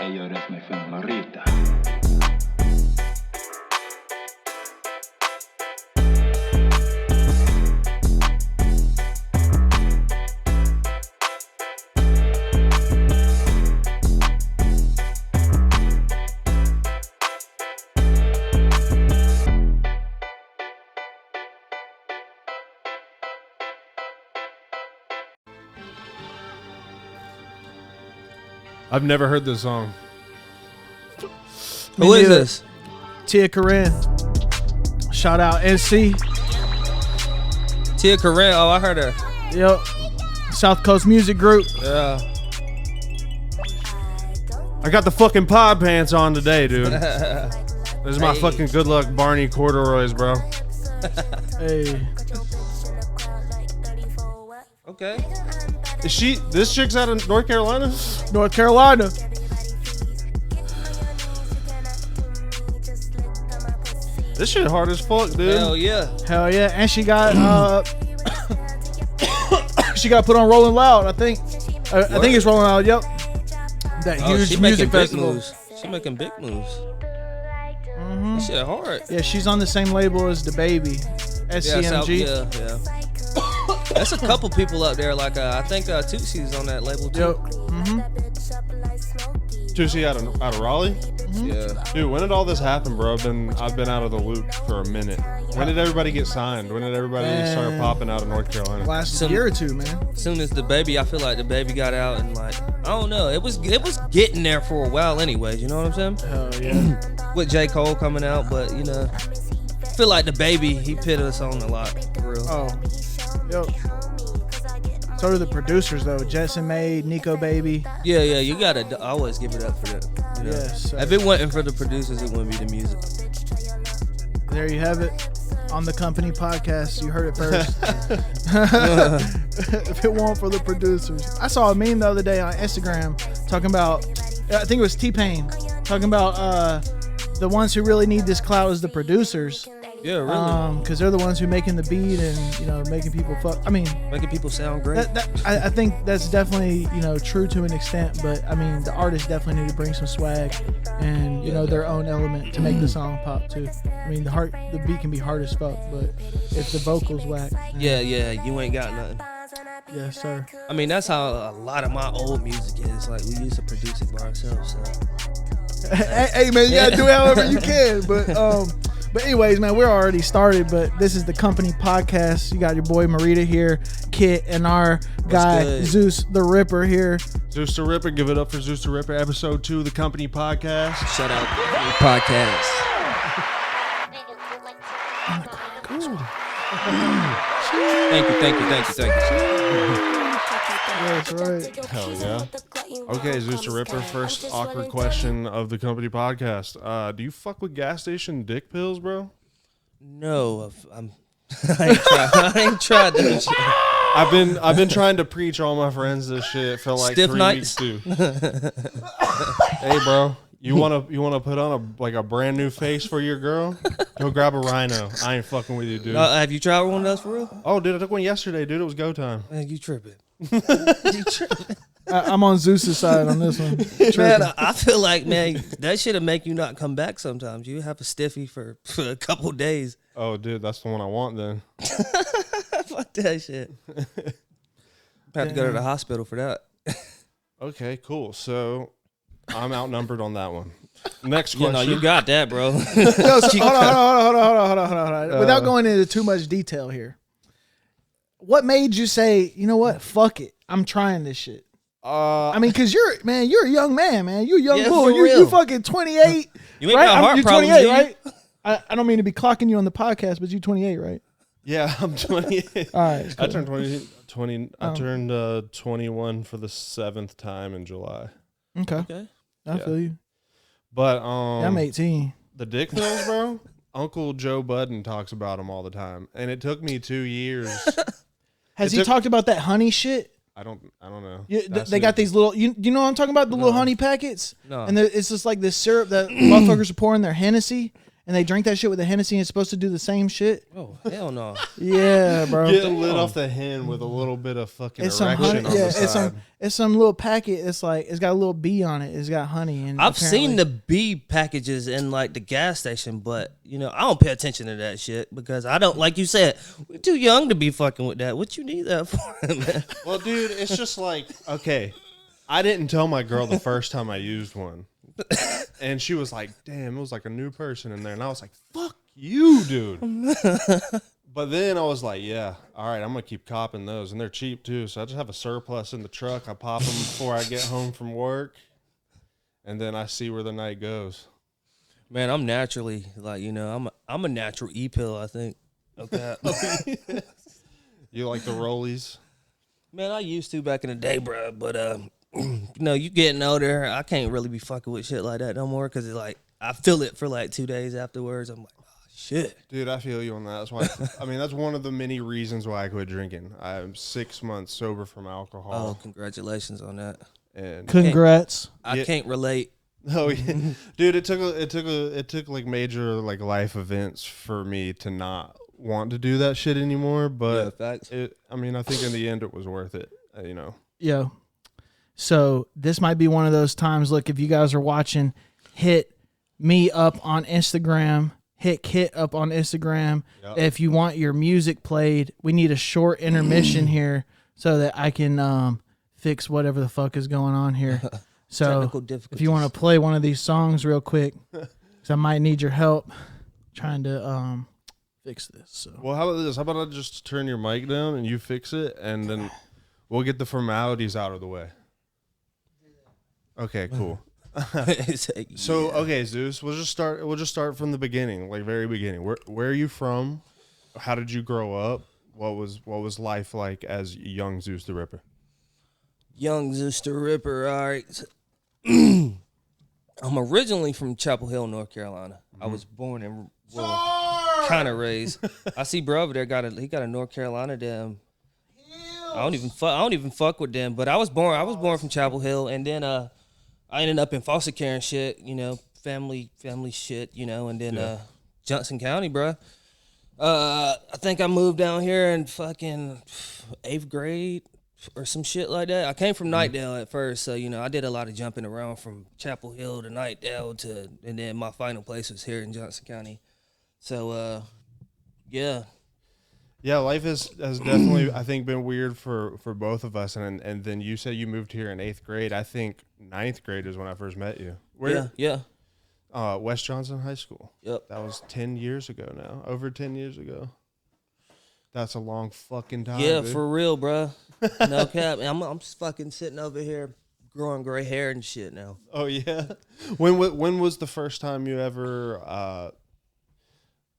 Ella eres mi favorita. I've never heard this song. Who is this? Tia Corinne. Shout out NC. Tia Corinne. Oh, I heard her. Yep. South Coast Music Group. Yeah. I got the fucking pod pants on today, dude. This is my fucking good luck Barney corduroys, bro. Hey. Okay. Is she? This chick's out of North Carolina? North Carolina. This shit hard as fuck, dude. Hell yeah. Hell yeah. And she got she got put on Rolling Loud, I think. I think it's Rolling Loud, yep. That huge she music making big festival. moves. She making big moves. That shit hard. Yeah, she's on the same label as the baby. SCMG. Yeah. That's a couple people up there. Like I think Tootsie's on that label too. Yep. Tusi out of Raleigh? Yeah. Dude, when did all this happen, bro? I've been out of the loop for a minute. When did everybody get signed? When did everybody start popping out of North Carolina? Last year or two, man. As soon as the baby, I feel like the baby got out and like I don't know. It was getting there for a while, anyways. You know what I'm saying? Hell yeah. With J. Cole coming out, but you know, I feel like the baby he put us on a lot, for real. Oh. Yep. So do the producers though. Jetson Made, Nico Baby. Yeah. You gotta always give it up for them. You know? Yes. Sir. If it wasn't for the producers, it wouldn't be the music. There you have it. On the company podcast, you heard it first. If it weren't for the producers. I saw a meme the other day on Instagram talking about, I think it was T-Pain, talking about the ones who really need this clout is the producers. Yeah, really. Because they're the ones who making the beat and, you know, making people fuck. I mean, Making people sound great. I think that's definitely, you know, true to an extent. But I mean, the artists definitely need to bring some swag and, you know, their own element to make the song pop too. I mean, the beat can be hard as fuck, but if the vocals whack. Yeah, you ain't got nothing. Yes, sir. I mean, that's how a lot of my old music is. Like, we used to produce it by ourselves. So. Hey, man, you gotta do it however you can. But anyways, man, we're already started. But this is the company podcast. You got your boy Marita here, Kit, and our guy good? Zeus the Ripper here. Zeus the Ripper, give it up for Zeus the Ripper, episode 2 of the company podcast. Shout out to the podcast. Thank you. That's right. Hell yeah. Okay, Zeus the Ripper, first awkward question of the company podcast. Do you fuck with gas station dick pills, bro? No, I ain't tried that shit. I've been trying to preach all my friends this shit for like Stiff 3 nights? weeks too. Hey, bro, you wanna put on a brand new face for your girl? Go grab a Rhino. I ain't fucking with you, dude. Have you tried one of those for real? Oh, dude, I took one yesterday, dude. It was go time. Man, you tripping. I'm on Zeus's side on this one. Man, I feel like, man, that shit'll make you not come back sometimes. You have a stiffy for a couple days. Oh, dude, that's the one I want then. Fuck that shit. Have to go to the hospital for that. Okay, cool. So I'm outnumbered on that one. Next You question. know, you got that, bro. Yo, so hold on. Without going into too much detail here, what made you say, you know what, fuck it, I'm trying this shit? I mean, cause you're a young man. You a young bull. You fucking 28. You ain't right? got heart You're problems, 28, do you? right? I don't mean to be clocking you on the podcast, but you 28, right? Yeah, I'm 28. All right, cool. I turned 20. I turned 21 for the 7th time in July. Okay. I feel you. But Yeah, I'm 18. the dick pills, bro. Uncle Joe Budden talks about them all the time, and it took me 2 years. Has he talked about that honey shit? I don't know. They got these little, you know what I'm talking about? The little honey packets? No. And it's just like this syrup that motherfuckers are pouring their Hennessy. and they drink that shit with a Hennessy and it's supposed to do the same shit? Oh, hell no. Yeah, bro. Get lit off the hen with a little bit of fucking It's some erection honey. on the Yeah, side. it's some little packet. It's like it's got a little bee on it. It's got honey. And I've seen the bee packages in like the gas station, but I don't pay attention to that shit because I don't, like you said, we're too young to be fucking with that. What you need that for, man? Well, dude, it's just like, okay, I didn't tell my girl the first time I used one. And she was like, damn, it was like a new person in there. And I was like, fuck you, dude. But then I was like, yeah, all right, I'm going to keep copping those. And they're cheap, too. So I just have a surplus in the truck. I pop them before I get home from work. And then I see where the night goes. Man, I'm naturally like, I'm a natural E-pill, I think. Okay. You like the rollies? Man, I used to back in the day, bro. But, you getting older, I can't really be fucking with shit like that no more because it's like, I feel it for like 2 days afterwards. I'm like, oh, shit. Dude, I feel you on that. That's why, that's one of the many reasons why I quit drinking. I'm 6 months sober from Oh, alcohol. congratulations on that. And Congrats. I can't relate. oh yeah, dude, it took like major like life events for me to not want to do that shit anymore. But facts. I think in the end it was worth it. Yo. So this might be one of those times. Look, if you guys are watching, hit me up on Instagram. Hit Kit up on Instagram. Yep. If you want your music played, we need a short intermission here so that I can fix whatever the fuck is going on here. So Technical if difficulties. you want to play one of these songs real quick, because I might need your help trying to fix this. So Well, how about this? How about I just turn your mic down and you fix it, and then we'll get the formalities out of the way. Okay, cool. So okay, Zeus, we'll just start from the beginning, like very beginning. Where are you from? How did you grow up? What was life like as young Zeus the Ripper? Young Zeus the Ripper, all right. I'm originally from Chapel Hill, North Carolina. I was born and kind of raised. I see bro over there he got a North Carolina damn. I don't even fuck with them, but I was born from Chapel Hill, and then I ended up in foster care and shit, family shit, and then Johnson County, bro. I think I moved down here in fucking 8th grade or some shit like that. I came from Nightdale at first, so I did a lot of jumping around from Chapel Hill to Nightdale and then my final place was here in Johnson County. So yeah. Yeah, life has definitely, I think, been weird for both of us. And then you said you moved here in 8th grade. I think 9th grade is when I first met you. Where? Yeah. West Johnson High School. Yep. That was 10 years ago now. Over 10 years ago. That's a long fucking time. Yeah, dude. for real, bro. No cap. I'm just fucking sitting over here growing gray hair and shit now. Oh yeah. When was the first time you ever?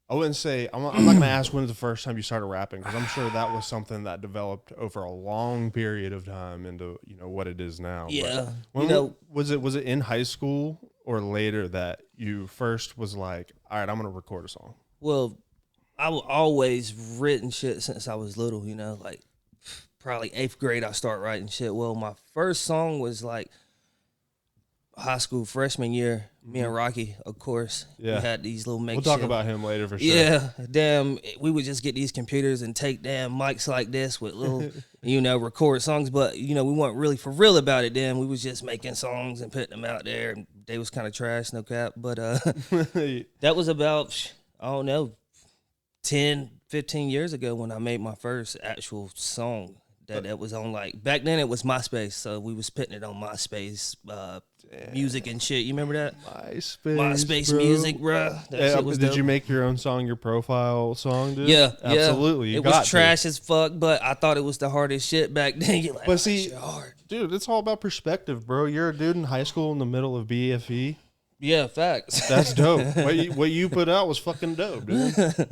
I wouldn't say. I'm not gonna ask when was the first time you started rapping, because I'm sure that was something that developed over a long period of time into what it is now. Yeah. But when was it in high school or later that you first was like, all right, I'm gonna record a song? Well, I always written shit since I was little, like probably 8th grade I start writing shit. Well, my first song was like high school freshman year. Me and Rocky, of course. Yeah. We had these little makeshift. We'll talk about him later for sure. Yeah, damn. We would just get these computers and take damn mics like this with little, record songs. But we weren't really for real about it then. We was just making songs and putting them out there. And they was kind of trash, no cap. But that was about, I don't know, 10, 15 years ago when I made my first actual song. That was on back then it was MySpace, so we was putting it on MySpace music and shit. You remember that? MySpace bro. music, bro. Did you make your own song, your profile song, dude? Yeah, absolutely. It was trash as fuck, but I thought it was the hardest shit back then. You're like, but see, hard. Dude, it's all about perspective, bro. You're a dude in high school in the middle of BFE. Yeah, facts. That's dope. What you put out was fucking dope, dude.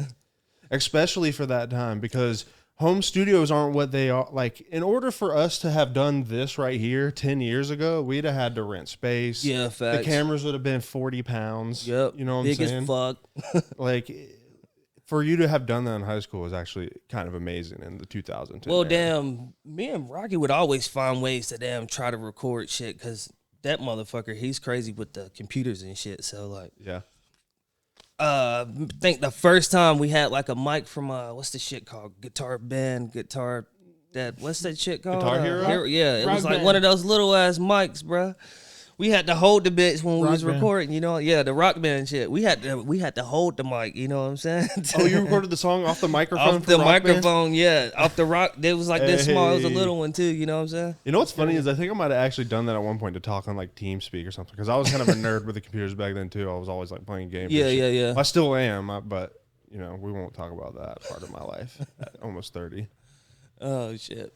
Especially for that time, because home studios aren't what they are. Like, in order for us to have done this right here 10 years ago, we'd have had to rent space. Yeah, facts. The cameras would have been 40 pounds. Yep. You know what Big I'm saying? as fuck. Like, for you to have done that in high school was actually kind of amazing in the 2010 Well, era. damn, me and Rocky would always find ways to damn try to record shit, because that motherfucker, he's crazy with the computers and shit. So, like, Yeah. think the first time we had like a mic from what's the shit called? What's that shit called? Guitar Hero? Yeah, it Rock was like Band. one of those little ass mics, bruh. We had to hold the bitch when we Rock was Band. recording, you know. Yeah, the Rock Band shit. We had to hold the mic, you know what I'm saying? Oh, you recorded the song off the microphone? Off the for Rock Band? microphone, yeah. Off the rock. It was like this small. It was a Hey. little one too, you know what I'm saying? You know what's funny is I think I might have actually done that at one point to talk on like TeamSpeak or something because I was kind of a nerd with the computers back then too. I was always like playing games. and shit. Yeah. I still am, but you know we won't talk about that part of my life. At almost 30. Oh shit.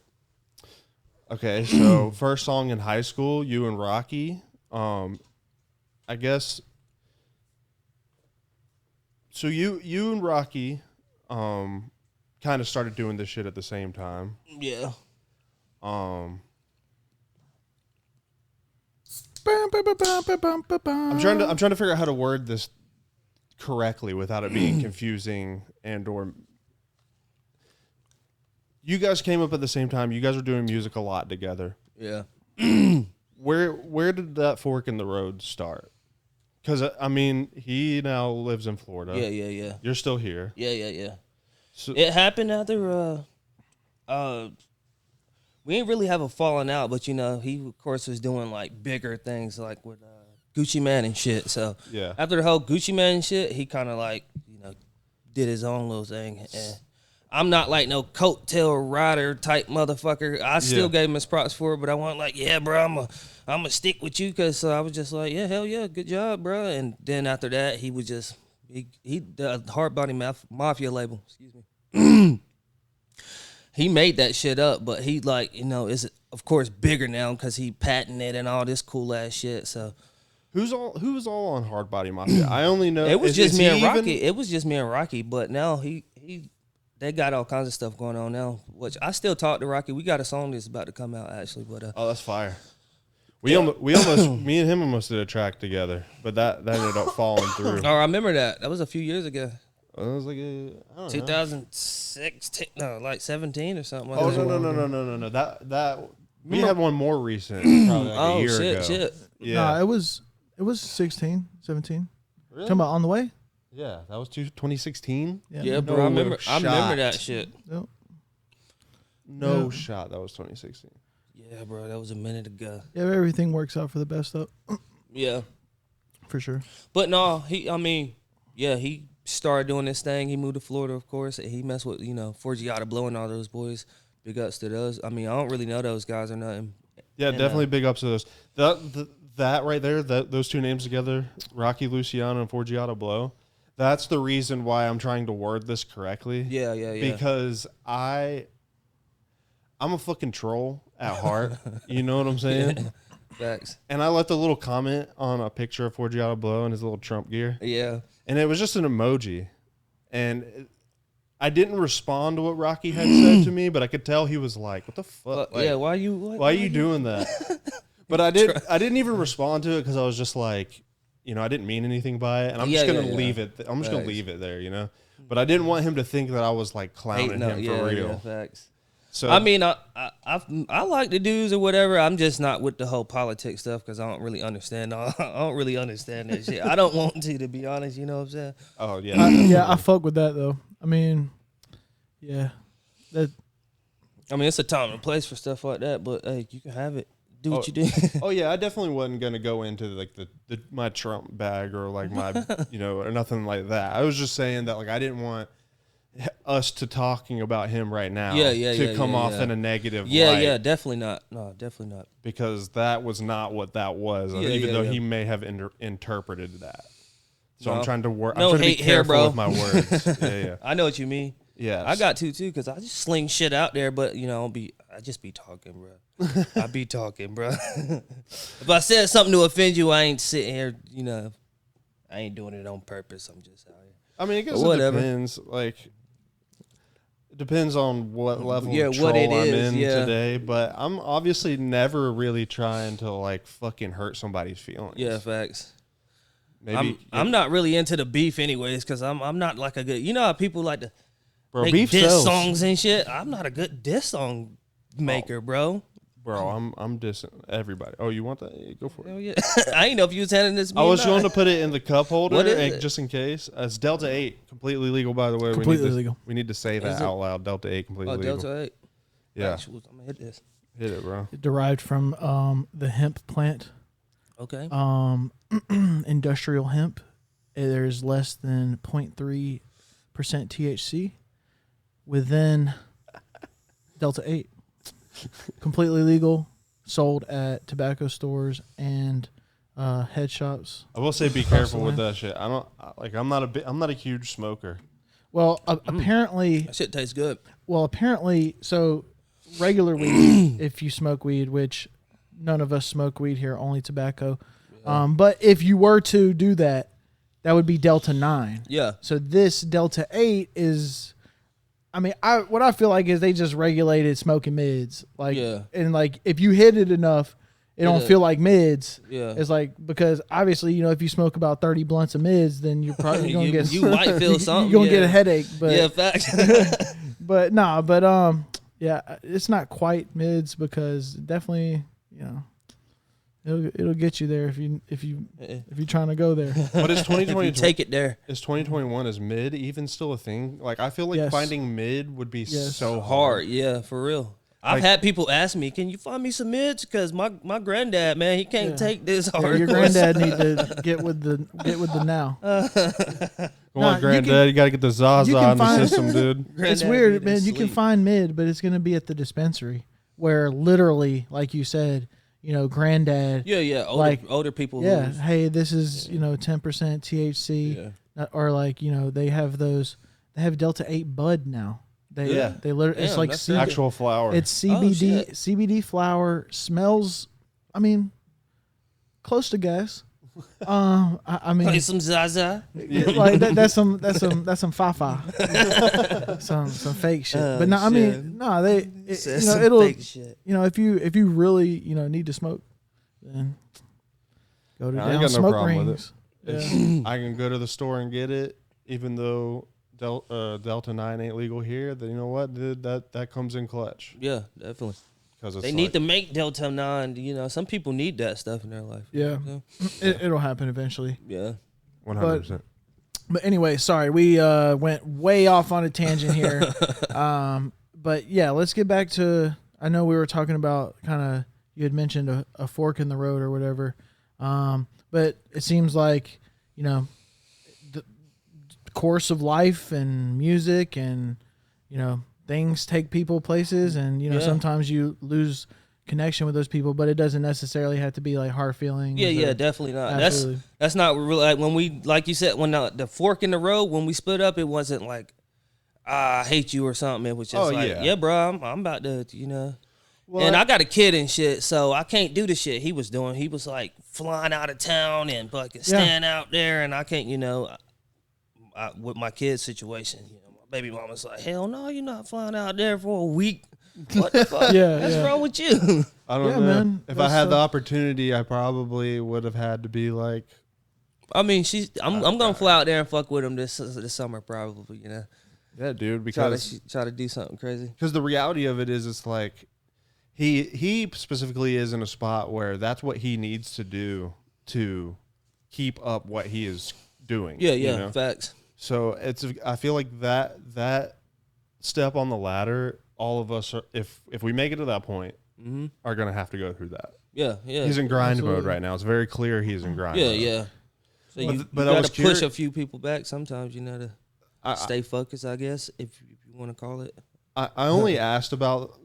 Okay, so first song in high school, you and Rocky. I guess. So you and Rocky, kind of started doing this shit at the same time. Yeah. I'm I'm trying to figure out how to word this correctly without it being confusing and or. You guys came up at the same time. You guys were doing music a lot together. Yeah. Where did that fork in the road start? Because I mean, he now lives in Florida. Yeah. You're still here. Yeah. So, It happened after we didn't really have a falling out, but you know, he of course was doing like bigger things like with Gucci Man and shit. So Yeah. after the whole Gucci Man shit, he kind of like, you know, did his own little thing. And I'm not like no coattail rider type motherfucker. I still Yeah. gave him his props for it, but I wasn't like, yeah, bro, I'm gonna stick with you, cause I was just like, yeah, hell yeah, good job, bro. And then after that, he was just he the Hard Body Mafia label, excuse me. He made that shit up, but he like, you know, is of course bigger now because he patented and all this cool ass shit. So who's all on Hard Body Mafia? I only know it was just is me he and Rocky. even- It was just me and Rocky, but now they got all kinds of stuff going on now. Which I still talk to Rocky. We got a song that's about to come out actually, but Oh, that's fire. We almost me and him almost did a track together, but that ended up falling through. oh, I remember that. That was a few years ago, I was like, I don't know. 2016, no, like 17 or something. Like Oh that. no! That we had one more recent, probably like a Oh year ago. shit. Yeah, Nah, it was 16, 17. really? Talking about On the Way? Yeah, that was 2016. Yeah, bro. No I remember shot. that shit. Yep. No Yeah. shot. That was 2016. Yeah, bro. That was a minute ago. Yeah, everything works out for the best, though, Yeah. for sure. But no, he started doing this thing. He moved to Florida, of course. He messed with, you know, Forgiato Blow and all those boys. Big ups to those. I mean, I don't really know those guys or nothing. Yeah, And, definitely big ups to those. That right there, those two names together, Rocky Luciano and Forgiato Blow. That's the reason why I'm trying to word this correctly. Yeah. Because I'm a fucking troll at heart. You know what I'm saying? Facts. And I left a little comment on a picture of Forgiato Blow and his little Trump gear. Yeah. And it was just an emoji. And I didn't respond to what Rocky had said to me, but I could tell he was like, what the fuck? Like, yeah, why why are you doing that? But I didn't even respond to it because I was just like, you know, I didn't mean anything by it. And I'm just going to leave it. I'm just going to leave it there, you know? But I didn't want him to think that I was like clowning him for real. Yeah, facts. So I mean, I like the dudes or whatever. I'm just not with the whole politics stuff because I don't really understand. I don't really understand that shit. I don't want to be honest. You know what I'm saying? oh yeah. Yeah, I fuck with that, though. I mean, yeah. That I mean, it's a time and place for stuff like that, but hey, you can have it. Do what you do. Oh yeah, I definitely wasn't gonna go into like the my Trump bag or like my you know or nothing like that. I was just saying that like I didn't want us to talking about him right now to come off in a negative light. Yeah, definitely not. No, definitely not. Because that was not what that was, even though he may have interpreted that. So No. I'm trying to work. No I'm trying to be hate here, careful bro. with my words. Yeah. I know what you mean. Yes. I got too because I just sling shit out there, but you know, I just be talking, bro. I be talking, bro. If I said something to offend you, I ain't sitting here, you know, I ain't doing it on purpose. I'm just out here. I mean, I guess Whatever. it depends. Like, it depends on what level Yeah, of troll what it I'm is, in yeah. today. But I'm obviously never really trying to like fucking hurt somebody's feelings. Yeah, facts. Maybe I'm not really into the beef anyways because I'm not like a good, you know how people like to bro, make beef diss sells. songs and shit. I'm not a good diss song maker, bro. Bro, I'm dissing everybody. Oh, you want that? Yeah, go for it. Hell yeah. I didn't know if you was handing this. I was going to put it in the cup holder What is it? just in case. It's Delta 8, completely legal, by the way. Completely legal. We need to say that out loud. Delta 8, completely legal. Delta 8. Yeah. Actually, I'm gonna hit this. Hit it, bro. Derived from the hemp plant. Okay. Industrial hemp. There's less than 0.3% THC within Delta 8. Completely legal, sold at tobacco stores and head shops. I will say, be careful with that shit. I'm not a huge smoker. Well, apparently, That shit tastes good. So regular weed, if you smoke weed, which none of us smoke weed here, only tobacco. But if you were to do that, that would be Delta 9. Yeah. So this Delta 8 is, what I feel like is they just regulated smoking mids. And like if you hit it enough, it don't feel like mids. Yeah. It's like, because obviously, if you smoke about 30 blunts of mids, then you're probably going to get, you might feel something. You're going to get a headache. But yeah, facts. yeah, it's not quite mids, because definitely, it'll get you there if you're trying to go there. But it's 2020. Take it there. Is 2021 is mid even still a thing? Like, I feel like finding mid would be so hard. Yeah, for real. I've had people ask me, "Can you find me some mids?" Because my granddad, man, he can't take this hard. Your granddad need to get with the now. Come on, granddad, you got to get the Zaza in the system, dude. It's weird, man. You can find mid, but it's gonna be at the dispensary, where literally, like you said, granddad. Yeah. Older people. Yeah. Hey, this is 10% THC, or like they have those. They have Delta 8 bud now. They literally, it's like actual flower. It's CBD. CBD flower smells. Close to gas. Play some Zaza. Like that's some fa-fa. some fake shit. But no, it'll fake shit. if you really need to smoke, then go to down smoke rings. I can go to the store and get it, even though Delta 9 ain't legal here. Then you know what? That comes in clutch. Yeah, definitely. Because they need to make Delta 9. Some people need that stuff in their life. Yeah, it'll happen eventually. Yeah, 100%. But anyway, sorry, we went way off on a tangent here. But yeah, let's get back to. I know we were talking about you had mentioned a fork in the road or whatever. But it seems like the course of life and music and things take people places, and sometimes you lose connection with those people, but it doesn't necessarily have to be like hard feelings. Yeah, definitely not. Absolutely. That's not really like when we, like you said, when the fork in the road, when we split up, it wasn't like I hate you or something. It was just yeah, bro, I'm about to, Well, and I got a kid and shit, so I can't do the shit he was doing. He was like flying out of town and fucking stand out there, and I can't, with my kid's situation, my baby mama's like, hell no, you're not flying out there for a week. What the fuck? What's wrong with you? I don't know. Man. If I had the opportunity, I probably would have had to be like. I mean, I'm gonna fly out there and fuck with him this summer, probably. Yeah, dude. Because try to do something crazy. Because the reality of it is, it's like he specifically is in a spot where that's what he needs to do to keep up what he is doing. Yeah, facts. So I feel like that step on the ladder, all of us, if we make it to that point, are gonna have to go through that. Yeah. He's in grind mode right now. It's very clear he's in grind mode. Yeah. So you got to push a few people back sometimes, to stay focused, I guess, if you want to call it. I only asked about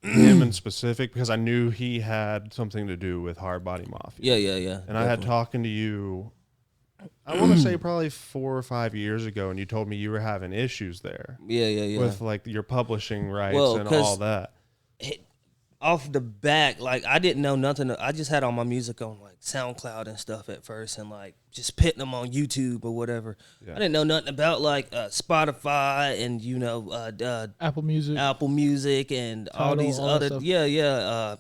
him in specific because I knew he had something to do with Hard Body Mafia. Yeah. And definitely. I had talking to you, I want to say probably 4 or 5 years ago, and you told me you were having issues there. Yeah. With like your publishing rights and all that. Off the back, like I didn't know nothing. I just had all my music on like SoundCloud and stuff at first, and like just pitting them on YouTube or whatever. Yeah. I didn't know nothing about like Spotify and Apple Music and Tidal, all these all that other stuff.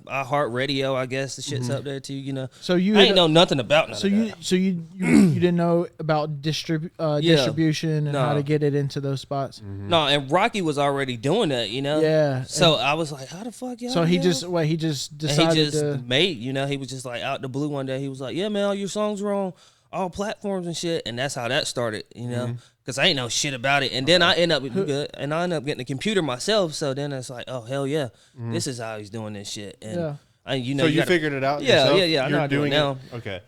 iHeartRadio. I guess the shit's up there too. So you I ain't know nothing about none So of you that. so you didn't know about distribution and how No. to get it into those spots. No, and Rocky was already doing that, Yeah. So I was like, how the fuck y'all? So he know? just And decided he just to. made, he was just like out the blue one day. He was like, yeah, man, all your songs were on all platforms and shit. And that's how that started, because I ain't know shit about it. And then I end up getting a computer myself. So then it's like, oh, hell yeah, this is how he's doing this shit. And Yeah. So you gotta- figured it out Yeah, yourself? yeah. I know You're how to do it doing now. Okay.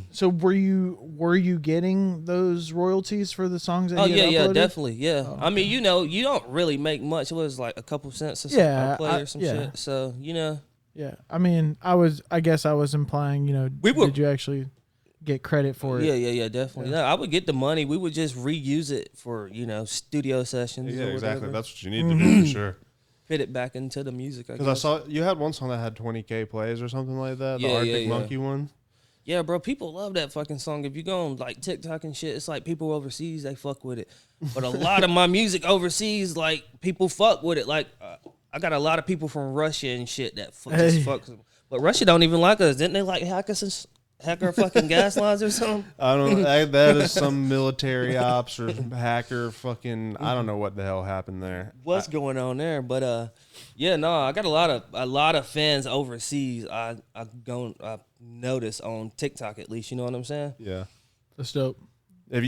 So were you getting those royalties for the songs that Oh, you had yeah, uploaded? definitely, yeah. Oh, I mean, you don't really make much. It was like a couple cents or something Yeah, a play or some yeah. shit. So, Yeah. I mean, I guess I was implying, did you actually get credit for it? Yeah, definitely. Yeah. No, I would get the money. We would just reuse it for, studio sessions. Yeah, or exactly. whatever. That's what you need to do for sure. Fit it back into the music. Because I saw you had one song that had 20K plays or something like that. The Yeah, Arctic yeah. Monkey one. Yeah, bro, people love that fucking song. If you go on like TikTok and shit, it's like people overseas, they fuck with it. But a lot of my music overseas, like people fuck with it. Like I got a lot of people from Russia and shit that just fucks. But Russia don't even like us. Didn't they like hack our fucking gas lines or something? I don't know. That is some military ops or hacker fucking. I don't know what the hell happened there. What's going on there? But I got a lot of fans overseas. I notice on TikTok at least. You know what I'm saying? Yeah. That's dope. Have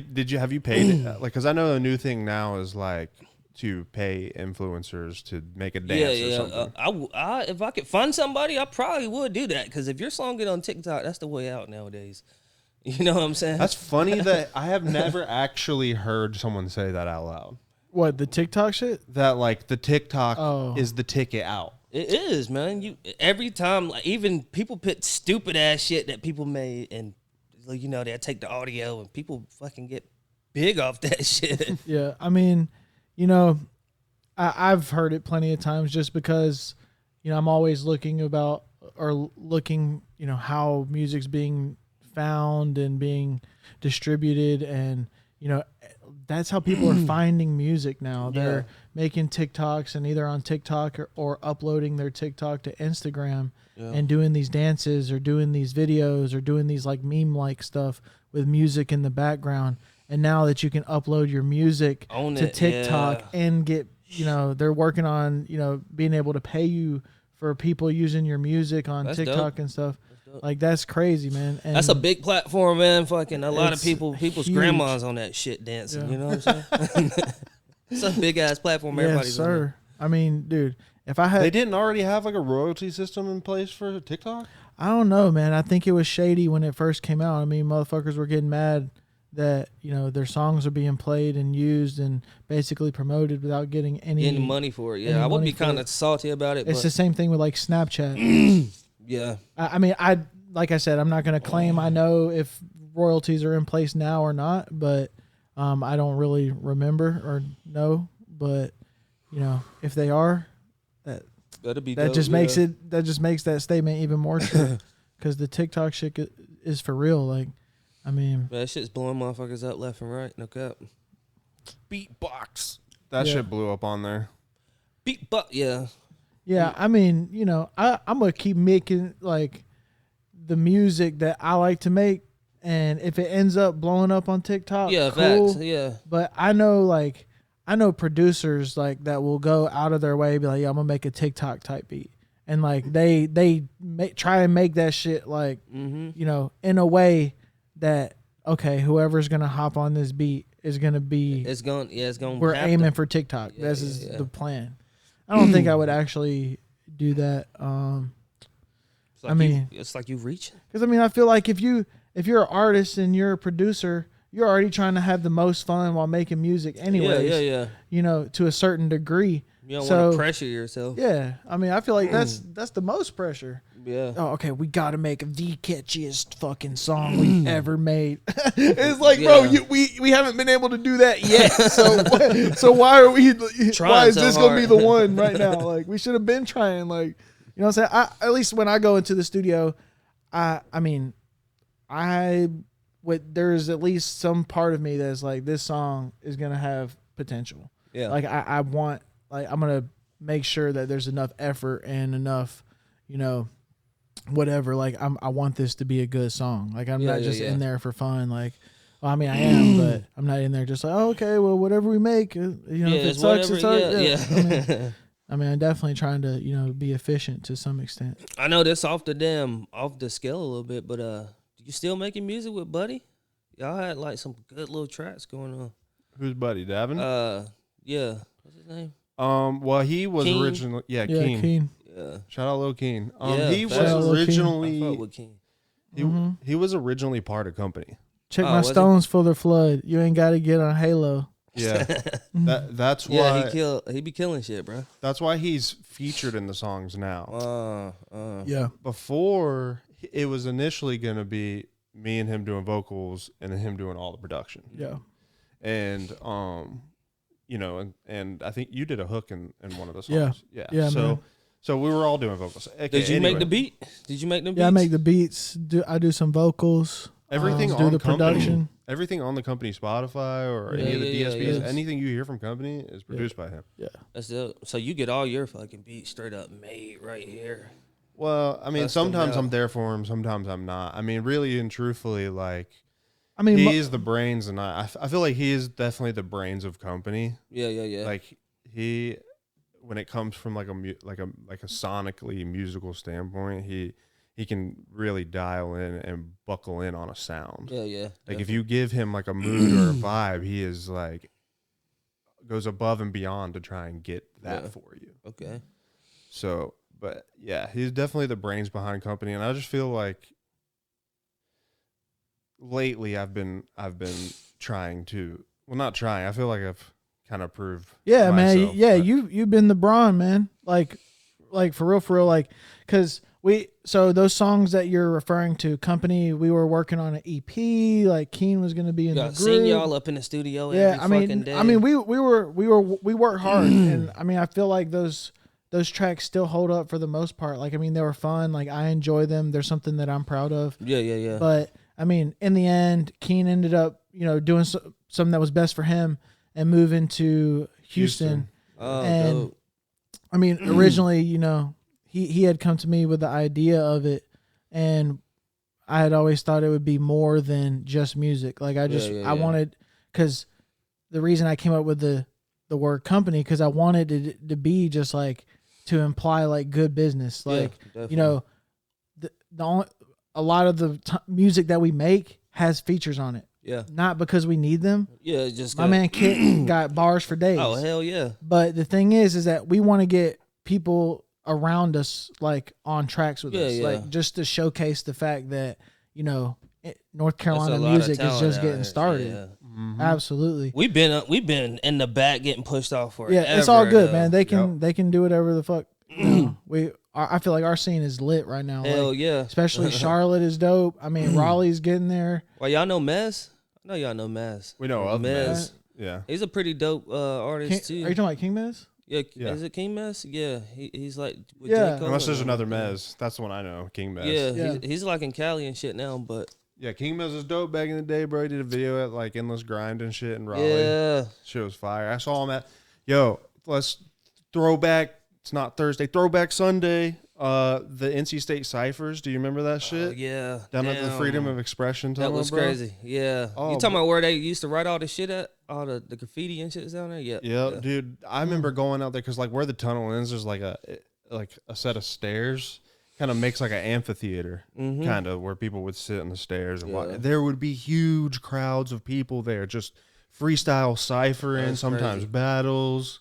you paid it? Like, because I know the new thing now is like to pay influencers to make a dance or something. I if I could fund somebody, I probably would do that. Because if your song get on TikTok, that's the way out nowadays. You know what I'm saying? That's funny that I have never actually heard someone say that out loud. What, the TikTok shit? That like the TikTok is the ticket out. It is, man. You every time, like even people put stupid ass shit that people made, and they'll take the audio, and people fucking get big off that shit. Yeah, I mean, I've heard it plenty of times just because, I'm always looking how music's being found and being distributed, and that's how people are finding music now. They're making TikToks and either on TikTok or uploading their TikTok to Instagram and doing these dances or doing these videos or doing these like meme like stuff with music in the background. And now that you can upload your music to TikTok and get, they're working on, being able to pay you for people using your music on TikTok dope. and stuff. Like, that's crazy, man. And that's a big platform, man. Fucking a lot of people's huge. grandmas on that shit dancing. Yeah. You know what I'm saying? It's a big ass platform. yes, Everybody's on there. sir. I mean, dude, if I had, They didn't already have like a royalty system in place for TikTok? I don't know, man. I think it was shady when it first came out. I mean, motherfuckers were getting mad that their songs are being played and used and basically promoted without getting any money for it. any Yeah, I would money be for kind it. of salty about it. It's But the same thing with like Snapchat. yeah, I mean, like I said, I'm not going to claim I know if royalties are in place now or not, but I don't really remember or know. But if they are, that'd be that dope, just makes that statement even more true. Because the TikTok shit is for real. Like, I mean, that shit's blowing motherfuckers up left and right. No cap. Beatbox. That Yeah. shit blew up on there. Yeah. yeah. I mean, I'm gonna keep making like the music that I like to make, and if it ends up blowing up on TikTok, Yeah, cool. facts. Yeah. But I know producers like that will go out of their way, be like, yeah, I'm gonna make a TikTok type beat, and like they try and make that shit like in a way that whoever's gonna hop on this beat is gonna be. It's going. We're aiming for TikTok. Yeah, This is yeah. the plan. I don't think I would actually do that. It's like I mean- it's like you reaching. Because I feel like if you're an artist and you're a producer, you're already trying to have the most fun while making music, anyways. Yeah. To a certain degree. You don't So- want to pressure yourself. Yeah, I feel like that's the most pressure. Yeah. Oh, okay, we got to make the catchiest fucking song we've ever made. It's like, bro, Yeah. we haven't been able to do that yet. So why are we? Trying why is so this gonna be hard. the one right now? Like, we should have been trying. Like, you know what I'm saying? At least when I go into the studio, I there's at least some part of me that's like, this song is gonna have potential. Yeah. Like I want, like I'm gonna make sure that there's enough effort and enough, whatever. Like I want this to be a good song. Like I'm not just in there for fun. Like, well, I mean I am, but I'm not in there just like, oh, okay, well whatever we make, if it sucks, it sucks. I mean, I'm definitely trying to, be efficient to some extent. I know that's off the scale a little bit, but you still making music with Buddy? Y'all had like some good little tracks going on. Who's Buddy? Davin? Yeah. What's his name? Well, he was originally Keen. Yeah. Shout out Lil Keen. He shout out was Lil originally I fuck with Keen. he was originally part of Company. Check my stones for the flood. You ain't got to get on Halo. Yeah, that's why. He be killing shit, bro. That's why he's featured in the songs now. Yeah. Before, it was initially gonna be me and him doing vocals and him doing all the production. Yeah. And and I think you did a hook in one of the songs. Yeah. So we were all doing vocals. Okay, Did you make the beat? Did you make the beats? Yeah, I make the beats. I do some vocals. Everything do on the Company, production. everything on the Company Spotify or any of the DSPs, anything you hear from Company is produced by him. Yeah. That's it. So you get all your fucking beats straight up made right here. Well, I mean, sometimes I'm there for him, sometimes I'm not. I mean, really and truthfully, like, I mean, he is the brains, and I feel like he is definitely the brains of Company. Yeah. Like when it comes from like a sonically musical standpoint, he can really dial in and buckle in on a sound. Yeah. Like definitely. if you give him like a mood or a vibe, he is like goes above and beyond to try and get that for you. Okay. So, but yeah, he's definitely the brains behind Company, and I just feel like lately I've been trying to, well, not trying. I feel like I've kind of proved. Yeah, myself, man. Yeah, but you've been the brawn, man. Like for real. Like, cause so those songs that you're referring to, Company, we were working on an EP. Like Keen was gonna be in the group. Seen y'all up in the studio every fucking day. I mean, we worked hard, and I mean, I feel like those tracks still hold up for the most part. Like, I mean, they were fun. Like, I enjoy them. There's something that I'm proud of. Yeah. But I mean, in the end, Keen ended up, doing something that was best for him and moving to Houston. Oh, and dope. I mean, originally, he had come to me with the idea of it, and I had always thought it would be more than just music. Like, I wanted, because the reason I came up with the word Company, because I wanted it to be just like to imply like good business. Like, a lot of the music that we make has features on it. Yeah. Not because we need them. Yeah, just my man Kit got bars for days. Oh, hell yeah. But the thing is that we want to get people around us like on tracks with us. Like, just to showcase the fact that, North Carolina music is just getting started. Yeah. Mm-hmm. Absolutely. We've been in the back getting pushed off for it's all good, man. They can do whatever the fuck. I feel like our scene is lit right now. Hell yeah. Especially Charlotte is dope. I mean, Raleigh's getting there. Well, y'all know Mez? I know y'all know Mez. We know of Mez. Yeah. He's a pretty dope artist too. Are you talking about King Mez? Yeah. Is it King Mez? Yeah. He's like with yeah. J. Cole. Unless there's another Mez. That's the one I know, King Mez. Yeah. He's like in Cali and shit now, but yeah, King Mez is dope back in the day, bro. He did a video at like Endless Grind and shit in Raleigh. Yeah. Shit was fire. I saw him let's throw back. It's not Thursday. Throwback Sunday. The NC State Ciphers. Do you remember that shit? Yeah. Down at the Freedom of Expression tunnel, that was bro? crazy. Yeah. You talking about where they used to write all the shit at? All the graffiti and shit's down there? Yeah. Yeah, dude. I remember going out there because like where the tunnel ends, there's like a set of stairs. Kind of makes like an amphitheater, kind of where people would sit on the stairs and watch. There would be huge crowds of people there, just freestyle ciphering, sometimes battles.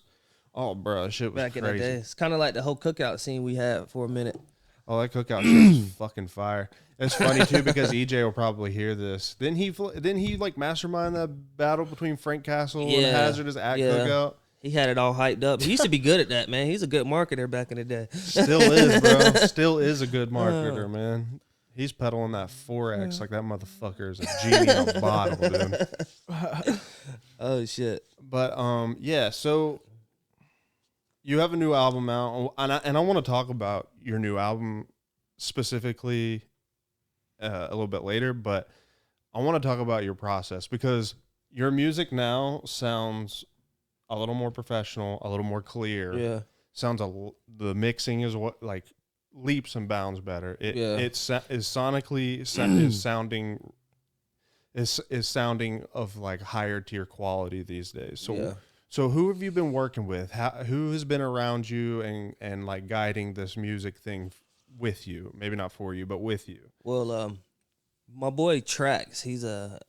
Oh, bro, shit was back crazy. In the day. It's kind of like the whole cookout scene we had for a minute. Oh, that cookout shit was fucking fire. It's funny too because EJ will probably hear this. Didn't he like mastermind that battle between Frank Castle and Hazardous at cookout? He had it all hyped up. He used to be good at that, man. He's a good marketer back in the day. Still is, bro. Still is a good marketer, man. He's peddling that 4X like that motherfucker is a genie in a bottle, dude. Oh shit. But yeah. So you have a new album out, and I want to talk about your new album specifically a little bit later. But I want to talk about your process because your music now sounds a little more professional, a little more clear. Yeah. Sounds the mixing is what like leaps and bounds better. Is sonically is sounding of like higher tier quality these days. So who have you been working with? Who has been around you and like guiding this music thing with you? Maybe not for you, but with you. Well, my boy Trax, he's a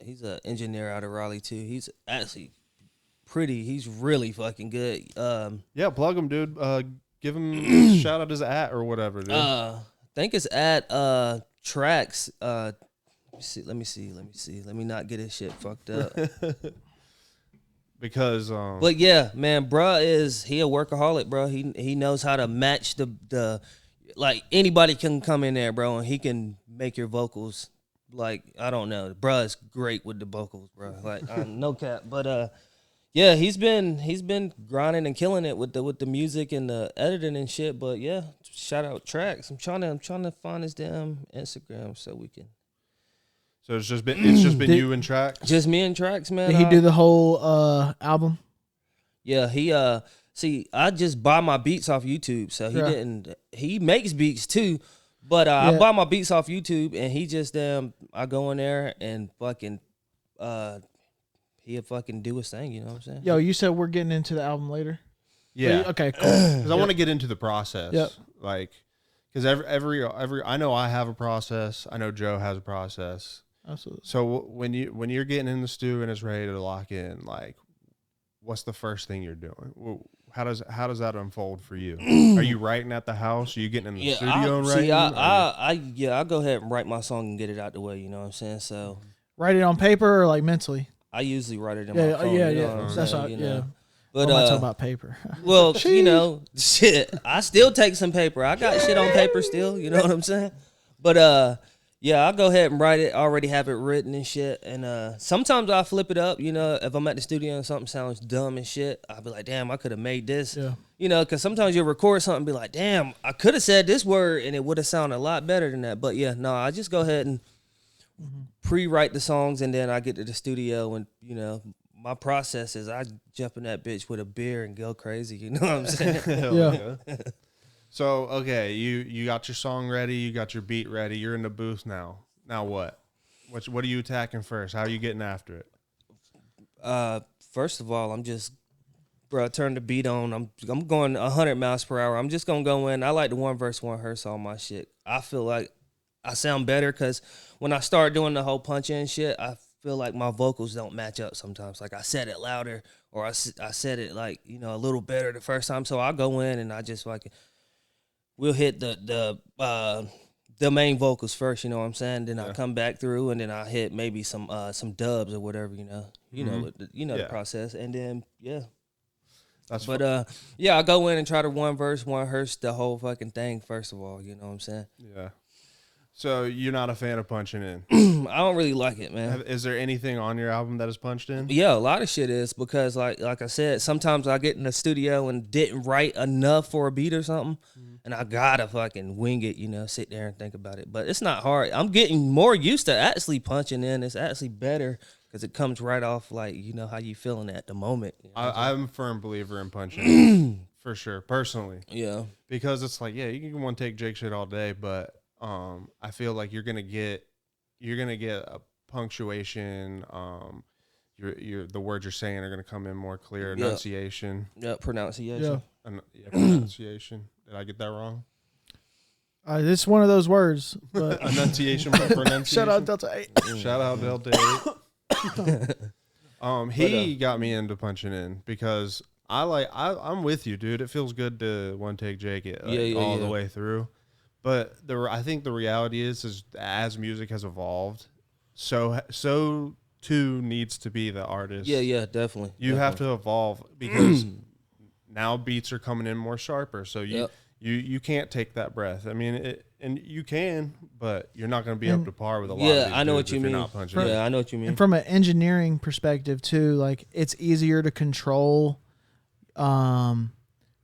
engineer out of Raleigh too. He's actually he's really fucking good. Yeah, plug him, dude. Give him shout out his or whatever, dude. I think it's at Trax. Let me see. Let me not get his shit fucked up. Because but yeah, man, bruh he a workaholic, bro. He knows how to match the like anybody can come in there, bro, and he can make your vocals like I don't know. Bruh is great with the vocals, bro. Like no cap. But yeah, he's been grinding and killing it with the music and the editing and shit. But yeah, shout out Trax. I'm trying to find his damn Instagram so we can. So it's just been you and Trax? Just me and Trax, man. Did he do the whole album? Yeah, he see, I just buy my beats off YouTube, so he makes beats too, but I buy my beats off YouTube and he just I go in there and fucking he'll fucking do his thing, you know what I'm saying? Yo, you said we're getting into the album later? Yeah. Okay, cool. Because I want to get into the process. Yep. Like, because every I know I have a process. I know Joe has a process. Absolutely. So when you're getting in the stew and it's ready to lock in, like, what's the first thing you're doing? How does that unfold for you? Are you writing at the house? Are you getting in the studio and writing? See, I go ahead and write my song and get it out the way. You know what I'm saying? So write it on paper or like mentally. I usually write it in my phone. That's all. Yeah. But I'm not talking about paper. Well, you know, shit. I still take some paper. I got shit on paper still. You know what I'm saying? But yeah, I'll go ahead and write it. I already have it written and shit. And sometimes I flip it up, you know, if I'm at the studio and something sounds dumb and shit, I'll be like, damn, I could have made this. Yeah. You know, because sometimes you'll record something and be like, damn, I could have said this word and it would have sounded a lot better than that. But yeah, no, I just go ahead and pre-write the songs and then I get to the studio and, you know, my process is I jump in that bitch with a beer and go crazy. You know what I'm saying? Yeah. So, okay, you got your song ready, you got your beat ready, you're in the booth now. Now what? What are you attacking first? How are you getting after it? First of all, I'm just, bro, turn the beat on. I'm going 100 miles per hour. I'm just going to go in. I like the one verse, one verse, all my shit. I feel like I sound better because when I start doing the whole punch in shit, I feel like my vocals don't match up sometimes. Like I said it louder or I said it like, you know, a little better the first time. So I go in and I just like, we'll hit the main vocals first, you know what I'm saying? Then I come back through and then I hit maybe some dubs or whatever, you know. You know the process. And then I go in and try to one verse, one verse, the whole fucking thing first of all, you know what I'm saying? Yeah. So you're not a fan of punching in? I don't really like it, man. Is there anything on your album that is punched in? Yeah, a lot of shit is because like I said, sometimes I get in the studio and didn't write enough for a beat or something, and I gotta fucking wing it, you know, sit there and think about it. But it's not hard. I'm getting more used to actually punching in. It's actually better because it comes right off like, you know, how you feeling at the moment. You know I'm a firm believer in punching in, for sure, personally. Yeah. Because it's like, yeah, you can one take Jake shit all day, but I feel like you're gonna get a punctuation. The words you're saying are gonna come in more clear. Enunciation. Yeah, pronunciation. Pronunciation. Did I get that wrong? It's one of those words. But Enunciation, pronunciation. Shout out Delta 8. Shout out Delta 8. He got me into punching in because I'm with you, dude. It feels good to one take Jake it all the way through. But I think the reality is as music has evolved, so too needs to be the artist. Yeah, definitely. You have to evolve because now beats are coming in more sharper. So you can't take that breath. I mean, and you can, but you're not going to be up to par with a lot of these I know what you mean. I know what you mean. And from an engineering perspective too, like it's easier to control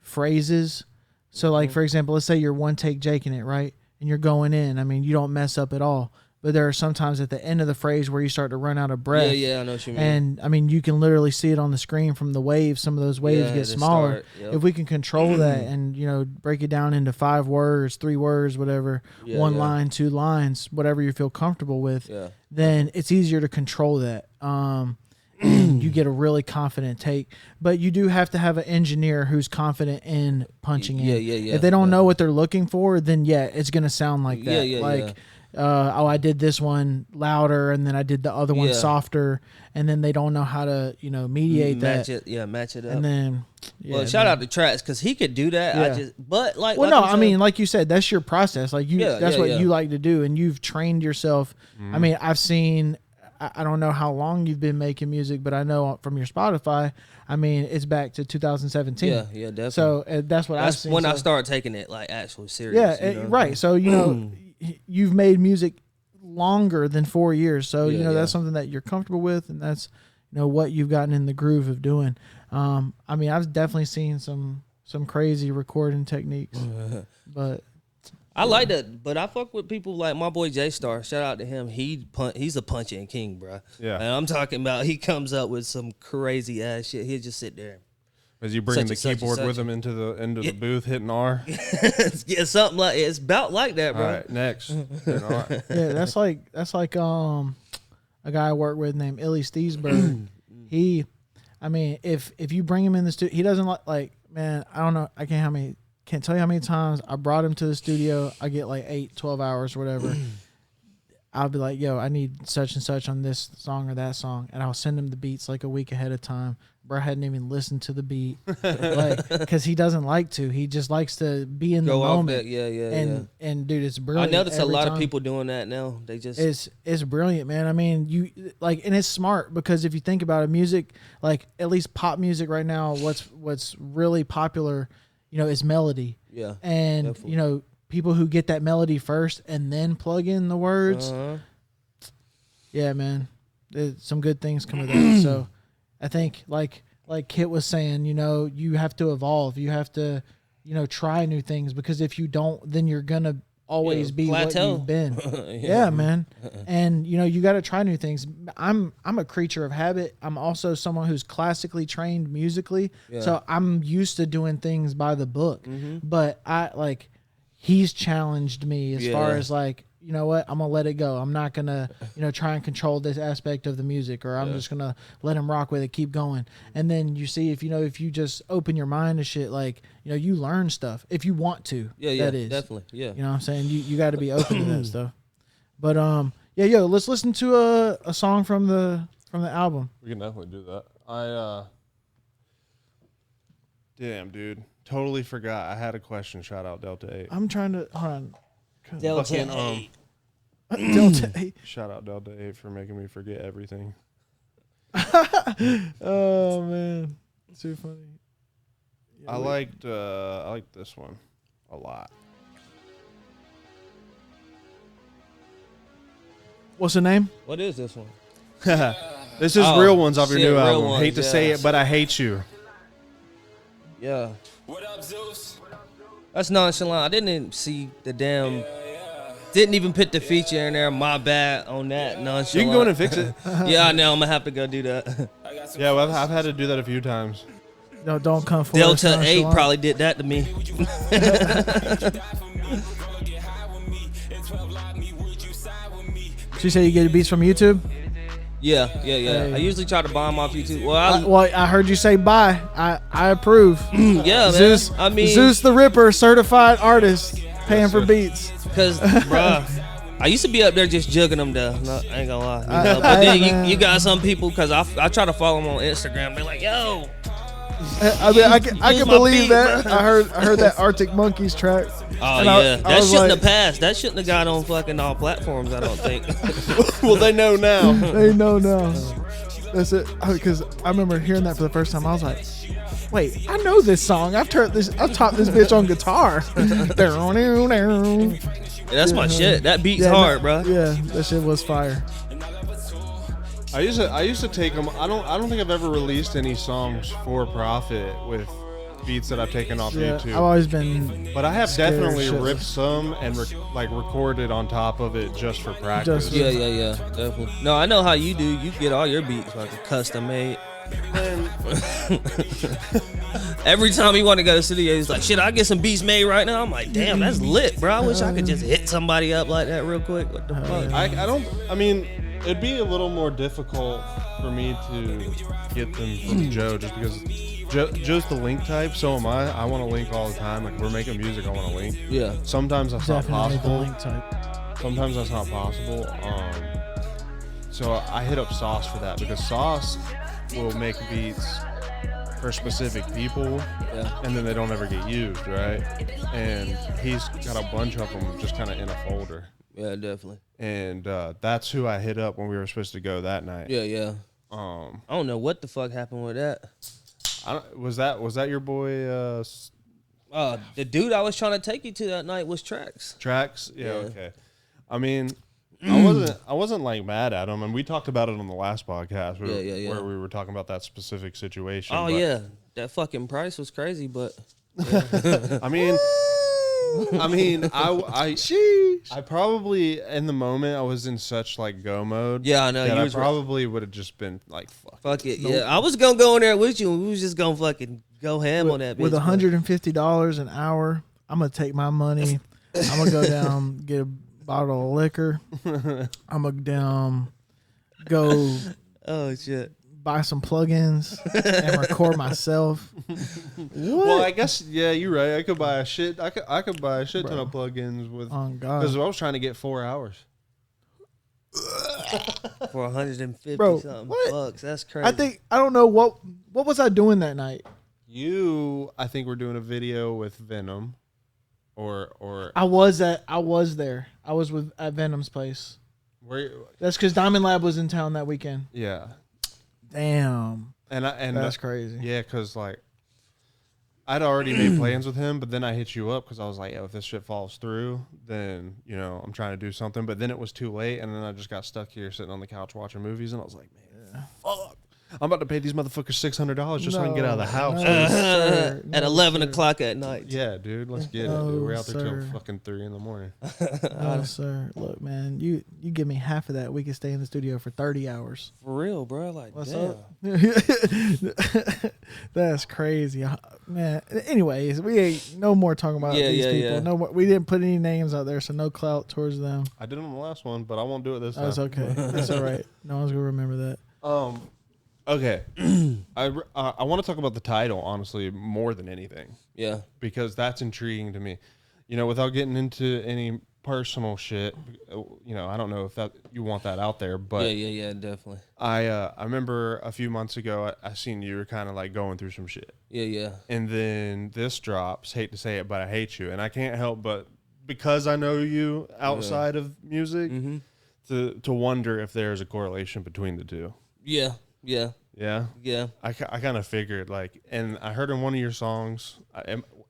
phrases. So like, for example, let's say you're one take Jaking it, right? And you're going in. I mean, you don't mess up at all. but there are sometimes at the end of the phrase where you start to run out of breath. Yeah, I know what you mean. And I mean, you can literally see it on the screen from the waves. Some of those waves get smaller. If we can control that and, you know, break it down into 5 words, 3 words, whatever, 1 line, 2 lines, whatever you feel comfortable with, then it's easier to control that. And you get a really confident take. But you do have to have an engineer who's confident in punching in. If they don't know what they're looking for, then it's going to sound like that. I did this one louder, and then I did the other one softer, and then they don't know how to, you know, mediate match that. Match it up. And then, shout out to Trax because he could do that. I mean, like you said, that's your process. Like that's what you like to do, and you've trained yourself. I mean, I've seen. I don't know how long you've been making music, but I know from your Spotify, I mean, it's back to 2017. Yeah, definitely. So that's what I've seen. That's when I started taking it like actually serious. Yeah, right. So, you know, you've made music longer than 4 years. So, you know, that's something that you're comfortable with, and that's, you know, what you've gotten in the groove of doing. I mean, I've definitely seen some crazy recording techniques, but... I like that, but I fuck with people like my boy J Star. Shout out to him. He's a punching king, bro. Yeah, and I'm talking about he comes up with some crazy ass shit. He'll just sit there. Is he bringing the keyboard with him into the booth, hitting R? Yeah, something like it's about like that, bro. All right, next. Yeah, that's like a guy I work with named Illy Steesberg. I mean, if you bring him in the studio, he doesn't like man. I don't know. I can't tell you how many times I brought him to the studio. I get like 8-12 hours or whatever. I'll be like, yo, I need such and such on this song or that song. And I'll send him the beats like a week ahead of time. Bro, I hadn't even listened to the beat. Because he doesn't like to. He just likes to be in the moment. And dude, it's brilliant. I notice a lot of people doing that now. They just... It's brilliant, man. I mean, and it's smart because if you think about it, music, like at least pop music right now, what's really popular... you know, is melody. Yeah. And, definitely. You know, people who get that melody first and then plug in the words. Yeah, man. There's some good things come of that. So I think like Kit was saying, you know, you have to evolve. You have to, you know, try new things because if you don't, then you're going to always be plateau. What you've been. Yeah, man. And, you know, you got to try new things. I'm a creature of habit. I'm also someone who's classically trained musically. Yeah. So I'm used to doing things by the book. But he's challenged me as far as like, you know what, I'm going to let it go. I'm not going to, you know, try and control this aspect of the music, or I'm just going to let him rock with it, keep going. And then you see, if you just open your mind to shit, like, you know, you learn stuff if you want to. That is. Definitely. Yeah. You know what I'm saying? You got to be open to that stuff. But, let's listen to a song from the album. We can definitely do that. Damn, dude. Totally forgot. I had a question. Shout out Delta 8. I'm trying to, hold on. Delta 8. Delta 8. Shout out Delta 8 for making me forget everything. Oh man, it's too funny. Yeah, I liked this one a lot. What's the name? What is this one? This is Real Ones off your new album. Ones, hate to say it, but I hate you. Yeah. What up, Zeus? That's nonchalant. I didn't even see the damn. Didn't even put the feature in there. My bad on that. Nonchalant. You can go in and fix it. Yeah, I know. I'm gonna have to go do that. Yeah, well, I've had to do that a few times. No, don't come forward. Delta 8 probably did that to me. She said you get the beats from YouTube? Yeah. Hey. I usually try to buy them off YouTube. Well, I heard you say bye. I approve. Yeah, Zeus, man. I mean, Zeus the Ripper, certified artist, paying for beats. Because, bruh, I used to be up there just jugging them though. No, I ain't gonna lie. You know? But then you got some people, because I try to follow them on Instagram. They're like, yo. I mean, I can believe that. I heard that Arctic Monkeys track. Oh yeah, that shouldn't have passed. That shouldn't have got on fucking all platforms. I don't think. Well, they know now. They know now. That's it. Because I remember hearing that for the first time. I was like, wait, I know this song. I've taught this bitch on guitar. That's my shit. That beat's hard, bro. Yeah, that shit was fire. I used to take them. I don't think I've ever released any songs for profit with beats that I've taken off YouTube. I've always been. But I have scared definitely shitless. ripped some and recorded on top of it just for practice. Yeah, definitely. No, I know how you do. You get all your beats like a custom made. Every time he want to go to the studio, he's like, "Shit, I get some beats made right now." I'm like, "Damn, that's lit, bro. I wish I could just hit somebody up like that real quick." What the fuck? I mean, it'd be a little more difficult for me to get them from Joe just because Joe's the link type, so am I. I want to link all the time. Like, we're making music, I want to link. Yeah. Sometimes that's Definitely not the possible. link type. Sometimes that's not possible. So I hit up Sauce for that because Sauce will make beats for specific people, and then they don't ever get used, right? And he's got a bunch of them just kind of in a folder. Yeah, definitely. And that's who I hit up when we were supposed to go that night. Yeah. I don't know what the fuck happened with that. Was that your boy? The dude I was trying to take you to that night was Trax. Trax? Yeah. Okay. I mean, I wasn't like mad at him, and we talked about it on the last podcast where we were talking about that specific situation. Oh but, yeah, that fucking price was crazy, but I mean, I probably in the moment I was in such like go mode. Yeah, I know. That You I was probably would have just been like, fuck it. Yeah, I was gonna go in there with you, and we was just gonna fucking go ham on that bitch. With $150 an hour, I'm gonna take my money. I'm gonna go down, get a bottle of liquor. I'm gonna go. Oh shit. Buy some plugins and record myself. Well, I guess you're right. I could buy a shit. I could buy a shit ton of plugins with. Oh God. Because I was trying to get 4 hours. For 150 Bro, something what? bucks. That's crazy. I don't know what was I doing that night. I think we're doing a video with Venom, or I was there. I was at Venom's place. where? That's because Diamond Lab was in town that weekend. Yeah. Damn. And That's crazy. Yeah, because like I'd already made plans with him, but then I hit you up because I was like, if this shit falls through, then I'm trying to do something. But then it was too late, and then I just got stuck here sitting on the couch watching movies, and I was like, man, fuck. I'm about to pay these motherfuckers $600 just so I can get out of the house. At 11 o'clock at night. Yeah, dude, let's get it. Dude. We're out there till fucking 3 in the morning. Oh, sir. Look, man, you give me half of that. We could stay in the studio for 30 hours. For real, bro. Like, What's damn. up? That's crazy, man. Anyways, we ain't no more talking about these people. Yeah. No more. We didn't put any names out there, so no clout towards them. I did it on the last one, but I won't do it this time. That's okay. That's all right. No one's gonna remember that. Okay. I want to talk about the title, honestly, more than anything. Yeah. Because that's intriguing to me. Without getting into any personal shit, I don't know if that you want that out there, but Yeah, definitely. I remember a few months ago I seen you were kind of like going through some shit. Yeah. And then this drops, hate to say it, but I hate you. And I can't help but, because I know you outside of music, to wonder if there's a correlation between the two. Yeah. I kind of figured, like, and I heard in one of your songs,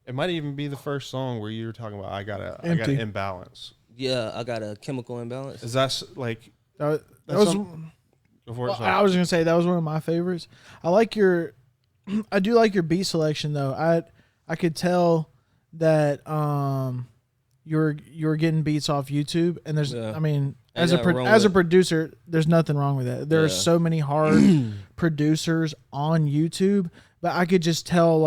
it might even be the first song where you were talking about I got an imbalance. Yeah, I got a chemical imbalance. Is that like That was. before? Well, I was gonna say that was one of my favorites. I do like your beat selection though. I could tell that you were getting beats off YouTube, and there's as a producer, there's nothing wrong with that. There are so many hard producers on YouTube, but I could just tell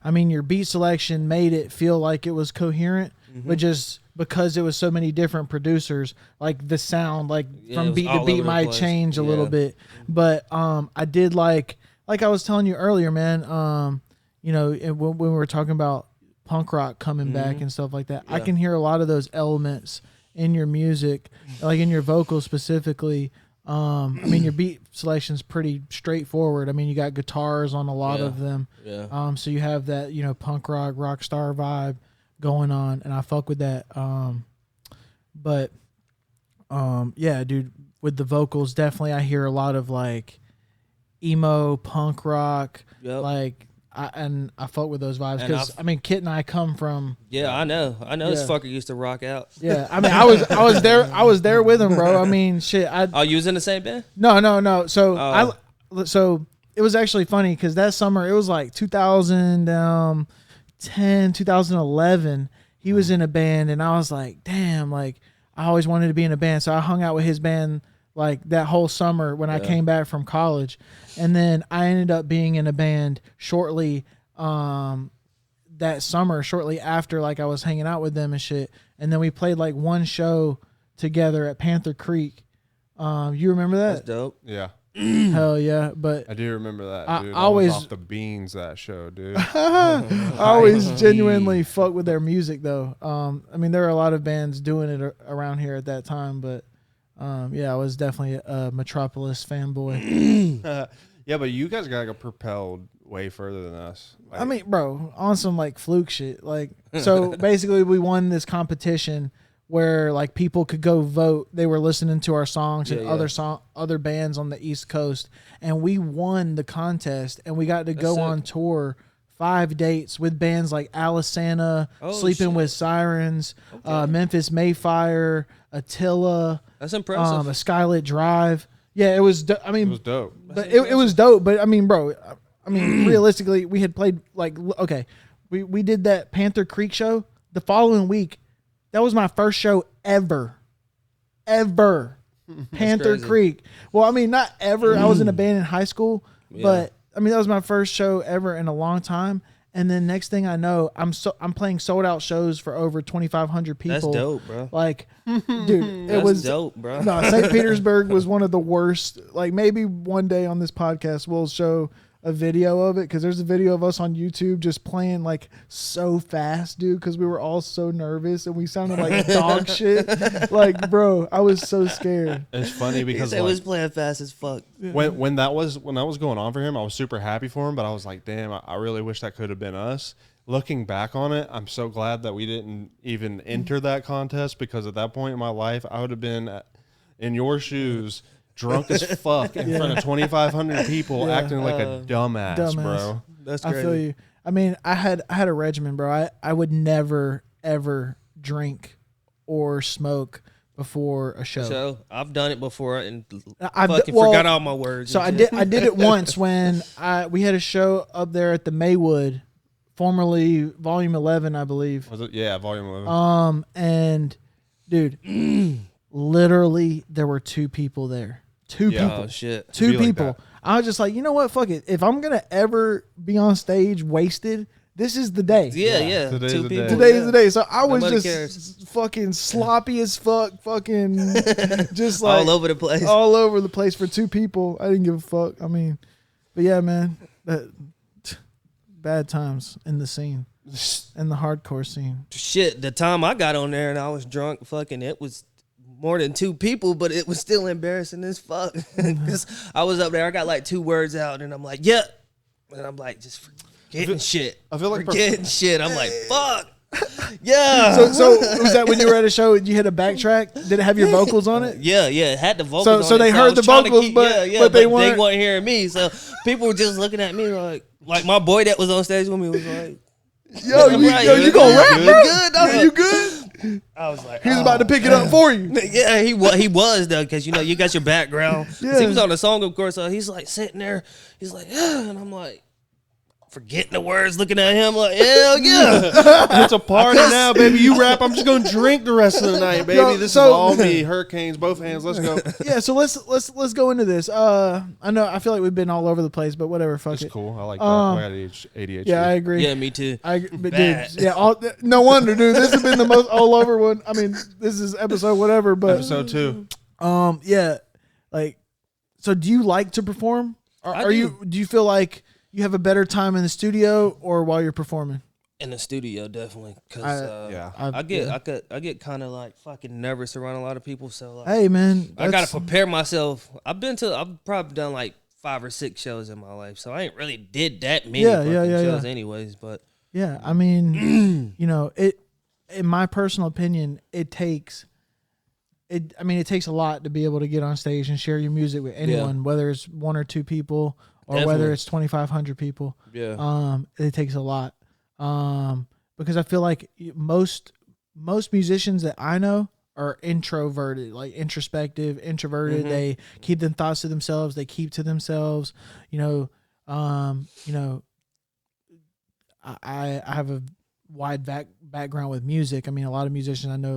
your beat selection made it feel like it was coherent, but just because it was so many different producers, like the sound, from beat to beat might change a little bit. But I did like I was telling you earlier, man. When we were talking about punk rock coming back and stuff like that, I can hear a lot of those elements in your music, like in your vocals specifically. Your beat selection's pretty straightforward. You got guitars on a lot of them. Yeah. So you have that, punk rock star vibe going on, and I fuck with that. Yeah, dude, with the vocals, definitely I hear a lot of emo punk rock. Yep. I fuck with those vibes because Kit and I come from. Yeah, I know. This fucker used to rock out. Yeah, I was there with him, bro. Shit. Oh, you was in the same band? No. So Oh. so it was actually funny because that summer, it was like 2010, 2011. He was in a band, and I was like, damn, like, I always wanted to be in a band. So I hung out with his band like that whole summer when I came back from college. And then I ended up being in a band shortly that summer, shortly after, like, I was hanging out with them and shit. And then we played like one show together at Panther Creek. You remember that? That's dope. Yeah. Hell yeah. But I do remember that, dude. I always was off the beans that show, dude. I always genuinely fuck with their music though. I mean, there are a lot of bands doing it around here at that time, but yeah, I was definitely a Metropolis fanboy. Yeah, but you guys got propelled way further than us. Like, I mean, bro, on some like fluke shit. Like, so basically we won this competition where like people could go vote. They were listening to our songs and other bands on the East Coast, and we won the contest, and we got to go on tour 5 dates with bands like Alisana, Sleeping with Sirens, Memphis Mayfire, Attila. That's impressive. A Skylit Drive. Yeah, it was. I mean, it was dope. But it was dope. But I mean, bro, I mean, realistically, we had played like, okay, we did that Panther Creek show the following week. That was my first show ever. Panther Creek. Well, I mean, not ever. I was in a band in high school, but I mean, that was my first show ever in a long time. And then next thing I know, I'm playing sold out shows for over 2,500 people. That's dope, bro. Like, dude, it was dope, bro. No, St. Petersburg was one of the worst. Like, maybe one day on this podcast we'll show a video of it, because there's a video of us on YouTube just playing like so fast, dude, because we were all so nervous and we sounded like dog shit. Like, bro, I was so scared. It's funny because it was playing fast as fuck. When that was going on for him, I was super happy for him, but I was like, damn, I really wish that could have been us. Looking back on it, I'm so glad that we didn't even enter that contest, because at that point in my life, I would have been in your shoes, drunk as fuck in front of 2,500 people, acting like a dumbass, bro. That's crazy. I feel you. I mean, I had a regimen, bro. I would never ever drink or smoke before a show. So I've done it before and I forgot all my words. So I did it once when we had a show up there at the Maywood, formerly Volume 11, I believe. Was it? Yeah, Volume 11. And dude, literally there were 2 people there. 2 people. Oh shit. 2 people. Like I was just like, you know what? Fuck it. If I'm gonna ever be on stage wasted, this is the day. Yeah. Today's 2 the people. day. Today's the day. So I was Nobody just cares. fucking sloppy as fuck, fucking just like all over the place. all over the place for 2 people. I didn't give a fuck. I mean, but yeah, man, bad times in the scene, in the hardcore scene. Shit, the time I got on there and I was drunk, fucking, it was more than 2 people, but it was still embarrassing as fuck. Because I was up there, I got like 2 words out, and I'm like, yeah. And I'm like, just forgetting shit. I feel like forgetting shit. I'm like, fuck. Yeah. So was that when you were at a show and you had a backtrack? Did it have your vocals on it? Yeah, it had the vocals on So it. they I heard was the trying to vocals, but they weren't hearing me. So people were just looking at me like my boy that was on stage with me was like, Yo, you gonna rap, bro? Good? You good? I was like, He was about to pick it up for you. Yeah, he was though, because you got your background. Yeah. He was on the song, of course. So he's like sitting there. He's like, yeah, and I'm like forgetting the words, looking at him like, hell yeah. It's a party now, baby. You rap. I'm just gonna drink the rest of the night, baby. This is all me. Hurricanes, both hands. Let's go. Yeah, so let's go into this. I feel like we've been all over the place, but whatever. Fuck It's it. cool. I like that. I got ADHD. Yeah, I agree. Yeah, me too. But Bad. dude, yeah, no wonder, dude. This has been the most all over one. I mean, this is episode whatever, but Episode 2. yeah, like, so do you like to perform? Do you feel like you have a better time in the studio or while you're performing? In the studio, definitely, because I get kind of like fucking nervous around a lot of people. So like, Hey man, I gotta prepare myself. I've probably done like 5 or 6 shows in my life, so I ain't really did that many shows anyways. But yeah, I mean, it. In my personal opinion, it takes a lot to be able to get on stage and share your music with anyone, whether it's 1 or 2 people or whether it's 2,500 people. Yeah. It takes a lot. Because I feel like most musicians that I know are introverted, like introspective, introverted. Mm-hmm. They keep them thoughts to themselves. They keep to themselves. You know, I have a wide background with music. I mean, a lot of musicians I know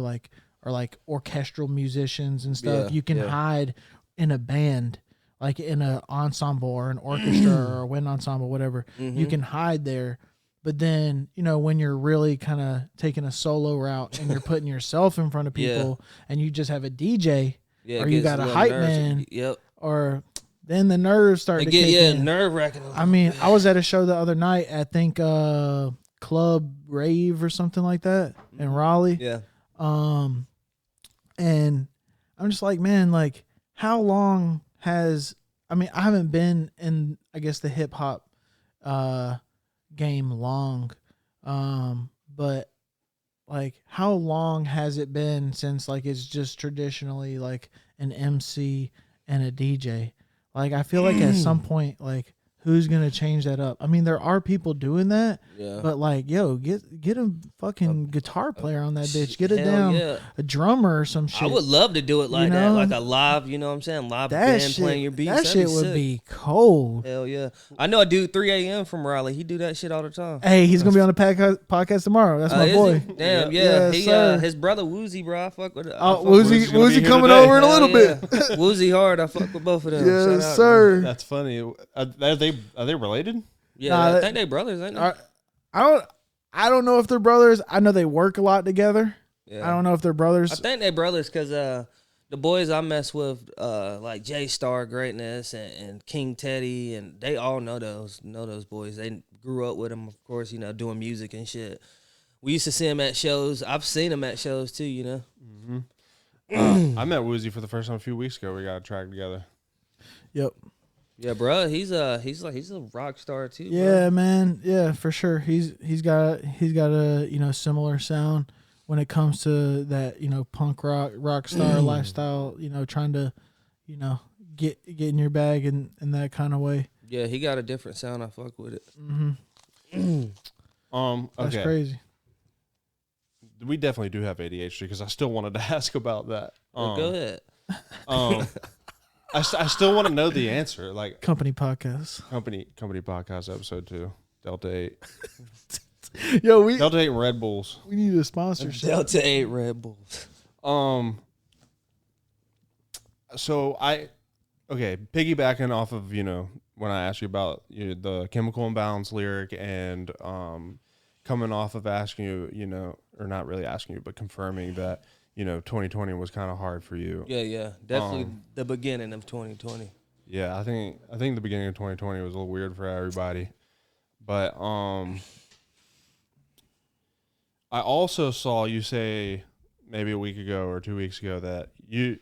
are like orchestral musicians and stuff. Yeah, You can yeah. hide in a band, like in an ensemble or an orchestra or a wind ensemble, whatever. You can hide there. But then, you know, when you're really kind of taking a solo route and you're putting yourself in front of people and you just have a DJ Yeah, or you got a hype man, or then the nerves start to kick in. Nerve wracking. I mean, I was at a show the other night, I think Club Rave or something like that in Raleigh. Yeah. And I'm just like, man, like how long has, I mean, I haven't been in, I guess, the hip hop game long. But like how long has it been since like it's just traditionally like an MC and a DJ? Like I feel like at some point, like who's gonna change that up? I mean, there are people doing that, but like, yo, get a fucking guitar player on that bitch. Get a a drummer or some shit. I would love to do it like that, like a live, you know what I'm saying, live band shit, playing your beats. That shit would be cold. Hell yeah! I know a dude 3 a.m. from Raleigh. He do that shit all the time. Hey, he's gonna be on the podcast tomorrow. That's my boy. Damn, yeah. He sir. His brother Woozy, bro. I fuck with. Woozy coming over in a little bit. Woozy hard. I fuck with both of them. Yes, sir. That's funny. Are they related? Yeah, I think they brothers, ain't they? I don't know if they're brothers. I know they work a lot together. Yeah. I don't know if they're brothers. I think they brothers because the boys I mess with, like J Star Greatness and King Teddy, and they all know those boys. They grew up with them, of course, you know, doing music and shit. We used to see them at shows. I've seen them at shows too, you know. I met Woozy for the first time a few weeks ago. We got a track together. Yep. Yeah, bro, he's a rock star too. Yeah, bro. man. Yeah, for sure. He's got a you know similar sound when it comes to that, you know, punk rock star lifestyle. You know, trying to, you know, get in your bag in that kind of way. Yeah, he got a different sound. I fuck with it. Okay. That's crazy. We definitely do have ADHD because I still wanted to ask about that. Go ahead. I still want to know the answer. Like Company podcast. company podcast episode 2, Delta 8. Yo, we Delta 8 and Red Bulls. we need a sponsorship. Delta 8 Red Bulls. So piggybacking off of, you know, when I asked you about the chemical imbalance lyric and coming off of asking you, you know, or not really asking you, but confirming that, you know, 2020 was kind of hard for you. Yeah, definitely the beginning of 2020. Yeah, I think the beginning of 2020 was a little weird for everybody. But I also saw you say maybe a week ago or 2 weeks ago that you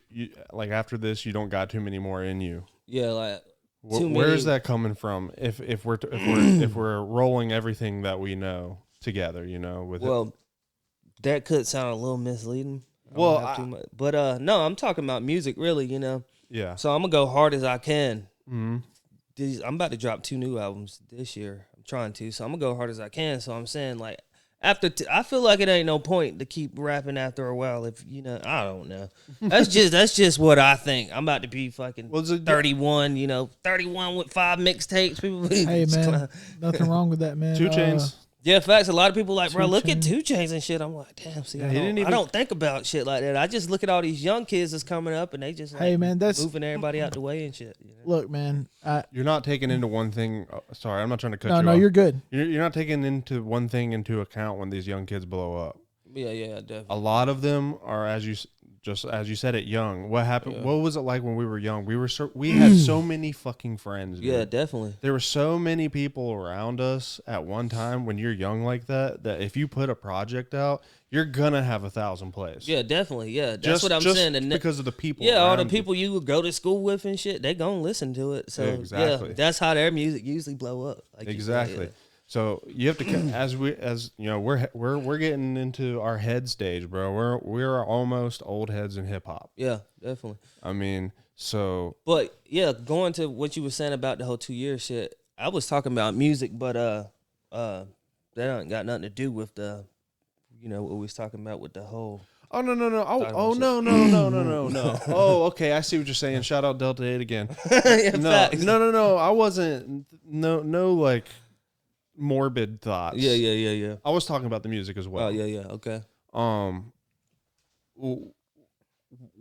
like after this you don't got too many more in you. Yeah, like where is that coming from? If we're rolling everything that we know together, you know, with that could sound a little misleading. No, I'm talking about music, really, you know. Yeah. So I'm gonna go hard as I can. Mm-hmm. I'm about to drop 2 new albums this year. I'm trying to, so I'm gonna go hard as I can. So I'm saying, like, I feel like it ain't no point to keep rapping after a while. If you know, I don't know. That's just what I think. I'm about to be fucking 31. You know, 31 with 5 mixtapes. People, Hey man, nothing wrong with that, man. 2 Chainz. Yeah, facts. A lot of people like, bro, look at 2 2 Chainz and shit. I'm like, damn. See, Yeah, I don't think about shit like that. I just look at all these young kids that's coming up, and they just like, Hey man, that's moving everybody out the way and shit. You know? Look, man. You're not taking into one thing. Sorry, I'm not trying to cut you No, off. you're good. You're not taking into one thing into account when these young kids blow up. Yeah, definitely. A lot of them are, as you said it, young. What happened? Yeah. What was it like when we were young? We had so many fucking friends. Dude. Yeah, definitely. There were so many people around us at one time when you're young like that if you put a project out, you're gonna have 1,000 plays. Yeah, definitely. Yeah, that's what I'm saying. Because of the people. Yeah, all the around people you go to school with and shit, they gonna listen to it. So Exactly. yeah, that's how their music usually blow up. Like Exactly. So you have to, as you know, we're getting into our head stage, bro. We're almost old heads in hip hop. Yeah, definitely. I mean, so. But yeah, going to what you were saying about the whole 2 year shit, I was talking about music, but that ain't got nothing to do with the, you know, what we was talking about with the whole. Oh no. No. Oh, okay. I see what you're saying. Shout out Delta 8 again. No. I wasn't. No, like morbid thoughts. Yeah. I was talking about the music as well. Oh yeah. Okay.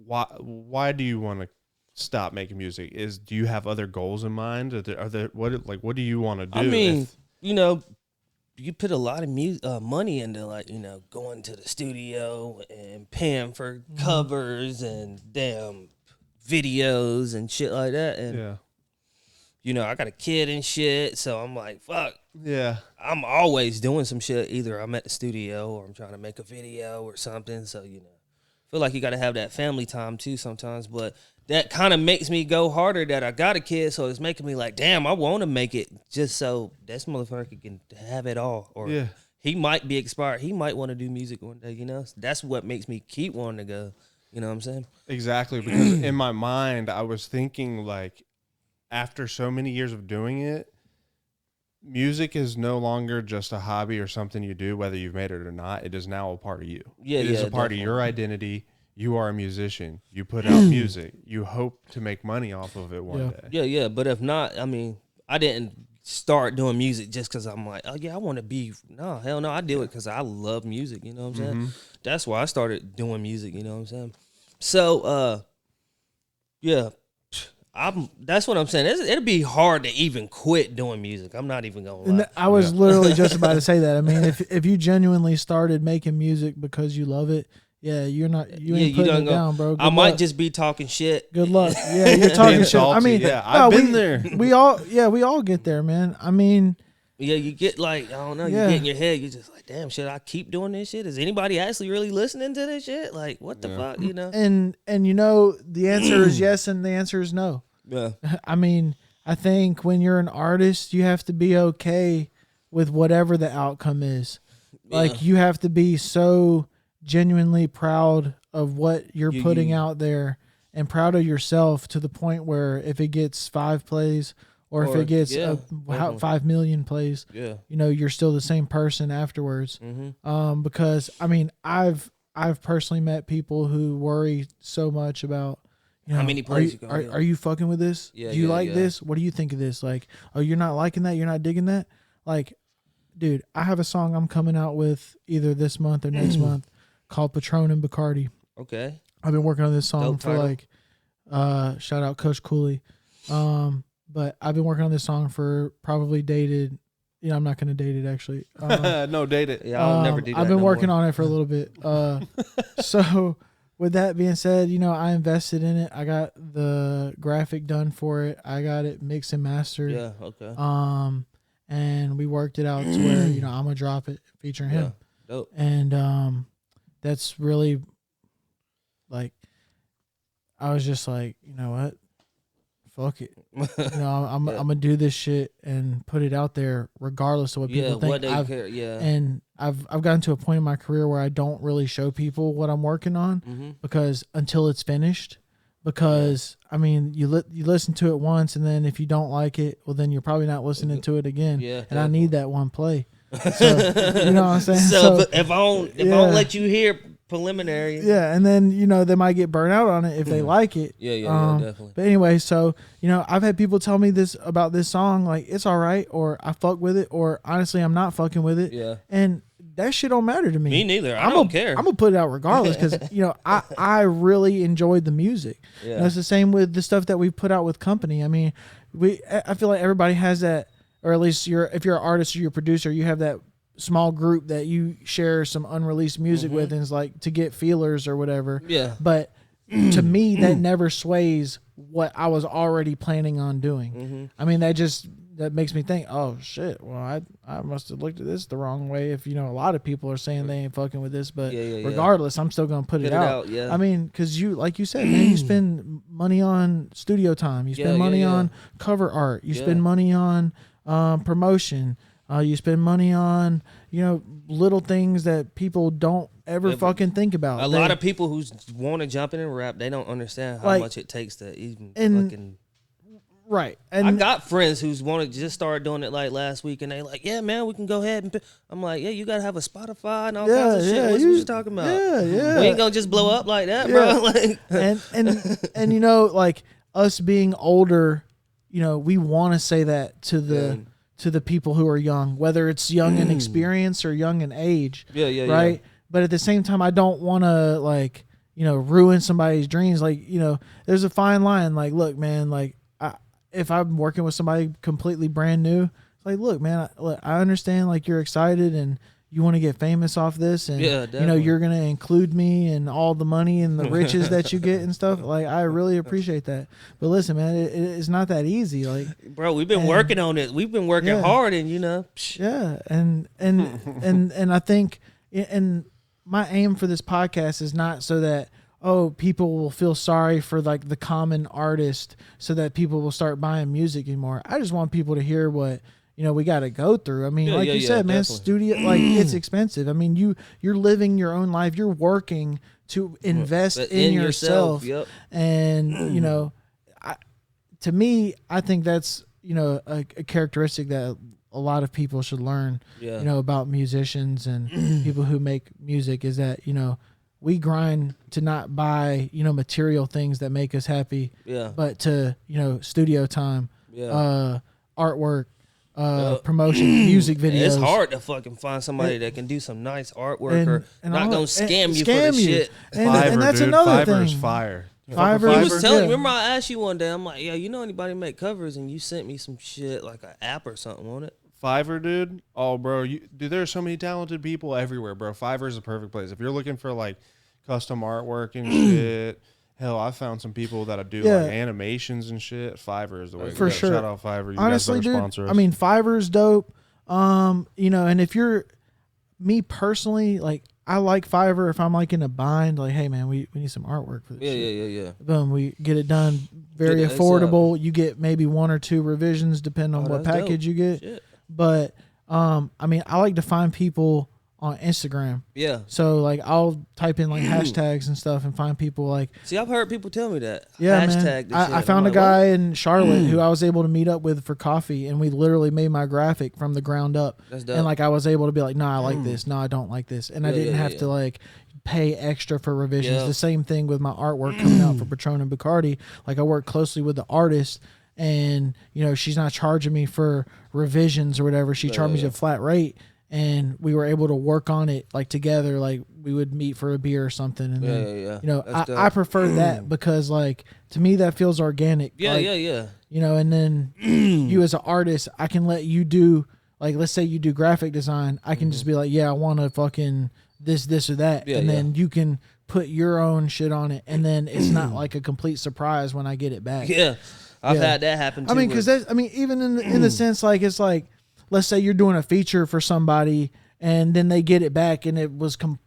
Why do you want to stop making music? Do you have other goals in mind? Are there what do you want to do? I mean, you put a lot of money into going to the studio and paying for covers and damn videos and shit like that. And I got a kid and shit, so I'm like, fuck. Yeah. I'm always doing some shit. Either I'm at the studio or I'm trying to make a video or something. So feel like you got to have that family time too sometimes, but that kind of makes me go harder that I got a kid, so it's making me like, damn, I want to make it just so this motherfucker can have it all. Or he might be expired. He might want to do music one day, That's what makes me keep wanting to go. You know what I'm saying? Exactly, because in my mind, I was thinking like after so many years of doing it, music is no longer just a hobby or something you do, whether you've made it or not. It is now a part of you. It is a part of your identity. You are a musician. You put out music. You hope to make money off of it one day. Yeah. But if not, I mean, I didn't start doing music just because I'm like, oh, yeah, I want to be. No, hell no. I do it because I love music. You know what I'm saying? That's why I started doing music. You know what I'm saying? So, that's what I'm saying. It'd be hard to even quit doing music. I'm not even going to lie. I was literally just about to say that. I mean, if you genuinely started making music because you love it, yeah, you ain't putting it down, bro. I might just be talking shit. Good luck. Yeah, you're talking shit. I mean, I've been there. We all get there, man. I mean, yeah, you get like, I don't know, you get in your head, you're just like, damn, should I keep doing this shit? Is anybody actually really listening to this shit? Like, what the fuck, And the answer is yes, and the answer is no. Yeah. I mean, I think when you're an artist, you have to be okay with whatever the outcome is. Like, you have to be so genuinely proud of what you're putting out there and proud of yourself to the point where if it gets 5 plays or if it gets 5 million plays, you're still the same person afterwards. Because I mean, I've personally met people who worry so much about, how many plays you got? Are you fucking with this? Yeah, do you like this? What do you think of this? Like, oh, you're not liking that? You're not digging that? Like, dude, I have a song I'm coming out with either this month or next month called Patron and Bacardi. Okay. I've been working on this song for shout out Coach Cooley. But I've been working on this song for probably dated. I'm not going to date it actually. No, date it. Yeah, I'll never do that. I've been working on it for a little bit. So with that being said, I invested in it. I got the graphic done for it. I got it mixed and mastered. Yeah, okay. And we worked it out to where, I'm going to drop it featuring him. Dope. And that's really like, I was just like, you know what? Fuck it. I'm going to do this shit and put it out there regardless of what people think. What they care. Yeah. And I've gotten to a point in my career where I don't really show people what I'm working on because until it's finished. Because I mean, you listen to it once, and then if you don't like it, well, then you're probably not listening to it again. Yeah, and I need that one play. So, you know what I'm saying? So if I don't let you hear preliminary, and then they might get burnt out on it if they like it. Yeah, definitely. But anyway, so I've had people tell me this about this song, like it's all right, or I fuck with it, or honestly I'm not fucking with it. Yeah, and that shit don't matter to me. Me neither. I don't care. I'm gonna put it out regardless because I really enjoyed the music. Yeah, and it's the same with the stuff that we put out with company. I mean, I feel like everybody has that, or at least if you're an artist or you're a producer, you have that small group that you share some unreleased music with, and it's like to get feelers or whatever. Yeah, but to me, that never sways what I was already planning on doing. I mean, that makes me think, oh shit, well I must have looked at this the wrong way if a lot of people are saying they ain't fucking with this, but regardless I'm still gonna put it out. I mean, because like you said, man, you spend money on studio time, you spend money on cover art, you spend money on promotion, you spend money on little things that people don't ever fucking think about. A lot of people who want to jump in and rap, they don't understand how much it takes to even fucking Right. I And got friends who's wanted to just start doing it like last week, and they like, yeah, man, we can go ahead and. I'm like, yeah, you gotta have a Spotify and all kinds of shit. What you talking about? Yeah. We ain't gonna just blow up like that, bro. Like, and you know, like us being older, you know, we want to say that to the people who are young, whether it's young in experience or young in age. Right. But at the same time, I don't want to like, you know, ruin somebody's dreams. Like, you know, there's a fine line. Like, look, man, like if I'm working with somebody completely brand new, like, look, man, I understand like you're excited and you want to get famous off this, and you know you're gonna include me in all the money and the riches that you get and stuff. Like, I really appreciate that. But listen, man, it's not that easy. Like, bro, we've been working on it. We've been working hard, and you know, and I think, and my aim for this podcast is not so that people will feel sorry for like the common artist so that people will start buying music anymore. I just want people to hear what, you know, we got to go through. I mean, like you said, man, definitely. Studio, like it's expensive. I mean, you're living your own life. You're working to invest in yourself. Yep. And, you know, to me, I think that's, you know, a characteristic that a lot of people should learn, you know, about musicians and people who make music is that, you know, we grind to not buy, you know, material things that make us happy, but to, you know, studio time, artwork, promotion, music videos. It's hard to fucking find somebody that can do some nice artwork or not gonna scam you for the shit. And that's another thing. Fiverr is fire. Fiverr. He was telling me, remember I asked you one day, I'm like, yeah, you know anybody make covers, and you sent me some shit like an app or something on it. Fiverr, dude. Oh, bro, dude, there's so many talented people everywhere, bro. Fiverr is the perfect place. If you're looking for like custom artwork and shit, hell, I found some people that do like animations and shit. Fiverr is the way. For sure. Shout out Fiverr. You honestly, guys dude, sponsor us. I mean, Fiverr's dope. You know, and if you're me personally, like I like Fiverr if I'm like in a bind, like, hey man, we need some artwork for this shit. Yeah. Boom, we get it done very affordable. You get maybe 1 or 2 revisions depending on what package you get. Shit. But I mean, I like to find people on Instagram. Yeah. So like I'll type in like hashtags and stuff and find people like. See, I've heard people tell me that. Yeah, hashtag man. I found a guy in Charlotte who I was able to meet up with for coffee, and we literally made my graphic from the ground up. That's dope. And like I was able to be like, no, I like this. No, I don't like this, and I didn't have to like pay extra for revisions. The same thing with my artwork coming out for Patron and Bacardi. Like I work closely with the artist. And, you know, she's not charging me for revisions or whatever. She charged me a flat rate. And we were able to work on it like together. Like we would meet for a beer or something. And then, you know, I prefer that because like to me that feels organic. Yeah, like, you know, and then you as an artist, I can let you do like, let's say you do graphic design. I can just be like, yeah, I want to fucking this or that. And then you can put your own shit on it. And then it's not like a complete surprise when I get it back. Yeah. I've had that happen too. I mean, because even in the sense, like, it's like, let's say you're doing a feature for somebody and then they get it back and it wasn't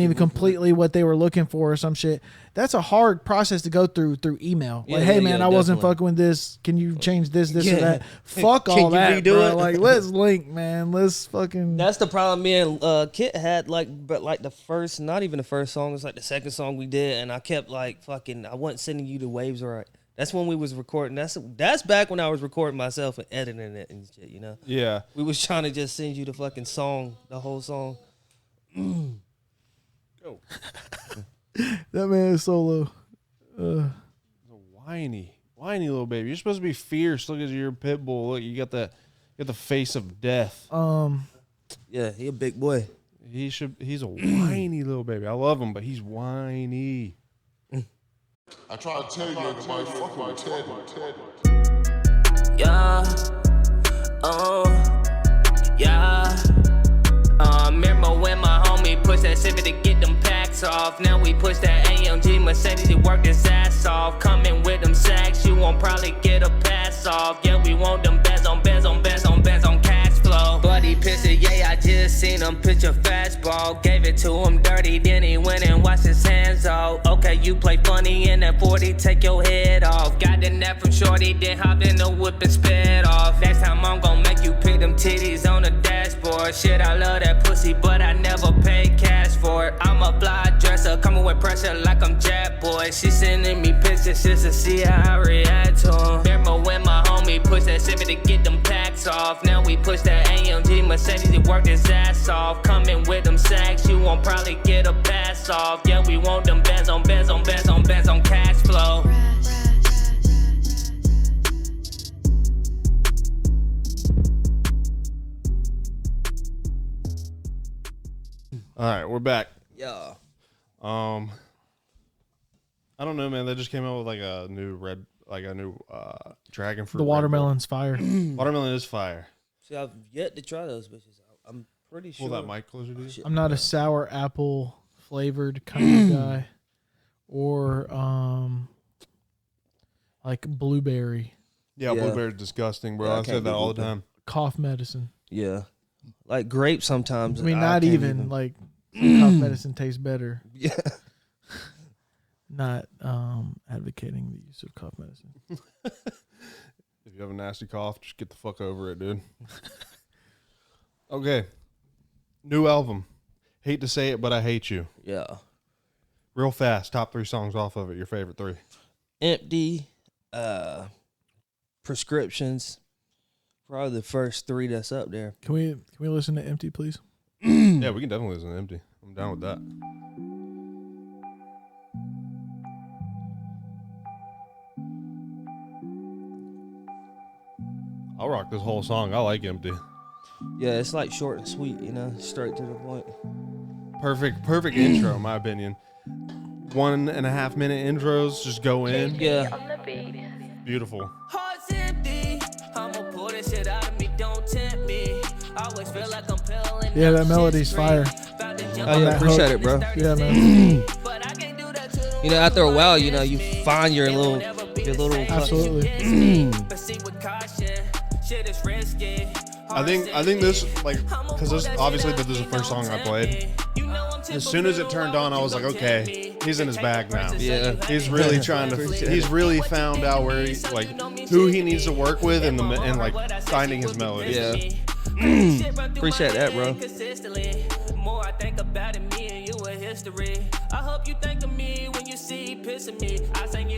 even completely what they were looking for or some shit. That's a hard process to go through email. Like, hey man, I wasn't fucking with this. Can you change this or that? Fuck all that, bro. Like, let's link, man. Let's fucking. That's the problem me and Kit had. But the first, not even the first song. It's like the second song we did, and I kept like fucking. I wasn't sending you the waves right. That's when we was recording. That's back when I was recording myself and editing it and shit, you know? Yeah. We was trying to just send you the fucking song, the whole song. Go. That man is so low. Whiny little baby. You're supposed to be fierce. Look at your pit bull. Look, you got the face of death. Yeah, he a big boy. He's a whiny little baby. I love him, but he's whiny. I try to tell you in my fucking head. Yeah, remember when my homie pushed that Civic to get them packs off. Now we push that AMG Mercedes to work his ass off. Coming with them sacks, you won't probably get a pass off. Yeah, we want them bands on cash flow. Buddy pissed it, yeah, I just seen him pitch a fastball. Gave it to him dirty, then he went and washed his hands off. Okay, you play funny in that 40, take your head off. Got the net from Shorty, then hopped in the whip and sped off. Next time I'm gonna make you pick them titties on the dashboard. Shit, I love that pussy, but I never paid cash for it. I'm a fly dresser, coming with pressure like I'm Jab Boy. She sending me pictures just to see how I react to 'em. Remember when my homie pushed that shit to get them packs off. Now we push that AMG Mercedes, he worked his ass off. Coming with them sacks, you won't probably get a pass off. Yeah, we want them bands on bands on bands on bands on cash flow. All right, we're back. Yeah. I don't know, man. They just came out with like a new dragon fruit. The watermelon's fire. Watermelon is fire. See, I've yet to try those bitches. I'm pretty sure. Pull that mic closer to you. I'm not a sour apple flavored kind of guy, or like blueberry Yeah, blueberry's disgusting, bro. Yeah, I I say can't that do all the blueberry. time. cough medicine. Yeah. Like grape sometimes. I mean, I not can't even like cough medicine tastes better. Yeah. Not advocating the use of cough medicine. If you have a nasty cough, just get the fuck over it, dude. Okay. New album. Hate to say it, but I hate you. Yeah. Real fast. Top 3 songs off of it. Your favorite 3. Empty, prescriptions. Probably the first 3 that's up there. Can we listen to Empty, please? Yeah, we can definitely listen to Empty. I'm down with that. I'll rock this whole song. I like Empty. Yeah, it's like short and sweet, straight to the point. Perfect intro, in my opinion. 1.5 minute intros, just go in. Yeah. Beautiful. Heart's empty. I'ma pull this shit out of me, don't tempt me. Always feel like I'm peeling. Yeah, that melody's fire. Oh, yeah, appreciate it, bro. Yeah, man. But I can't do that to After a while, you find your little Absolutely. but see with caution. Shit is risky. I think this, like, because this obviously this is the first song I played. As soon as it turned on, I was like, okay, he's in his bag now. Yeah. He's really trying to. He's really found out where he, like, who he needs to work with and like finding his melody. Yeah. Appreciate that, bro. More I think about it, me and you a history. I hope you think of me when you see pissing me.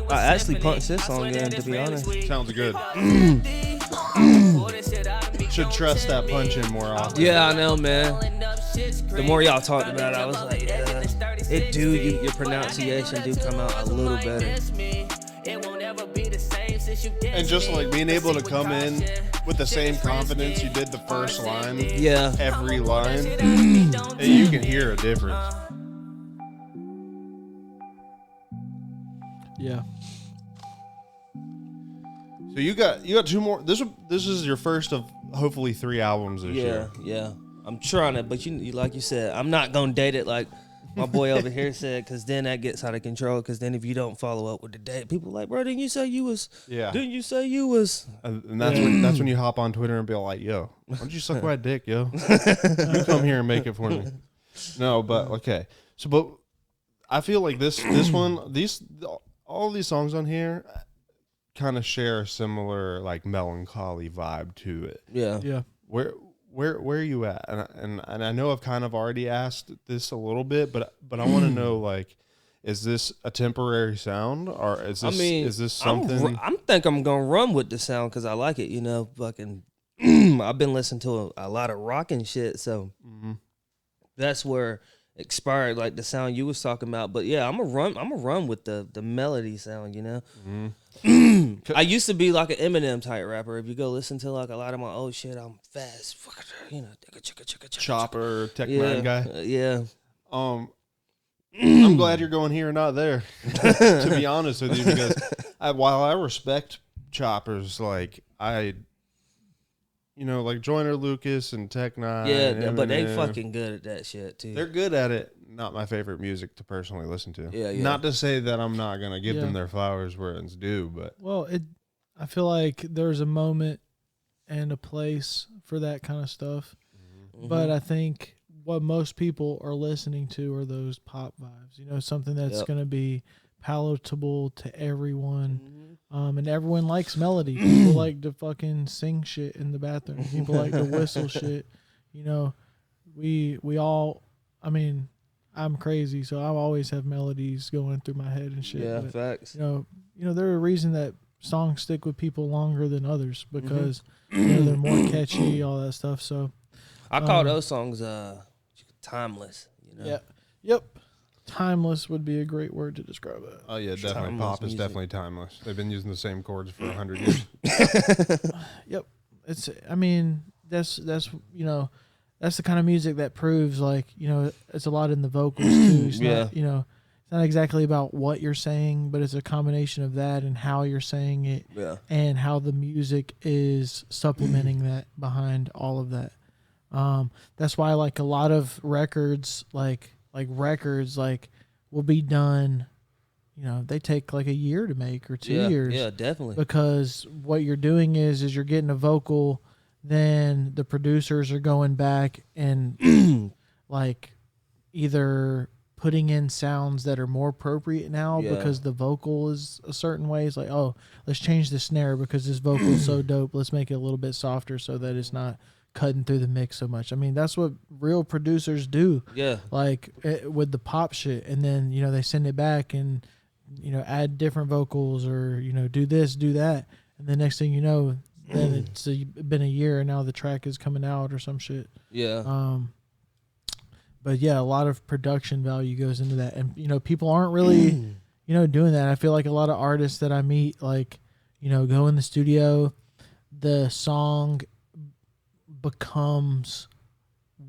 I actually punched this song in, to be honest. Sounds good. Should trust that punch in more often. Yeah, I know, man. The more y'all talked about it, I was like, yeah, your pronunciation do come out a little better. And just like being able to come in with the same confidence you did the first line. Yeah. Every line. And you can hear a difference. Yeah. So you got 2 more. This is your first of hopefully 3 albums this year. Yeah. I'm trying to, but you like you said, I'm not gonna date it like my boy over here said, because then that gets out of control. Because then if you don't follow up with the date, people are like, bro, didn't you say you was? Yeah. Didn't you say you was? And that's when you hop on Twitter and be like, yo, why don't you suck my dick, yo? You come here and make it for me. No, but okay. So, but I feel like this one, all these songs on here kind of share a similar like melancholy vibe to it. Yeah. Yeah. Where are you at? And I know I've kind of already asked this a little bit, but I want to know, like, is this a temporary sound, or is this something? I think I'm gonna run with the sound because I like it. Fucking. I've been listening to a lot of rock and shit, so that's where expired like the sound you was talking about. But yeah, I'm gonna run with the melody sound. I used to be like an Eminem type rapper. If you go listen to like a lot of my old shit, I'm fast, Chopper, Tech Man guy. Yeah. I'm glad you're going here and not there. To be honest with you, because while I respect choppers, like like Joyner Lucas and Tech Nine. Yeah, but they Eminem, fucking good at that shit too. They're good at it. Not my favorite music to personally listen to. Yeah. Not to say that I'm not gonna give them their flowers where it's due, but I feel like there's a moment and a place for that kind of stuff. Mm-hmm. But I think what most people are listening to are those pop vibes. Something that's going to be palatable to everyone. And everyone likes melody. People like to fucking sing shit in the bathroom. People like to whistle shit. You know, we all. I mean, I'm crazy, so I always have melodies going through my head and shit. Yeah, but, facts. You know, there's a reason that songs stick with people longer than others because you know, they're more catchy, all that stuff. So I call those songs timeless. You know? yeah, yep. Timeless would be a great word to describe it. Oh yeah, definitely. Timeless Pop is music. definitely timeless. They've been using the same chords for 100 years. Yep. It's. I mean, that's you know, that's the kind of music that proves like you know it's a lot in the vocals too. It's Yeah. not, you know, it's not exactly about what you're saying, but it's a combination of that and how you're saying it, Yeah. and how the music is supplementing that behind all of that. That's why like a lot of records like will be done, you know, they take like a year to make or 2 years. Yeah, definitely. Because what you're doing is you're getting a vocal, then the producers are going back and like either putting in sounds that are more appropriate now Yeah. because the vocal is a certain way. It's like, oh, let's change the snare because this vocal is so dope. Let's make it a little bit softer so that it's not cutting through the mix so much. I mean, that's what real producers do. Yeah. Like with the pop shit, and then you know they send it back and you know add different vocals or you know do this, do that, and the next thing you know, then it's been a year and now the track is coming out or some shit. Yeah. But yeah, a lot of production value goes into that, and you know people aren't really you know doing that. I feel like a lot of artists that I meet, like you know, go in the studio, the song becomes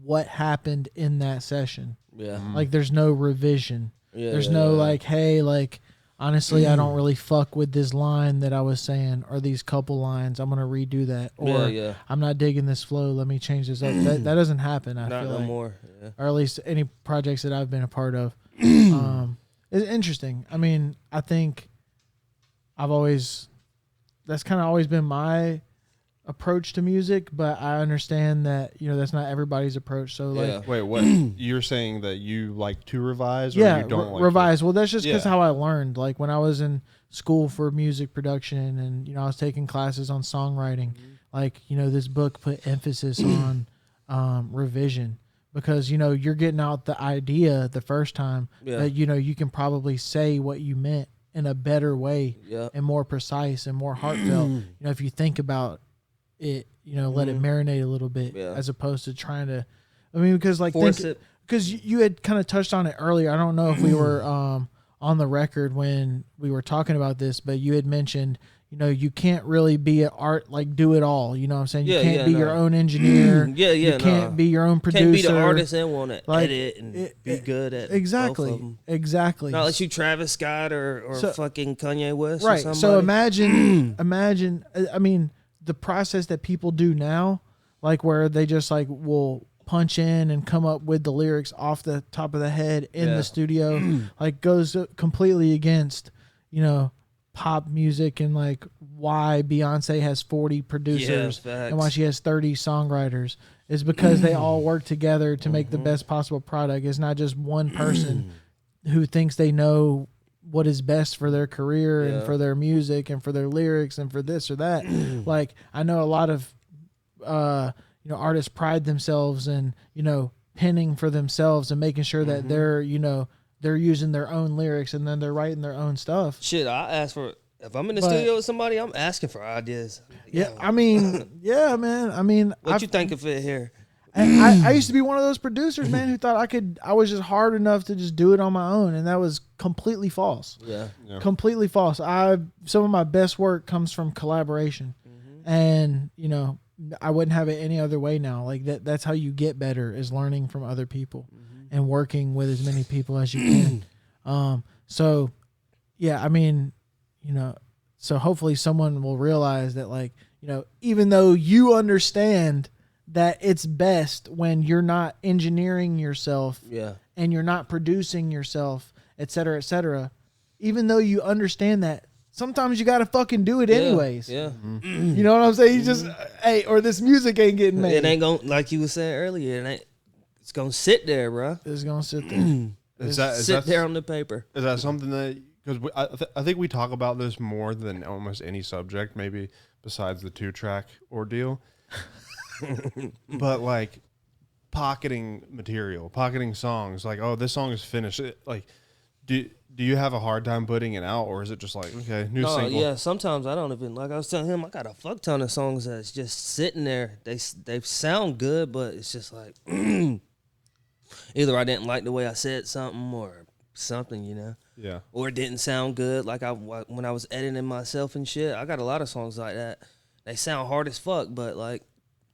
what happened in that session. Yeah. Like there's no revision. Yeah. There's yeah, no yeah. like, hey, like honestly, I don't really fuck with this line that I was saying or these couple lines. I'm gonna redo that. Or yeah. I'm not digging this flow. Let me change this up. That doesn't happen. I Not feel no like, more. Yeah. or at least any projects that I've been a part of. It's interesting. I mean, I think that's kind of always been my approach to music, but I understand that you know that's not everybody's approach. So like, Yeah. Wait, what? You're saying that you like to revise, or yeah, you don't like revise. Well, that's just because Yeah. how I learned. Like when I was in school for music production, and you know I was taking classes on songwriting. Like you know this book put emphasis on revision because you know you're getting out the idea the first time, Yeah. but you know you can probably say what you meant in a better way Yeah. and more precise and more heartfelt. You know if you think about it, you know, let it marinate a little bit Yeah. as opposed to trying to. I mean, because like Force it. because you had kind of touched on it earlier. I don't know if we were on the record when we were talking about this, but you had mentioned, you know, you can't really be an art like do it all. You know what I'm saying? You Yeah, can't yeah, be no. your own engineer. Yeah, yeah, You can't no. be your own producer. Can't be the artist and want to Like, edit and be good at both of Exactly. 'em. Exactly. Not unless you Travis Scott or So- fucking Kanye West or Right. somebody. So imagine. I mean, the process that people do now, like where they just like will punch in and come up with the lyrics off the top of the head in Yeah. the studio, like goes completely against, you know, pop music and like why Beyonce has 40 producers facts. and why she has 30 songwriters is because they all work together to make the best possible product. It's not just one person who thinks they know what is best for their career and Yeah. for their music and for their lyrics and for this or that. Like I know a lot of you know artists pride themselves in, you know, penning for themselves and making sure that they're, you know, they're using their own lyrics and then they're writing their own stuff. Shit, I ask for if I'm in the But- studio with somebody, I'm asking for ideas. Yeah, I mean, yeah, man. I mean, What you think of it here? And I used to be one of those producers, man, who thought I was just hard enough to just do it on my own, and that was completely false. Yeah. Completely false. Some of my best work comes from collaboration, and you know I wouldn't have it any other way now. Like that's how you get better, is learning from other people and working with as many people as you can. So yeah, I mean, you know, so hopefully someone will realize that, like, you know, even though you understand that it's best when you're not engineering yourself Yeah. and you're not producing yourself, et cetera, even though you understand that, sometimes you got to fucking do it anyways. Yeah. You know what I'm saying? You just, hey, or this music ain't getting made. It ain't going to, like you were saying earlier, it's going to sit there, bro. It's going to sit there. Is that Sit there on the paper. is that something that because I think we talk about this more than almost any subject, maybe besides the 2-track ordeal. But like pocketing material, pocketing songs, like, oh, this song is finished. Like, do you have a hard time putting it out, or is it just like, okay, new single? Yeah, sometimes I don't even, like I was telling him, I got a fuck ton of songs that's just sitting there. They sound good, but it's just like either I didn't like the way I said something or something, you know. Yeah. Or it didn't sound good, like when I was editing myself and shit. I got a lot of songs like that. They sound hard as fuck, but like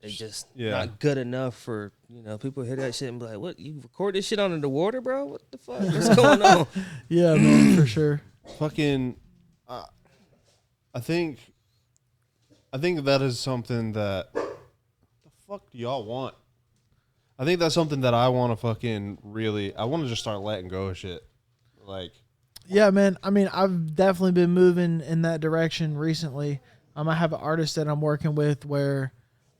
they just not good enough for, you know, people hear that shit and be like, what, you record this shit under the water, bro? What the fuck? What's going on? Yeah, man, for sure. Fucking, I think that is something that, the fuck do y'all want? I think that's something that I want to fucking really, I want to just start letting go of shit. Like, yeah, man. I mean, I've definitely been moving in that direction recently. I have an artist that I'm working with where,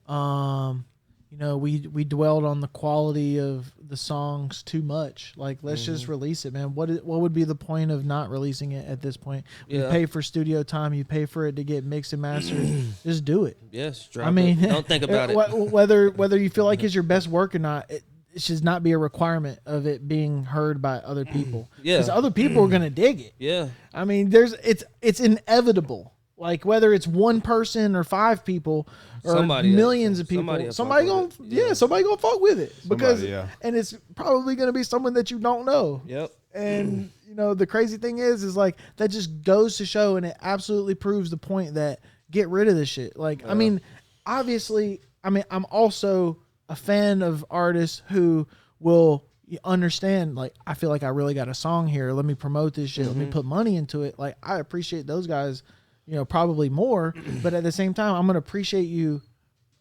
you know, we dwelled on the quality of the songs too much. Like, let's just release it, man. What would be the point of not releasing it at this point? You pay for studio time, you pay for it to get mixed and mastered. Just do it. Yes, drop I mean, it. Don't think about it. Whether you feel like it's your best work or not, it should not be a requirement of it being heard by other people. Yeah, because other people are gonna dig it. Yeah, I mean, it's inevitable. Like, whether it's one person or 5 people or millions of people, somebody gonna fuck with it because, and it's probably gonna be someone that you don't know. Yep. And you know, the crazy thing is like that just goes to show, and it absolutely proves the point that get rid of this shit. Like, I mean, obviously, I mean, I'm also a fan of artists who will understand, like, I feel like I really got a song here. Let me promote this shit. Let me put money into it. Like, I appreciate those guys, you know, probably more, but at the same time, I'm going to appreciate you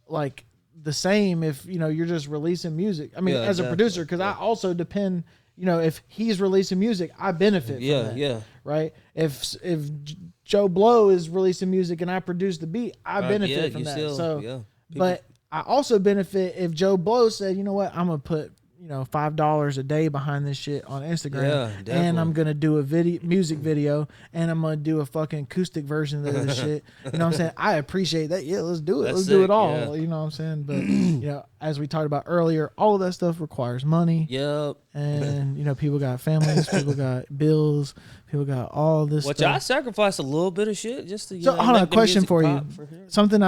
like the same if, you know, you're just releasing music. I mean, as a producer, because I also depend, you know, if he's releasing music, I benefit from that. Yeah. Right. If Joe Blow is releasing music and I produce the beat, I benefit from that. But I also benefit if Joe Blow said, you know what, I'm going to put, you know, $5 a day behind this shit on Instagram, and I'm gonna do a music video, and I'm gonna do a fucking acoustic version of this shit. You know what I'm saying? I appreciate that. Yeah, let's do it. Let's do it all. Yeah. You know what I'm saying? But you know, as we talked about earlier, all of that stuff requires money. Yep. And you know, people got families, people got bills, people got all this. Which stuff. I sacrifice a little bit of shit just to. So hold on, a question for you. Something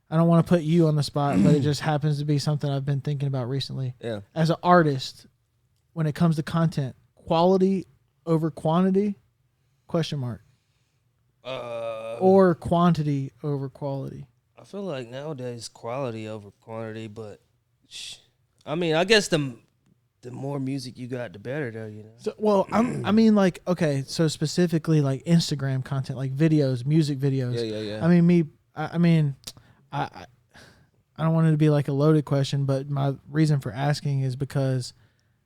I don't want to put you on the spot, but it just happens to be something I've been thinking about recently. Yeah. As an artist, when it comes to content, quality over quantity? Question mark. Or quantity over quality? I feel like nowadays quality over quantity, but I mean, I guess the more music you got, the better, though. You know. So, well, I mean, like, okay, so specifically like Instagram content, like videos, music videos. Yeah. I mean, I don't want it to be like a loaded question, but my reason for asking is because,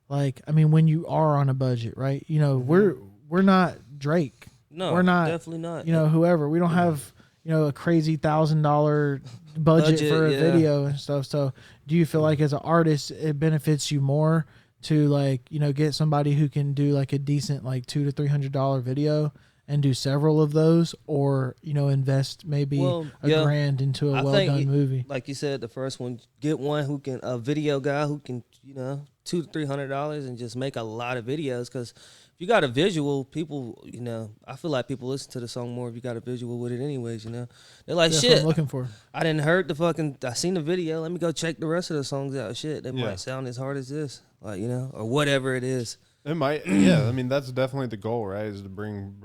like, I mean, when you are on a budget, right? You know, we're not Drake. No, we're not, definitely not. You know, whoever. We don't have, you know, a crazy $1,000 budget for a video and stuff. So, do you feel like as an artist, it benefits you more to, like, you know, get somebody who can do like a decent like $200 to $300 video and do several of those, or, you know, invest maybe $1,000 into a well-done movie? Like you said, the first one, get one who can, a video guy who can, you know, $200 to $300 and just make a lot of videos. Because if you got a visual, people, you know, I feel like people listen to the song more if you got a visual with it anyways, you know. They're like, that's shit, what I'm looking for. I didn't heard the fucking, I seen the video, let me go check the rest of the songs out. Shit, they might sound as hard as this, like, you know, or whatever it is. It might, yeah. I mean, that's definitely the goal, right? Is to bring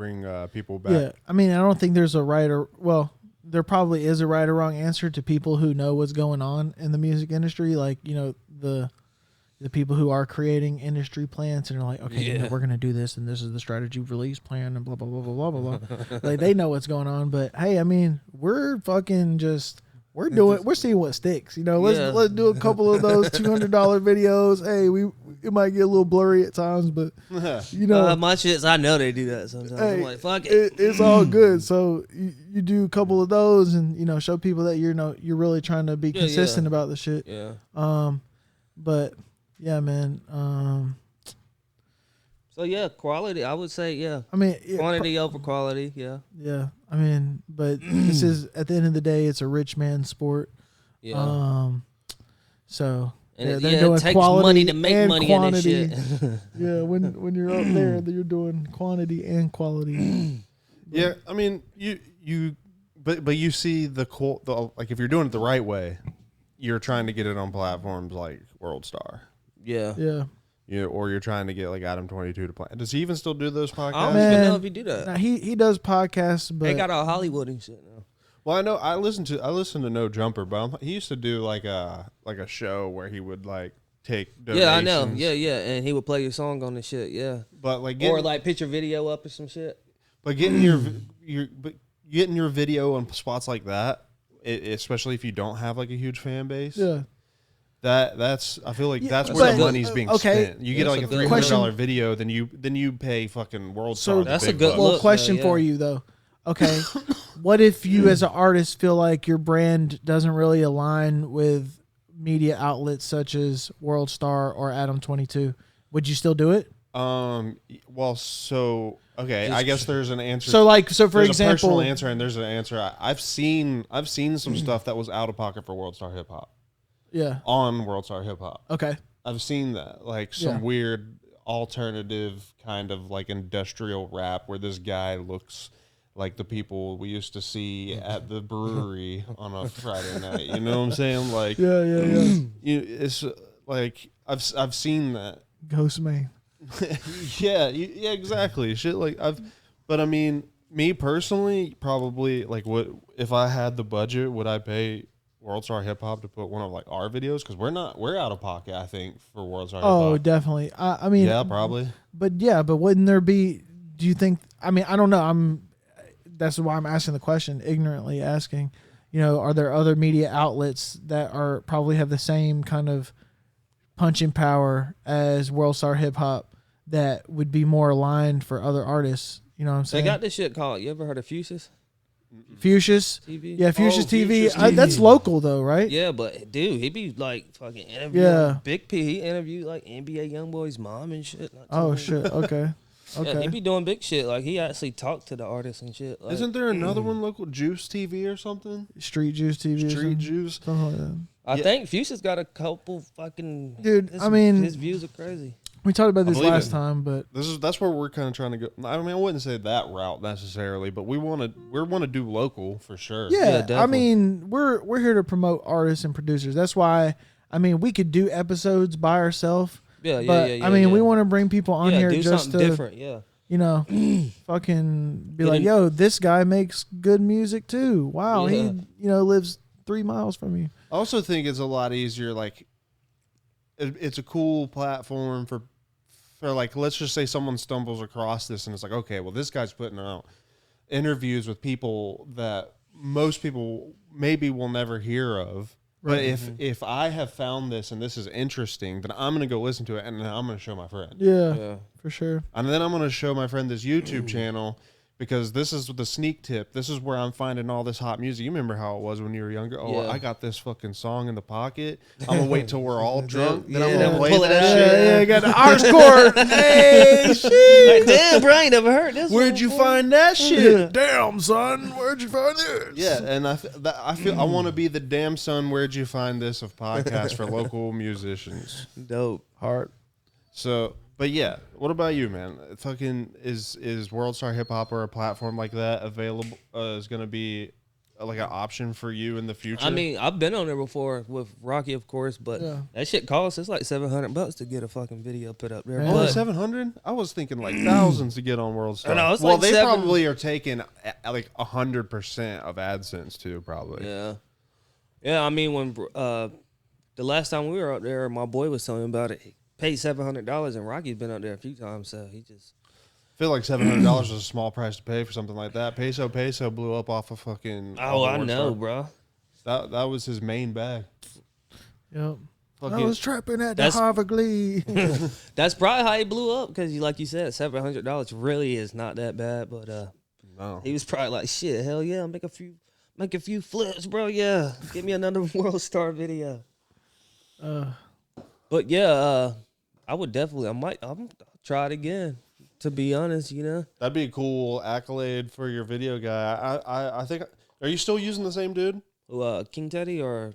people back. Yeah, I mean, I don't think there's a right or, well, there probably is a right or wrong answer to people who know what's going on in the music industry. Like, you know, the people who are creating industry plans and are like, okay, you know, we're gonna do this, and this is the strategy release plan, and blah blah blah blah blah blah blah. Like, they know what's going on, but hey, I mean, we're fucking just. We're seeing what sticks, you know. Let's do a couple of those $200 videos. Hey, it might get a little blurry at times, but you know, my shits, I know they do that sometimes. Hey, I'm like, fuck it. It's all good. So you do a couple of those, and you know, show people that you're really trying to be consistent about the shit. Yeah. But yeah, man. So yeah, quality. I would say I mean, quantity over quality. Yeah. Yeah, I mean, but this is at the end of the day, it's a rich man's sport. Yeah. So And they're it doing takes quality money to make and money quantity. in this shit. Yeah, when you're up there, you're doing quantity and quality. Yeah, I mean, but you see the like if you're doing it the right way, you're trying to get it on platforms like WorldStar. Yeah. Yeah, Or you're trying to get like Adam 22 to play. Does he even still do those podcasts? I don't Man, even know if he do that. now, he does podcasts, but They got all Hollywood and shit now. Well, I know I listened to No Jumper, but he used to do like a show where he would like take donations. Yeah, I know. Yeah, and he would play your song on the shit. Yeah, But like or like put your video up or some shit. but getting getting your video on spots like that, especially if you don't have like a huge fan base. yeah. That's I feel like Yeah, that's where but- the money's being okay. spent. You get That's like a a good $300 video, then you pay fucking WorldStar. So the that's big a good bucks. Well, look, question though, for yeah. you though. Okay, what if you as an artist feel like your brand doesn't really align with media outlets such as WorldStar or Adam 22? Would you still do it? Well, so okay, I guess there's an answer. So for there's example, a personal answer, and there's an answer. I've seen some stuff that was out of pocket for WorldStar Hip Hop yeah. on WorldStar Hip Hop. Okay. I've seen that, like some Yeah. weird alternative kind of like industrial rap where this guy looks like the people we used to see at the brewery on a Friday night. You know what I'm saying? Like, Yeah. it's like I've seen that. Ghost man. Yeah, exactly. Shit like but I mean, me personally, probably like what if I had the budget, would I pay WorldStar Hip Hop to put one of like our videos? Because we're out of pocket, I think, for WorldStar Hip Hop. Oh, definitely. I mean, Yeah, probably. But wouldn't there be? Do you think? I mean, I don't know. That's why I'm asking the question, ignorantly asking. You know, are there other media outlets that are probably have the same kind of punching power as WorldStar Hip Hop that would be more aligned for other artists? You know what I'm They saying? got this shit called. You ever heard of Fuchsia's Fuchsia's TV? Yeah, Fuchsia's TV. Fuchsia's TV. That's local though, right? Yeah, but dude, he be like fucking interviewing Yeah. Big P. He interviewed like NBA YoungBoy's mom and shit. Not too Oh long shit. ago. Okay. Yeah, he Okay. be doing big shit. Like he actually talked to the artists and shit. Like, Isn't there another one local, Juice TV or something? Street Juice TV. or Street something? Juice. Something like that. I think Fuchsia's got a couple fucking Dude, I mean- his views are crazy. We talked about this believe last it. time, but That's where we're kind of trying to go. I mean, I wouldn't say that route necessarily, but we want to do local for sure. yeah, I definitely. mean, we're here to promote artists and producers. That's why I mean we could do episodes by ourselves. Yeah, yeah, But yeah. I mean, yeah. we want to bring people on yeah, here do just something to different. Yeah, you know, fucking be Get like, in- yo, this guy makes good music too. Wow, Yeah. he lives 3 miles from you. I also think it's a lot easier. Like, it's a cool platform for like, let's just say someone stumbles across this and it's like, okay, well, this guy's putting out interviews with people that most people maybe will never hear of. But if I have found this and this is interesting, then I'm going to go listen to it and then I'm going to show my friend. Yeah, yeah. for sure. And then I'm going to show my friend this YouTube channel because this is the sneak tip. This is where I'm finding all this hot music. You remember how it was when you were younger? Oh, Yeah. I got this fucking song in the pocket. I'm going to wait till we're all drunk. Then I'm Yeah. going to play Pull it that out. shit. Yeah, got the Irish court. Hey, shit. Like, damn, bro, I ain't never heard this. Where'd one you before. find that shit? Damn, son, where'd you find this? Yeah, and I feel I want to be the damn son. Where'd you find this of podcasts for local musicians? Dope. Heart. So, but yeah, what about you, man? Fucking is WorldStar Hip Hop or a platform like that available? Is going to be like an option for you in the future? I mean, I've been on there before with Rocky, of course, but Yeah. that shit costs. It's like $700 to get a fucking video put up there. Man. only But 700? I was thinking like thousands to get on WorldStar. I know, it's well, like they 7. probably are taking like 100% of AdSense too, probably. yeah. I mean, when the last time we were up there, my boy was telling me about it. He paid $700, and Rocky's been up there a few times, so he just. I feel like $700 is a small price to pay for something like that. Peso blew up off of fucking. Oh, off I of know, WorldStar. bro. That was his main bag. Yep. I Fucking, was trapping at the That's- Harvard Glee. That's probably how he blew up because, like you said, $700 really is not that bad. But no. he was probably like, "Shit, hell yeah, make a few flips, bro. Yeah, give me another WorldStar video." But yeah, I would definitely. I'll try it again To be honest, That'd be a cool accolade for your video guy. I think. Are you still using the same dude? King Teddy or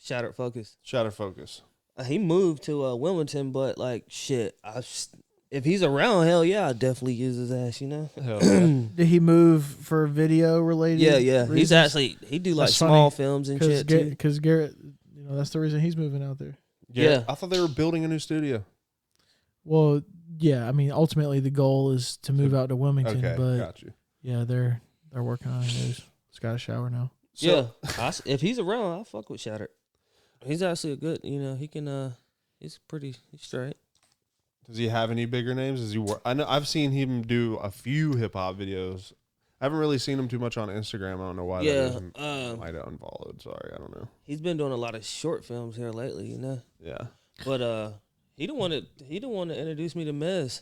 Shattered Focus. Shatter Focus. He moved to Wilmington, but like shit, if he's around, hell yeah, I definitely use his ass. Hell yeah. Did he move for video related? Yeah. reasons? He do like That's small funny, films and shit too. Because Garrett, that's the reason he's moving out there. Yeah. I thought they were building a new studio. Well, yeah, I mean, ultimately the goal is to move out to Wilmington, Okay, but got you. yeah, they're working on it. He's got a shower now. So, if he's around, I fuck with Shattered. He's actually a good, he's straight. Does he have any bigger names? Does he work? I know I've seen him do a few hip hop videos. I haven't really seen him too much on Instagram. I don't know why. Yeah, that isn't. Might have unfollowed. Sorry, I don't know. He's been doing a lot of short films here lately, Yeah. But he didn't want to introduce me to Mez.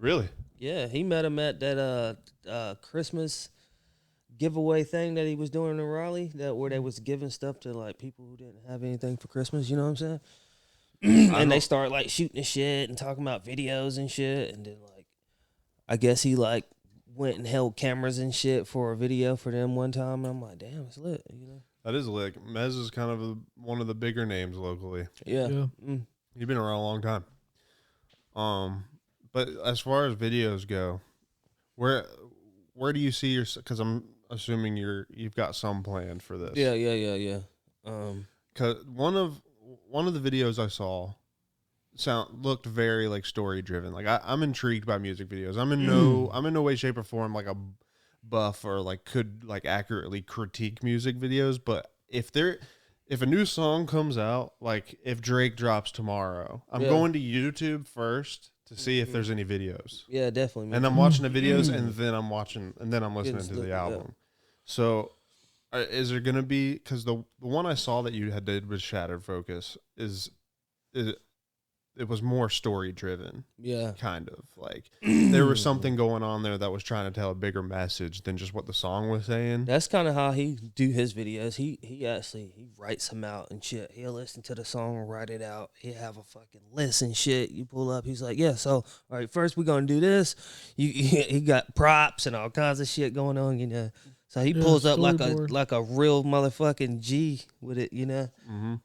Really? Yeah, he met him at that Christmas giveaway thing that he was doing in Raleigh, where they was giving stuff to like people who didn't have anything for Christmas. You know what I'm saying? And they start like shooting shit and talking about videos and shit, and then like, I guess he like went and held cameras and shit for a video for them one time. And I'm like, damn, it's lit. That is lit. Mez is kind of one of the bigger names locally. Yeah. He's been around a long time. But as far as videos go, where do you see your? Because I'm assuming you've got some planned for this. Yeah. Cause one of the videos I saw looked very like story driven. Like I'm intrigued by music videos. I'm in no way, shape, or form like a buff or like could like accurately critique music videos. But if a new song comes out, like if Drake drops tomorrow, I'm going to YouTube first to see if there's any videos. Yeah, definitely. Man. And I'm watching the videos, and then I'm listening to the album. So, is there gonna be? Because the one I saw that you had did with Shattered Focus it was more story driven. Yeah, kind of like there was something going on there that was trying to tell a bigger message than just what the song was saying. That's kind of how he do his videos. He actually writes them out and shit. He'll listen to the song and write it out. He'll have a fucking list and shit. You pull up, he's like, yeah, so all right, first we're gonna do this. He got props and all kinds of shit going on, So he pulls up like a real motherfucking G with it, Mm-hmm.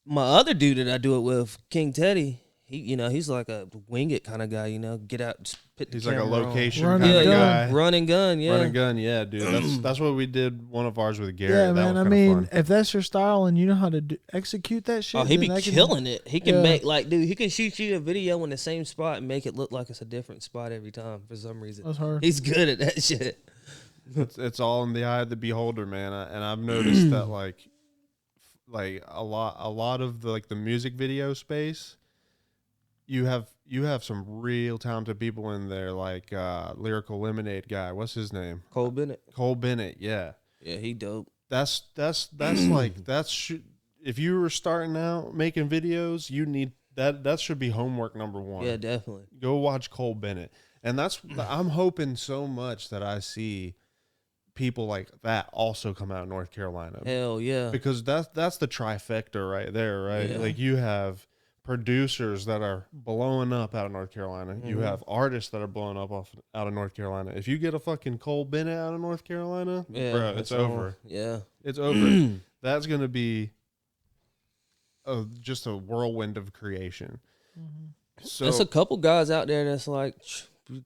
My other dude that I do it with, King Teddy. He's like a wing it kind of guy, get out, just put the He's like a camera location on. kind of guy. Run and gun, yeah. Run and gun, yeah, dude. That's what we did one of ours with Garrett. Yeah, that man. was I mean, fun. if that's your style and you know how to execute that shit, Oh, he be then killing it. He can make he can shoot you a video in the same spot and make it look like it's a different spot every time for some reason. That's hard. He's good at that shit. It's all in the eye of the beholder, man. And I've noticed that like a lot of the music video space, you have some real talented people in there, like Lyrical Lemonade guy. What's his name? Cole Bennett. Yeah. Yeah, he dope. That's like if you were starting out making videos, you need that should be homework number one. Yeah, definitely. Go watch Cole Bennett. And I'm hoping so much that I see people like that also come out of North Carolina. Hell yeah. Because that's the trifecta right there, right? Yeah. Like you have producers that are blowing up out of North Carolina. Mm-hmm. You have artists that are blowing up out of North Carolina. If you get a fucking Cole Bennett out of North Carolina, bro, it's over. Yeah. It's over. That's going to be just a whirlwind of creation. Mm-hmm. So there's a couple guys out there that's like,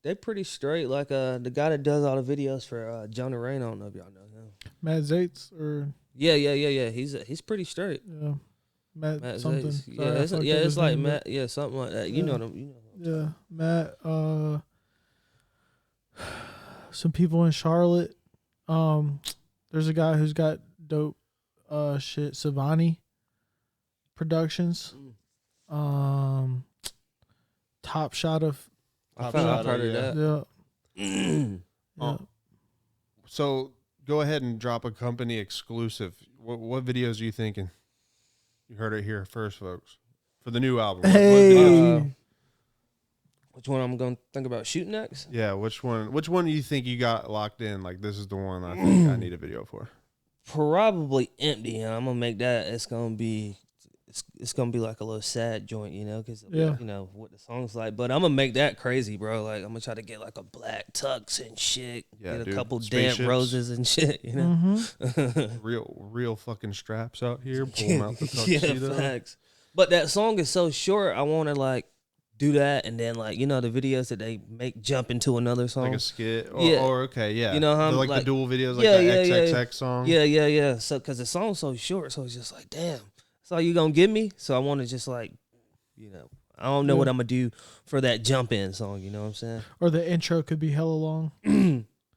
they pretty straight. Like the guy that does all the videos for Jonah Rain. I don't know if y'all know him. Matt Zates or yeah. He's pretty straight. Yeah. Matt something. Zates. Sorry, it's like Matt. Yeah, something like that. You know them. Yeah, Matt. Some people in Charlotte. There's a guy who's got dope shit. Savani Productions. Top Shot of. I've heard of that. Yeah. So go ahead and drop a company exclusive. What videos are you thinking? You heard it here first, folks. For the new album. Hey. Which one I'm going to think about shooting next? Yeah, which one do you think you got locked in? Like, this is the one I think I need a video for. Probably Empty. I'm going to make that. It's going to be it's gonna be like a little sad joint, you know, because Yeah. you know what the song's like. But I'm gonna make that crazy, bro. Like I'm gonna try to get like a black tux and shit, Yeah, get a dude. couple Spaceships. damp roses and shit, you know. Mm-hmm. Real fucking straps out here. Pull them out the Yeah, tuxedo. facts. But that song is so short. I want to like do that, and then like you know the videos that they make jump into another song. Like a skit. Or, Yeah. or okay, yeah. You know how They're I'm like like- the dual videos, like Yeah, the yeah, yeah. XXX song. Yeah. So because the song's so short, so it's just like, damn, that's all you gonna give me. So I want to just like, you know, I don't know what I'm gonna do for that jump in song. You know what I'm saying? Or the intro could be hella long.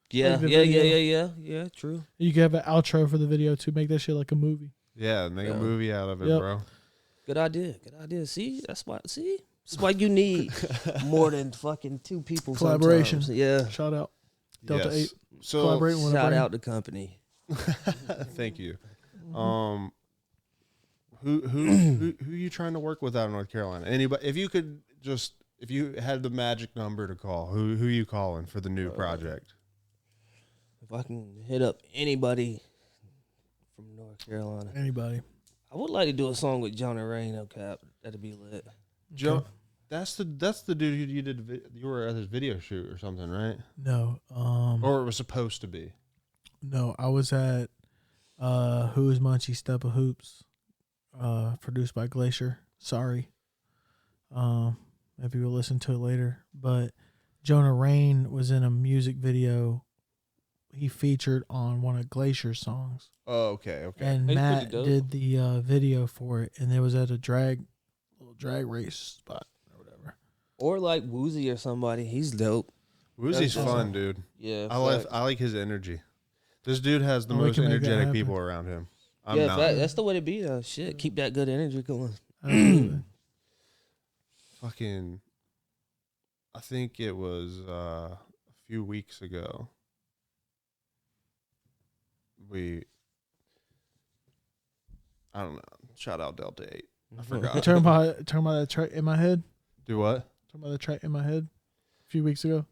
Yeah, Like the video. yeah. True. You could have an outro for the video to make that shit like a movie. Yeah, make a movie out of it, Yep. bro. Good idea. See, that's why you need more than fucking two people. Collaboration. Sometimes. Yeah. Shout out. Delta 8. So Collaborating with a Shout brain. out the company. thank you. Mm-hmm. Who you trying to work with out in North Carolina? Anybody? If you had the magic number to call, who you calling for the new project? If I can hit up anybody from North Carolina, Anybody. I would like to do a song with Jonah Rain. No cap, that'd be lit. Joe, that's the dude who you did. You were at his video shoot or something, right? No. Or it was supposed to be. No, I was at Who is Munchie Step of Hoops, produced by Glacier. Sorry. Maybe we'll listen to it later. But Jonah Rain was in a music video. He featured on one of Glacier's songs. Oh, okay. And He's Matt pretty dope. did the video for it, and it was at a little drag race spot or whatever. Or like Woozy or somebody. He's dope. Woozy's That's fun, dude. Yeah. I like his energy. This dude has the Oh, we most can make that energetic happen. people around him. I'm not. That's the way to be though. Shit, keep that good energy going. Absolutely. Fucking, I think it was a few weeks ago. I don't know. Shout out Delta 8. I forgot. Talking about that track in my head. Do what? Talking about the track in my head a few weeks ago.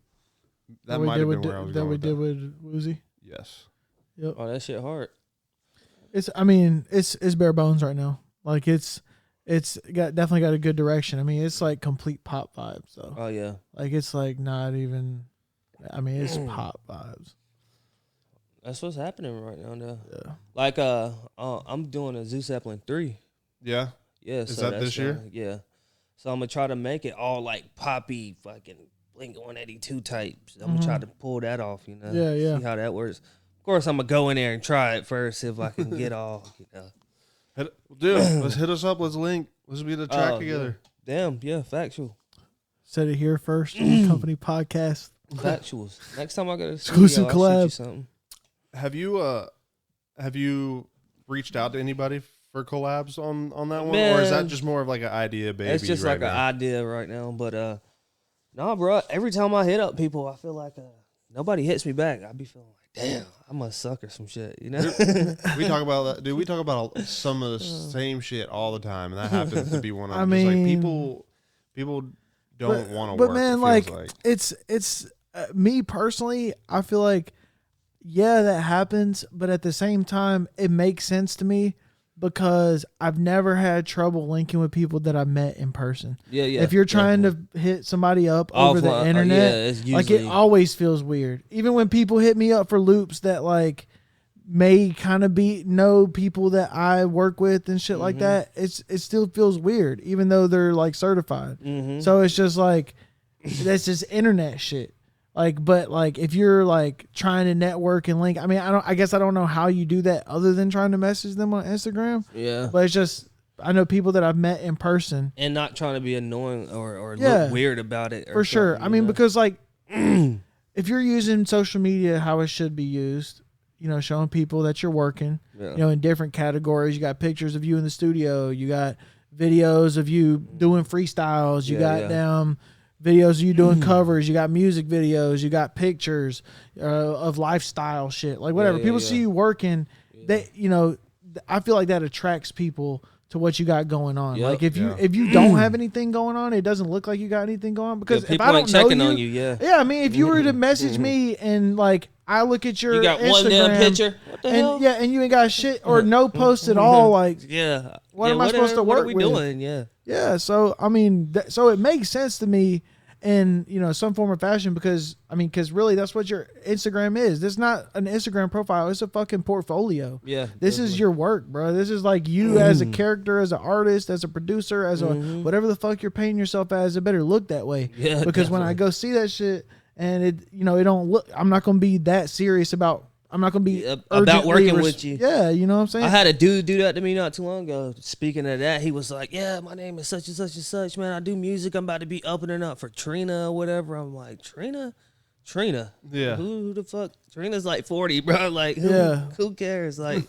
That we might did have been with where I was that going we with did that. with Woozy. Yes. Yep. Oh, that shit hard. It's bare bones right now. Like it's definitely got a good direction. I mean, it's like complete pop vibes though. Oh yeah. Like it's like not even. I mean, it's pop vibes. That's what's happening right now though. Yeah. Like I'm doing a Zeus Zeppelin 3. Yeah. Yeah. Is so that that's, this year? Yeah. So I'm gonna try to make it all like poppy fucking Blink 182 type. I'm gonna try to pull that off, you know. Yeah, yeah. See how that works. Of course I'm gonna go in there and try it first, see if I can get all, you know. Dude, let's hit us up. Let's link. Let's be the track Oh, together. Damn, yeah, factual. Said it here first. on the company podcast. Factuals. Next time I go to Exclusive studio, I'll collab. shoot you something. Have you reached out to anybody for collabs on that one, Man, or is that just more of like an idea, baby? It's just right like an now? idea right now, but nah, bro. Every time I hit up people, I feel like nobody hits me back. I be feeling like, damn, I'm a sucker, some shit, you know. We talk about that, dude. We talk about some of the same shit all the time, and that happens to be one of I them. Just like mean, people don't want to But work. man, it feels like it's me personally. I feel like yeah, that happens, but at the same time, it makes sense to me because I've never had trouble linking with people that I met in person. Yeah. If you're trying to hit somebody up over the Offline, internet, yeah, it's like it usually- always feels weird. Even when people hit me up for loops that like may kind of know people that I work with and shit like that, it still feels weird, even though they're like certified. So it's just like that's just internet shit. Like, but like if you're like trying to network and link, I mean, I guess I don't know how you do that other than trying to message them on Instagram. Yeah. But it's just I know people that I've met in person. And not trying to be annoying or Yeah. look weird about it. For sure. I mean, know? because like if you're using social media how it should be used, you know, showing people that you're working, Yeah. you know, in different categories. You got pictures of you in the studio. You got videos of you doing freestyles. You got videos of you doing covers. You got music videos. You got pictures of lifestyle shit. Like whatever. People see you working. They, you know, I feel like that attracts people to what you got going on. Yep. Like if you don't have anything going on, it doesn't look like you got anything going on. Because if people I don't ain't know checking you, on you, yeah. I mean, if you were to message me and like I look at your You got Instagram, one damn picture. What the hell? And you ain't got shit or no post at all. Like, Yeah. What am I supposed to what work are we with? doing? Yeah. yeah. So I mean, so it makes sense to me in some form of fashion because really that's what your Instagram is. This is not an Instagram profile. It's a fucking portfolio. Yeah. This is your work, bro. This is like you as a character, as an artist, as a producer, as a whatever the fuck you're painting yourself as. It better look that way. Yeah, Because when I go see that shit and it don't look, I'm not gonna be that serious about. I'm not gonna be about working with you. Yeah, you know what I'm saying. I had a dude do that to me not too long ago. Speaking of that, he was like, "Yeah, my name is such and such and such, man. I do music. I'm about to be opening up for Trina or whatever." I'm like, Trina. Yeah. Who the fuck? Trina's like 40, bro. Like, Yeah. who cares? Like,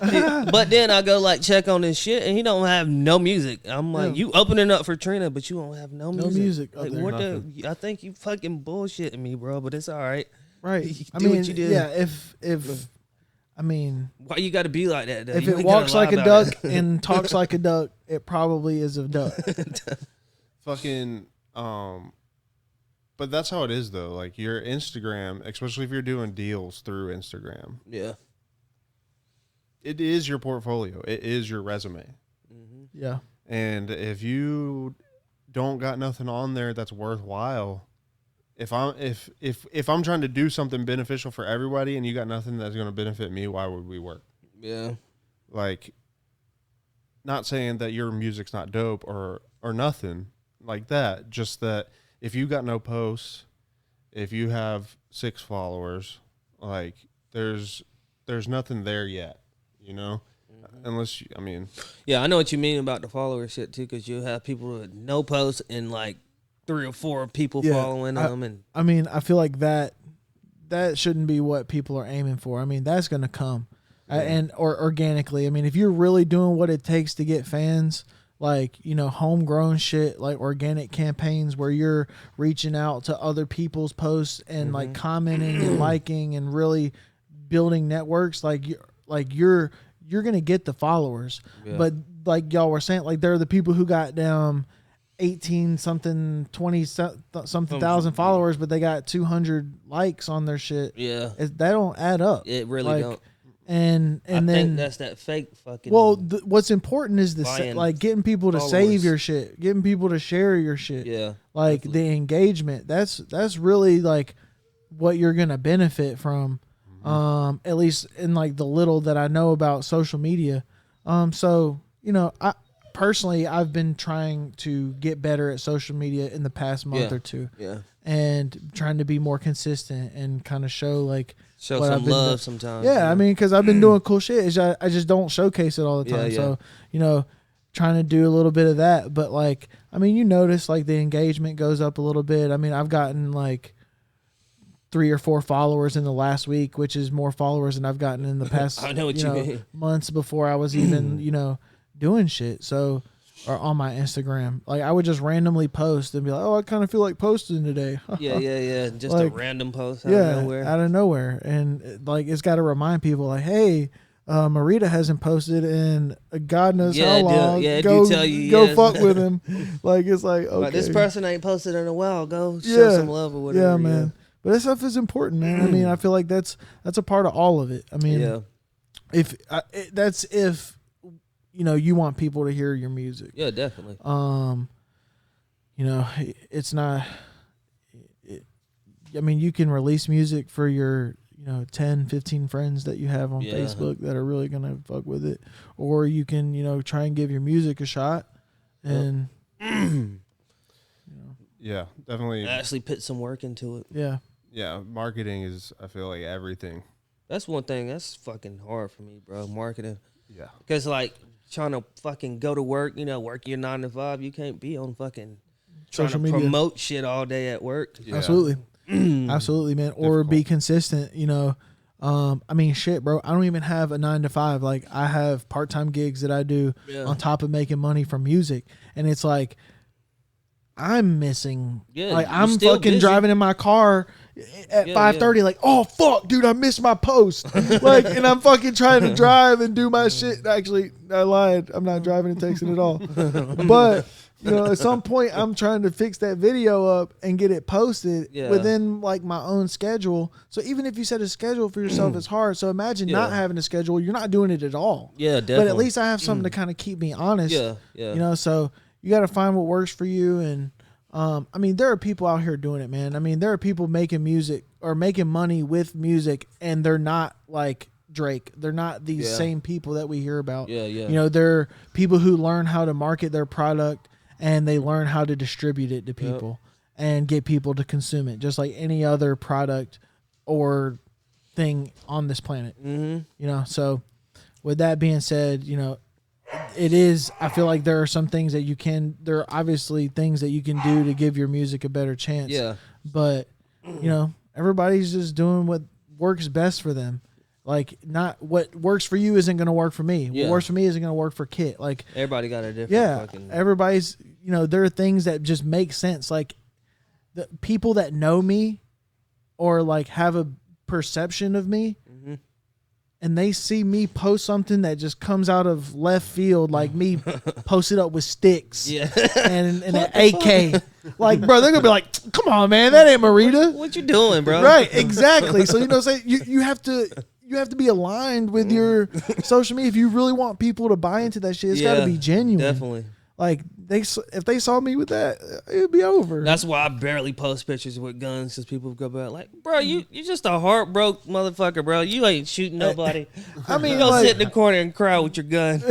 but then I go like check on this shit, and he don't have no music. I'm like, you opening up for Trina, but you don't have no music. No music up Like, there. what the? I think you fucking bullshitting me, bro. But it's all right. Right. Do what you do. Yeah. If Why you got to be like that? Though? if You it ain't walks gotta lie like a about duck it. and talks like a duck, it probably is a duck. Fucking but that's how it is though. Like your Instagram, especially if you're doing deals through Instagram, Yeah. it is your portfolio. It is your resume. Yeah. And if you don't got nothing on there that's worthwhile, if I'm trying to do something beneficial for everybody and you got nothing that's going to benefit me, why would we work? Yeah. Like, not saying that your music's not dope or nothing like that, just that if you got no posts, if you have 6 followers, like there's nothing there yet, unless Yeah, I know what you mean about the follower shit too, because you have people with no posts and like 3 or 4 people following them, and I feel like that shouldn't be what people are aiming for. That's going to come. Or organically. If you're really doing what it takes to get fans, like, homegrown shit, like organic campaigns where you're reaching out to other people's posts and like commenting and liking and really building networks, like you're going to get the followers. Yeah. But like y'all were saying, like, they're the people who got down 18 something 20 something thousand followers, but they got 200 likes on their shit. yeah, That don't add up. it really don't. And I then think that's that fake fucking. well, what's important is buying like getting people to save followers. your shit, getting people to share your shit. yeah, Like definitely. the engagement. That's really like what you're gonna benefit from. At least in like the little that I know about social media. So I personally I've been trying to get better at social media in the past month or two. Yeah, And trying to be more consistent and kind of show like show what I've some been love doing. sometimes. Yeah, because I've been doing cool shit. I just don't showcase it all the time. Yeah, yeah. So, trying to do a little bit of that. But like, you notice like the engagement goes up a little bit. I've gotten like 3 or 4 followers in the last week, which is more followers than I've gotten in the past I know what you mean. months before I was even, doing shit. So, or on my Instagram. Like I would just randomly post and be like, "Oh, I kind of feel like posting today." yeah. Just Like, a random post out of nowhere. out of nowhere. And like it's got to remind people like, "Hey, Marita hasn't posted in God knows how long. yeah, go do tell you, go yes. fuck with him." Like it's like, okay, Like, this person ain't posted in a while. Go show some love or whatever. Yeah, man. But that stuff is important, man. I feel like that's a part of all of it. Yeah, If you want people to hear your music. yeah, definitely. It's not. You can release music for your 10, 15 friends that you have on Yeah. Facebook that are really gonna fuck with it, or you can try and give your music a shot, and Yeah, definitely. Actually put some work into it. Yeah, marketing is, I feel like, everything. That's one thing that's fucking hard for me, bro. Marketing. Yeah. Because like trying to fucking go to work, work your 9 to 5, you can't be on fucking trying Social to media. promote shit all day at work. Yeah. Absolutely, absolutely, man. Or be consistent. Shit, bro. I don't even have a 9 to 5. Like I have part-time gigs that I do on top of making money from music, and it's like I'm missing. Yeah, like you're I'm still fucking busy. driving in my car at 5:30. Like, oh fuck, dude, I missed my post. Like, and I'm fucking trying to drive and do my shit. Actually, I lied. I'm not driving and texting at all. But at some point I'm trying to fix that video up and get it posted within like my own schedule. So even if you set a schedule for yourself, it's hard. So imagine not having a schedule. You're not doing it at all. Yeah, definitely. But at least I have something to kind of keep me honest. Yeah. So you got to find what works for you. And I mean, there are people out here doing it, man. I mean, there are people making music or making money with music, and they're not like Drake. They're not these same people that we hear about. They're people who learn how to market their product, and they learn how to distribute it to people and get people to consume it, just like any other product or thing on this planet. So with that being said, it is, I feel like there are some things that there are obviously things that you can do to give your music a better chance. But everybody's just doing what works best for them. Like, not what works for you isn't going to work for me. What works for me isn't going to work for Kit. Like, everybody got a different everybody's, there are things that just make sense. Like, the people that know me or like have a perception of me, and they see me post something that just comes out of left field, like me posted up with sticks and an AK. Like, bro, they're going to be like, come on, man, that ain't Marita. What you doing, bro? Right, exactly. So, you have to be aligned with your social media. If you really want people to buy into that shit, it's got to be genuine. Definitely. Like, if they saw me with that, it'd be over. That's why I barely post pictures with guns, because people go back like, bro, you just a heartbroken motherfucker, bro. You ain't shooting nobody. I mean, you go sit in the corner and cry with your gun.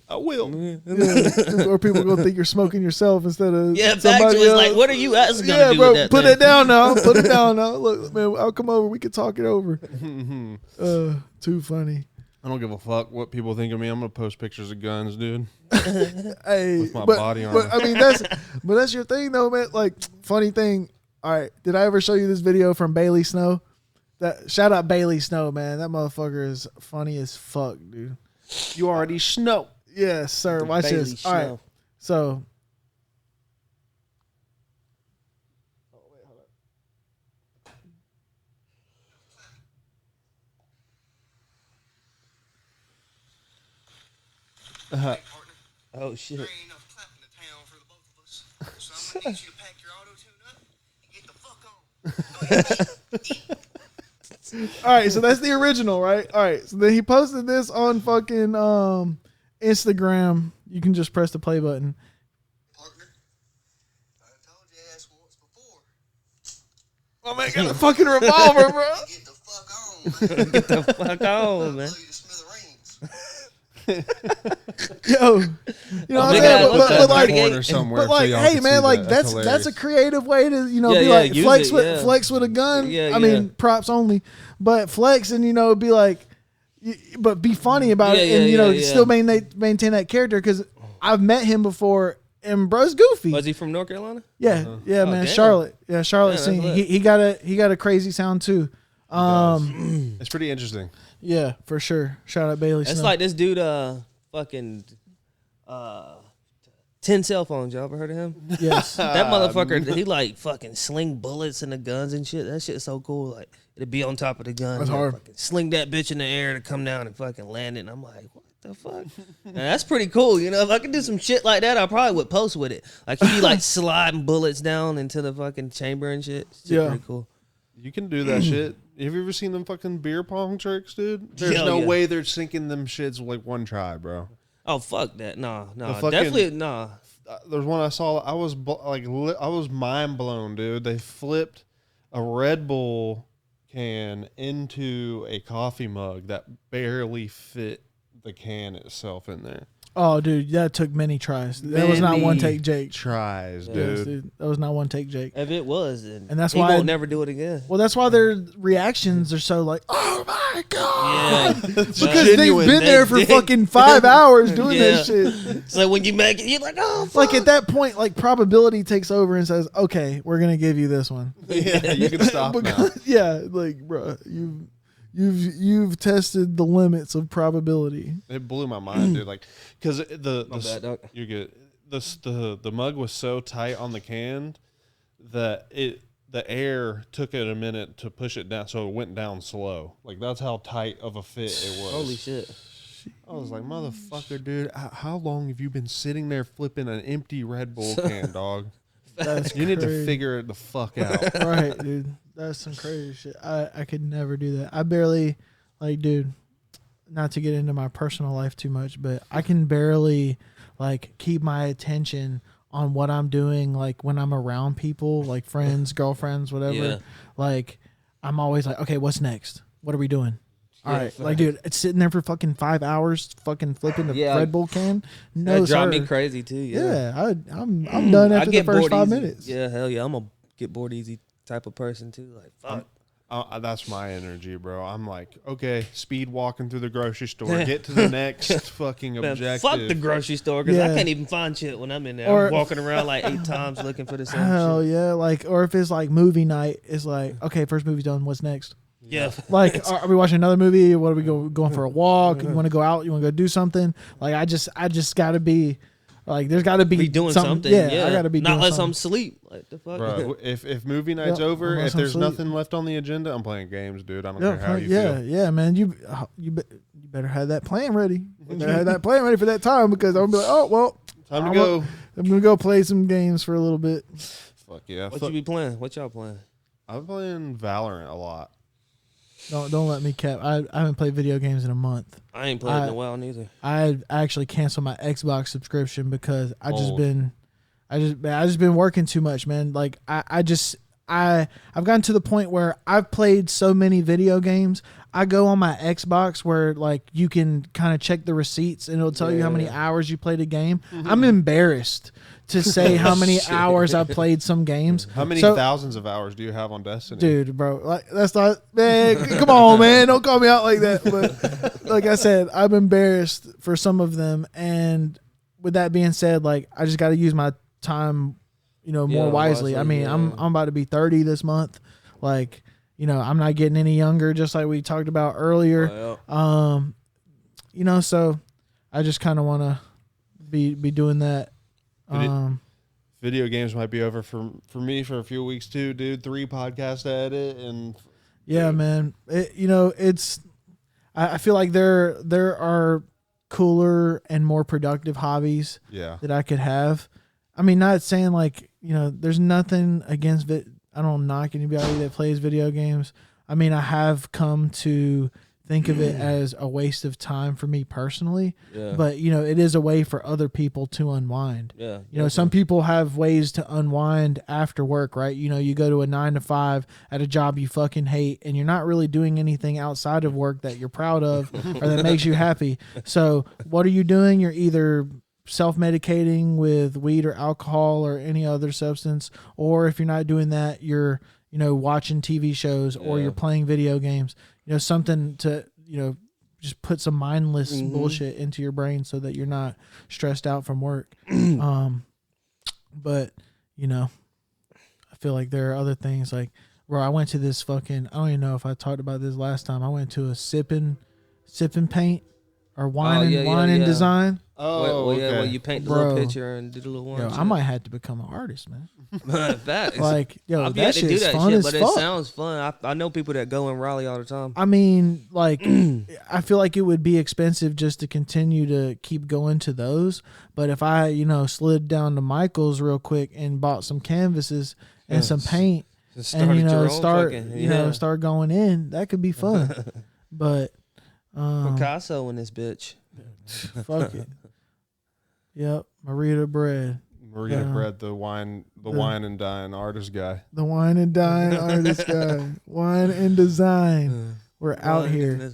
I will. Or people gonna think you're smoking yourself instead of somebody else. Like, what are you asking gonna do bro, with that put thing? it down now. Put it down now. Look, man, I'll come over. We can talk it over. Too funny. I don't give a fuck what people think of me. I'm gonna post pictures of guns, dude. Hey, with my body on. But I mean, that's your thing though, man. Like, funny thing. All right, did I ever show you this video from Bailey Snow? Shout out Bailey Snow, man. That motherfucker is funny as fuck, dude. You already snow. Yes, sir. Watch Bailey this. All right. Snow. So. Oh shit. There ain't enough clapping in town for the both of us. So I'm gonna need you to pack your auto tune up and get the fuck on. All right, so that's the original, right? All right, so then he posted this on fucking Instagram. You can just press the play button. Partner, I told your ass once before. Oh man, got a fucking revolver, bro. Get the fuck on, man. Get the fuck on, man. Blow you to smithereens. Yo, you know what I'm Big saying? guy, But like, corner somewhere. but like, so y'all hey can man, see like that. that's hilarious. a creative way to be Yeah, like use flex it, flex with a gun. Yeah, I mean, props only, but flex and be like, but be funny about it and still maintain that character, because I've met him before and bro's goofy. Was he from North Carolina? Yeah, man, damn. Charlotte. Yeah, Charlotte Yeah, scene. that's He got a crazy sound too. It's pretty interesting. Yeah, for sure. Shout out Bailey It's Snow. like this dude, fucking 10 cell phones. Y'all ever heard of him? Yes. That motherfucker, he like fucking sling bullets in the guns and shit. That shit's so cool. Like, it'd be on top of the gun. That's hard. Fucking sling that bitch in the air to come down and fucking land it. And I'm like, what the fuck? Now, that's pretty cool. If I could do some shit like that, I probably would post with it. Like, he'd be like sliding bullets down into the fucking chamber and shit. Shit pretty cool. You can do that shit. Have you ever seen them fucking beer pong tricks, dude? There's Hell no yeah. way they're sinking them shits with like one try, bro. Oh, fuck that. Nah. fucking- Definitely, nah. There's one I saw. I was I was mind blown, dude. They flipped a Red Bull can into a coffee mug that barely fit the can itself in there. Oh, dude, that took many tries. That was not one take, Jake. Tries, Yes, dude. dude. That was not one take, Jake. If it was, then And that's he why won't never do it again. Well, that's why their reactions are so like, oh my god, Yeah. because genuine. they've been there for They- fucking 5 hours doing Yeah. this shit. So when you make it, you're like, oh, fuck. Like at that point, like probability takes over and says, okay, we're gonna give you this one. Yeah, you can stop now. Because, yeah, like, bro, you've tested the limits of probability. It blew my mind, dude. Like, because My bad, dog. you're good. The mug was so tight on the can that the air took it a minute to push it down, so it went down slow. Like, that's how tight of a fit it was. Holy shit. I was like, motherfucker, dude, how long have you been sitting there flipping an empty Red Bull can, dog? You need to figure it the fuck out. Right, dude. That's some crazy shit. I could never do that. I barely, like, dude, not to get into my personal life too much, but I can barely, like, keep my attention on what I'm doing, like, when I'm around people, like friends, girlfriends, whatever. Yeah. Like, I'm always like, okay, what's next? What are we doing? All right, like, dude, it's sitting there for fucking 5 hours, fucking flipping the Red Bull can. No, that drive sir. me crazy too. I'm done after the first 5 easy. minutes. Yeah, hell yeah, I'm a get bored easy type of person too. Like, fuck. That's my energy, bro. I'm like, okay, speed walking through the grocery store, get to the next fucking Man, objective. fuck the grocery store because Yeah. I can't even find shit when I'm in there. Or- I'm walking around like 8 times looking for the same Hell shit. yeah, like, or if it's like movie night, it's like, okay, first movie's done. What's next? Yeah, Like, are we watching another movie? What are we going for a walk? You want to go out? You want to go do something? Like, I just got to be, like, there's got to be doing something. Yeah, Yeah, I got to be not doing unless something. I'm asleep. Like the fuck. Bro, if movie night's Yeah, over, unless if I'm there's asleep. nothing left on the agenda, I'm playing games, dude. I don't care how you feel. Yeah, man. You better have that plan ready. You better have that plan ready for that time because I'm gonna be like, oh well, Time to go. I'm gonna go play some games for a little bit. Fuck yeah. What you be playing? What y'all playing? I'm playing Valorant a lot. Don't let me cap. I haven't played video games in a month. I ain't played in a while neither. I actually canceled my Xbox subscription because I've just Old. been working too much, man. Like I've gotten to the point where I've played so many video games. I go on my Xbox where like you can kind of check the receipts and it'll tell you how many hours you played a game. I'm embarrassed to say how many hours I played some games. How many So- thousands of hours do you have on Destiny? Dude, bro, like that's not, man. Come on, man, don't call me out like that. But like I said, I'm embarrassed for some of them. And with that being said, like I just got to use my time, more Yeah, wisely. I mean, yeah. I'm about to be 30 this month. Like, I'm not getting any younger, just like we talked about earlier. So I just kind of want to be doing that. Video games might be over for me for a few weeks too, dude. 3 podcasts to edit and Yeah, man. I feel like there are cooler and more productive hobbies yeah. that I could have. I mean, not saying like, there's nothing against it. I don't knock anybody that plays video games. I mean, I have come to think of it as a waste of time for me personally, but it is a way for other people to unwind. Yeah. Some people have ways to unwind after work, right? You go to a 9 to 5 at a job you fucking hate and you're not really doing anything outside of work that you're proud of or that makes you happy. So what are you doing? You're either self-medicating with weed or alcohol or any other substance, or if you're not doing that, you're watching TV shows or you're playing video games. Something to just put some mindless bullshit into your brain so that you're not stressed out from work. But I feel like there are other things like, bro, I went to this fucking, I don't even know if I talked about this last time. I went to a sipping paint or wine and design. Oh, okay. Well, you paint the Bro. little picture and do the little one. I might have to become an artist, man. Facts. Like, I've that yet to do shit's that fun shit, as but fuck. it sounds fun. I know people that go in Raleigh all the time. I mean, like, I feel like it would be expensive just to continue to keep going to those. But if I, slid down to Michael's real quick and bought some canvases and some paint and, start going in, that could be fun. But Picasso in this bitch. fuck it. Yep, Marita Bread. Marita Bread, the wine and dine artist guy. The wine and dine artist guy. Wine and design. We're out here.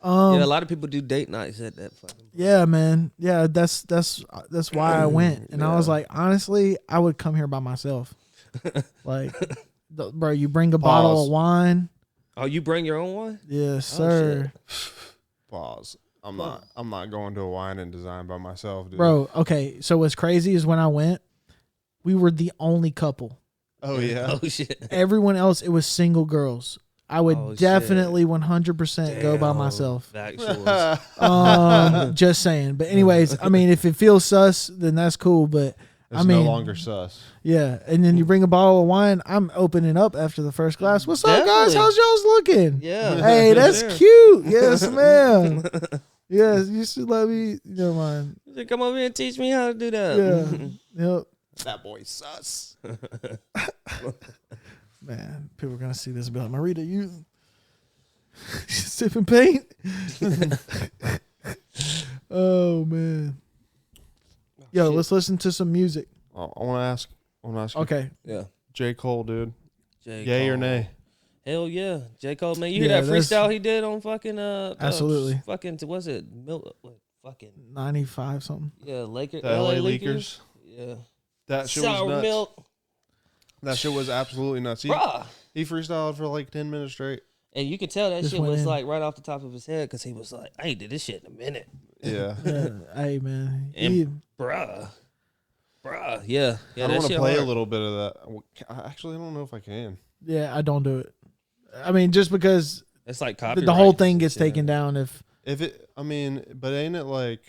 A lot of people do date nights at that fucking. Yeah, man. Yeah, that's why I went. And I was like, honestly, I would come here by myself. Like, bro, you bring a bottle of wine. Oh, you bring your own wine? Yes, sir. Pause. I'm not going to a wine and design by myself, dude. Bro, okay. So what's crazy is when I went, we were the only couple. Oh yeah. Oh shit. Everyone else, it was single girls. I would definitely 100% go by myself. Just saying. But anyways, I mean, if it feels sus, then that's cool. But It's no longer sus. Yeah, and then you bring a bottle of wine. I'm opening up after the first glass. What's up, guys? Definitely. How's y'all's looking? Yeah. Hey, that's cute. Yes, ma'am. Yes, you should let me. Never mind. He said, come over here and teach me how to do that. Yeah. Yep. That boy sus. Man, people are gonna see this and be like, Marita, you sipping paint? Oh man. Yo, shit. let's listen to some music. I want to ask. You, Okay. Yeah. J. Cole, dude. J. Yay or Cole. nay? Hell yeah. J. Cole, man. You hear Yeah, that that's- freestyle he did on fucking Absolutely. fucking was it fucking 95 something. yeah, Lakers. The LA Leakers. Yeah. That shit Sour was nuts. milk. That shit was absolutely nuts. Bruh. He freestyled for like 10 minutes straight. And you could tell that Just shit went was in. like right off the top of his head because he was like, I ain't did this shit in a minute. Yeah. Yeah. Hey man. And bruh. Yeah. Yeah, I that want to shit play a hard. little bit of that. Actually, I don't know if I can. Yeah, I don't do it. I mean, just because It's like the copyright. whole thing gets shit. taken down if But ain't it like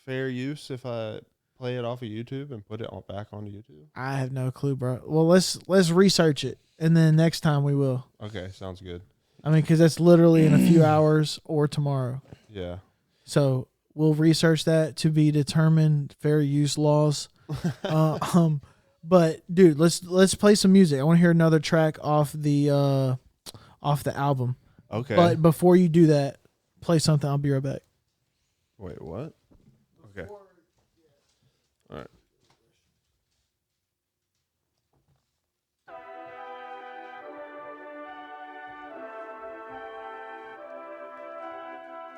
fair use if I play it off of YouTube and put it back onto YouTube? I have no clue, bro. Well, let's research it, and then next time we will. Okay, sounds good. I mean, because that's literally in a few hours or tomorrow. Yeah. So we'll research that to be determined. Fair use laws. But dude, let's play some music. I want to hear another track off the album. Okay. But before you do that, play something. I'll be right back. Wait, what? Okay. All right.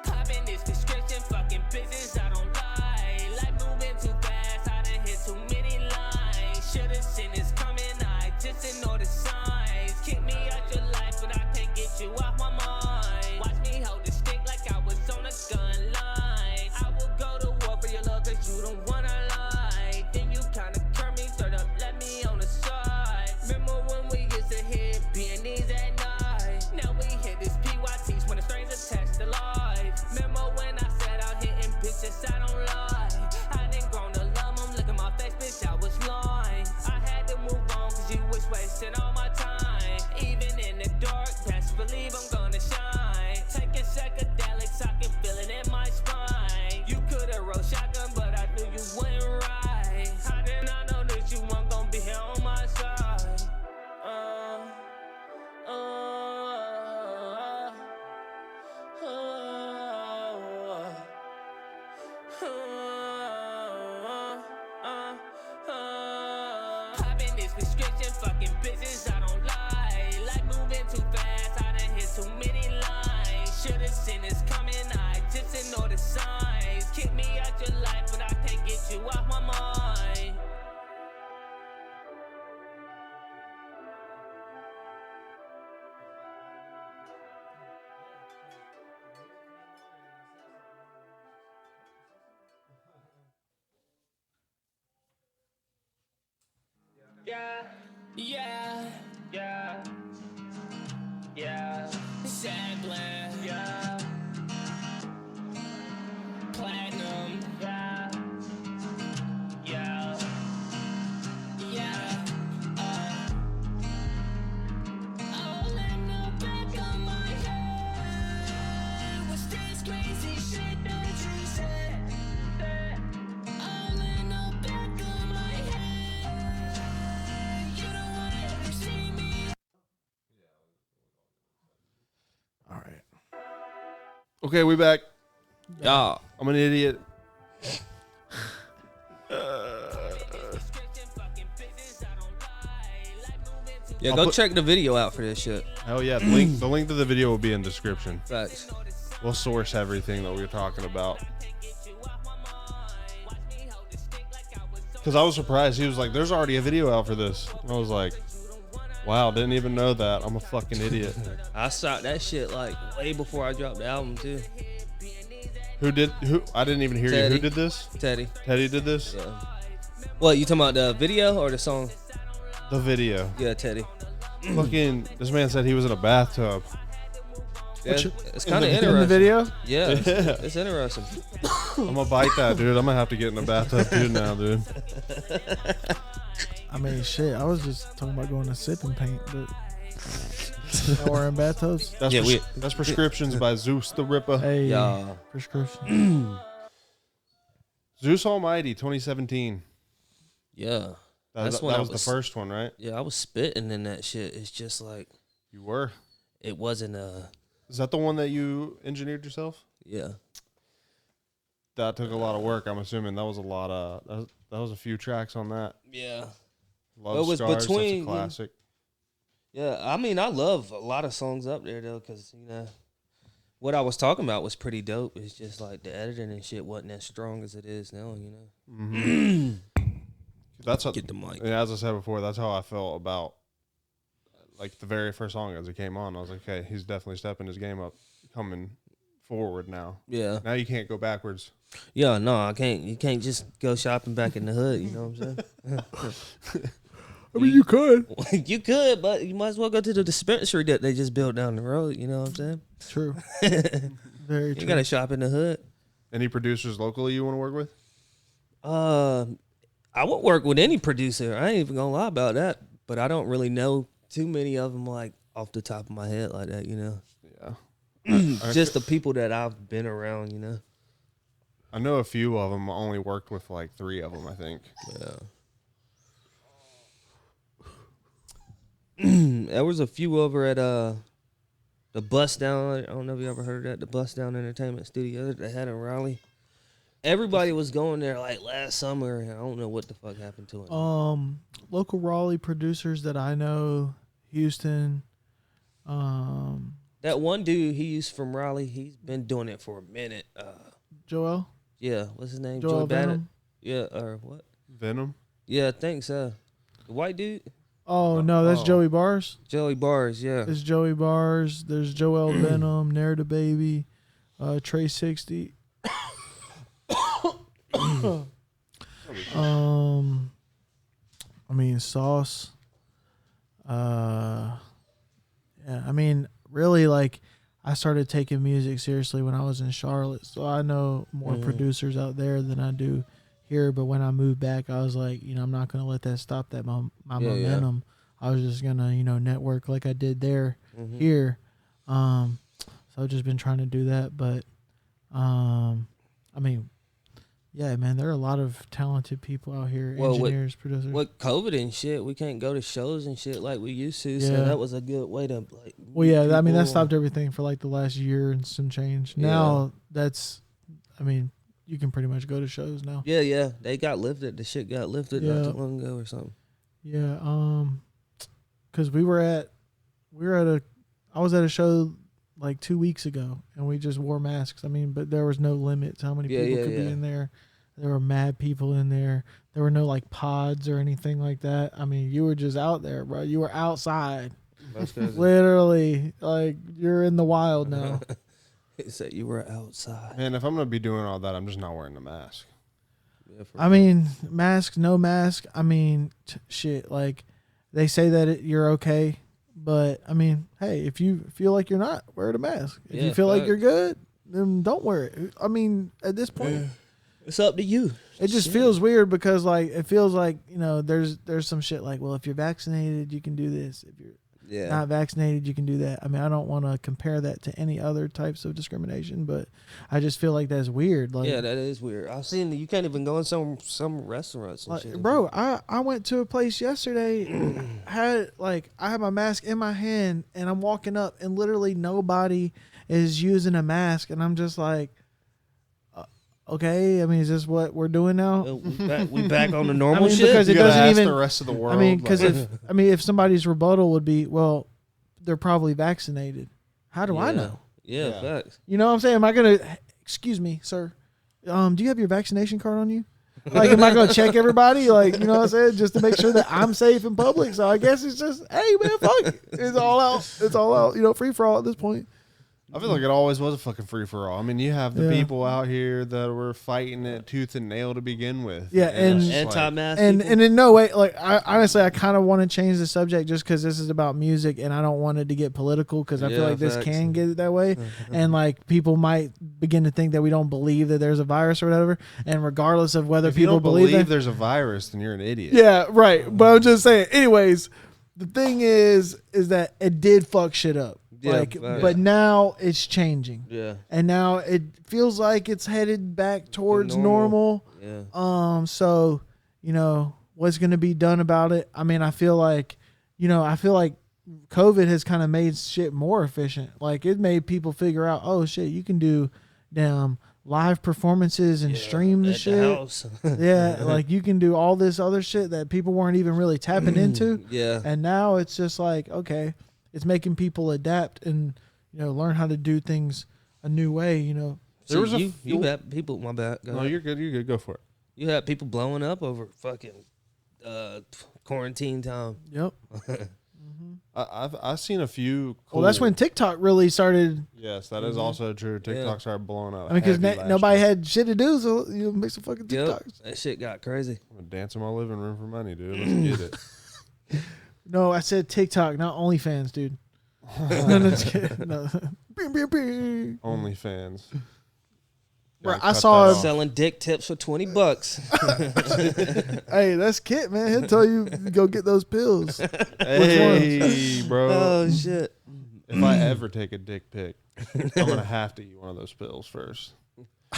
Popping this prescription, fucking business, I don't lie. Life moving too fast, I done hit too many lines. Should've seen this coming, I just ignored the signs. Kick me out your life, but I can't get you off my mind. Watch me hold the stick like I was on a gun line. I will go to war for your love, cause you don't wanna lie. Then you kinda curb me, straight up let me on the side. Remember when we used to hit PNYs at night? Now we hit this PYTs when the strings attached to life. Remember when I said out hitting bitches, I don't lie. I didn't grown to love them, look at my face, bitch, I was lying. I had to move on cause you was wasting all my time. Even in the dark, best believe I'm gonna shine. Taking psychedelics, I can feel it in my spine. You could've rolled shotgun, but I knew you wouldn't ride. How did I know that you weren't gonna be here on my side? Popping this prescription, fucking business, I don't lie. Life moving too fast, I done hit too many lines. Should've seen this coming, I just ignored the signs. Kick me out your life, but I can't get you off my mind. Yeah. Sandland. Yeah. Platinum. Yeah. Yeah. Yeah. All in the back of my head was this crazy shit that you said. All in the back of my head. You don't wanna ever see me. All right. Okay, we back. Yeah. I'm an idiot. Yeah, I'll go put- check the video out for this shit. Hell yeah. The link to the video will be in description. Facts. We'll source everything that we're talking about. Because I was surprised. He was like, there's already a video out for this. And I was like, wow, didn't even know that. I'm a fucking idiot. I saw that shit like way before I dropped the album too. Who? I didn't even hear you. Teddy. Who did this? Teddy. Teddy did this? Yeah. What, you talking about the video or the song? The video. Yeah, Teddy. Fucking, this man said he was in a bathtub. Yeah, it's kind of in the interesting. In the video? Yeah, it's interesting. I'm gonna bite that, dude. I'm gonna have to get in a bathtub too now, dude. I mean, shit. I was just talking about going to sip and paint, but Now we're in bathtubs. That's, Yeah, that's Prescriptions by Zeus the Ripper. Hey, Yeah. prescription. Zeus Almighty, 2017. Yeah. That That's when I was the was- first one, right? Yeah, I was spitting in that shit. It's just like You were. it wasn't Is that the one that you engineered yourself? yeah. That took a lot of work. I'm assuming that was a lot of that was a few tracks on that. Yeah. Love Well, it was Scars, between- that's a classic. Yeah, I mean, I love a lot of songs up there though, cause what I was talking about was pretty dope. It's just like the editing and shit wasn't as strong as it is now. That's how, Get the mic. and as I said before, that's how I felt about like the very first song as it came on. I was like, okay, he's definitely stepping his game up, coming forward now. Yeah, Now you can't go backwards. yeah. No, I can't. You can't just go shopping back in the hood. You know what I'm saying? I mean, you could. You could, but you might as well go to the dispensary that they just built down the road. You know what I'm saying? True. Very You true. gotta shop in the hood. Any producers locally you want to work with? I would work with any producer. I ain't even gonna lie about that. But I don't really know too many of them like off the top of my head like that. You know, Yeah. just the people that I've been around. You know. I know a few of them. I only worked with like 3 of them, I think. Yeah. There was a few over at the Bust Down. I don't know if you ever heard of that. The Bust Down Entertainment Studio that they had in Raleigh. Everybody was going there like last summer, and I don't know what the fuck happened to it. Local Raleigh producers that I know, Houston. That one dude, he's from Raleigh. He's been doing it for a minute. Joel. Yeah, what's his name? Joel Joey Bennett. Venom. Yeah, or what? Venom? Yeah, I think so. The white dude, Oh no, that's Oh. Joey Bars. Joey Bars. Yeah. There's Joey Bars. There's Joel Venom, Narrative Baby, Trey 60. I mean Sauce. Yeah, I mean really like I started taking music seriously when I was in Charlotte, so I know more producers out there than I do here. But when I moved back, I was like, I'm not gonna let that stop that my momentum. I was just gonna network like I did there here. So I've just been trying to do that, but I mean, yeah, man, there are a lot of talented people out here, Well, engineers, producers. With COVID and shit, we can't go to shows and shit like we used to. Yeah. So that was a good way to like. Well, yeah, I mean that people. stopped everything for like the last year and some change. Yeah. Now I mean, you can pretty much go to shows now. Yeah, they got lifted. The shit got lifted Yeah. not too long ago or something. Yeah, because I was at a show like 2 weeks ago, and we just wore masks. I mean, but there was no limit to how many people could be in there. There were mad people in there. There were no like pods or anything like that. I mean, you were just out there, bro. You were outside, That's crazy. literally. Like you're in the wild now. It said you were outside. Man, if I'm going to be doing all that, I'm just not wearing a mask. Yeah, for I mean, mask, no mask. I mean, shit. Like they say that you're okay, but I mean, hey, if you feel like you're not, wear the mask. If Yeah, you feel like facts. you're good, then don't wear it. I mean, at this point, It's up to you. it just feels weird because like it feels like there's some shit like, well, if you're vaccinated, you can do this. If you're Yeah. not vaccinated, you can do that. I mean, I don't want to compare that to any other types of discrimination, but I just feel like that's weird. Like, Yeah, that is weird. I've seen you can't even go in some restaurants and like, shit. bro, I went to a place yesterday, I had my mask in my hand, and I'm walking up, and literally nobody is using a mask, and I'm just like, okay, I mean, is this what we're doing now? We back on the normal I mean, shit. because You it gotta doesn't ask even. the rest of the world. I mean, because like, if somebody's rebuttal would be, well, they're probably vaccinated. How do I know? Yeah, Yeah. facts. You know what I'm saying? Am I gonna? Excuse me, sir. Do you have your vaccination card on you? Like, am I gonna check everybody? Like, you know what I'm saying? Just to make sure that I'm safe in public. So I guess it's just, hey man, fuck it. It's all out. It's all out. Free for all at this point. I feel like it always was a fucking free for all. I mean, you have the Yeah. people out here that were fighting it tooth and nail to begin with. Yeah, and- it's just like- Anti-mask. And people. in no way, like, I honestly, I kind of want to change the subject just because this is about music, and I don't want it to get political because I feel Yeah, like this facts. can get it that way, and like people might begin to think that we don't believe that there's a virus or whatever, and regardless of whether if you people don't believe that, there's a virus, then you're an idiot. yeah, right. But I'm just saying, anyways, the thing is that it did fuck shit up. Yeah, Like, right. but now it's changing. Yeah. And now it feels like it's headed back towards normal. Yeah. So, you know, what's going to be done about it? I mean, I feel like COVID has kind of made shit more efficient. Like, it made people figure out, oh shit, you can do damn live performances and stream the at shit. The house. Yeah, like you can do all this other shit that people weren't even really tapping into. Yeah. And now it's just like, okay, it's making people adapt and, you know, learn how to do things a new way, you know. There was you had people. My bad. Go No, ahead. you're good. You're good. Go for it. You had people blowing up over fucking quarantine time. Yep. I've seen a few. Cool, Well, that's when TikTok really started. Yes, that is also true. TikTok started blowing up. I mean, because heavy last nobody year. had shit to do, so you know, make some fucking Yep. TikToks. That shit got crazy. I'm gonna dance in my living room for money, dude. Let's get it. No, I said TikTok, not OnlyFans, dude. No, just kidding. No. OnlyFans. Bro, Gotta I cut saw that a- off. Selling dick tips for $20. Hey, that's Kit, man. He'll tell you go get those pills. Hey, bro. Oh shit. If I ever take a dick pic, I'm gonna have to eat one of those pills first.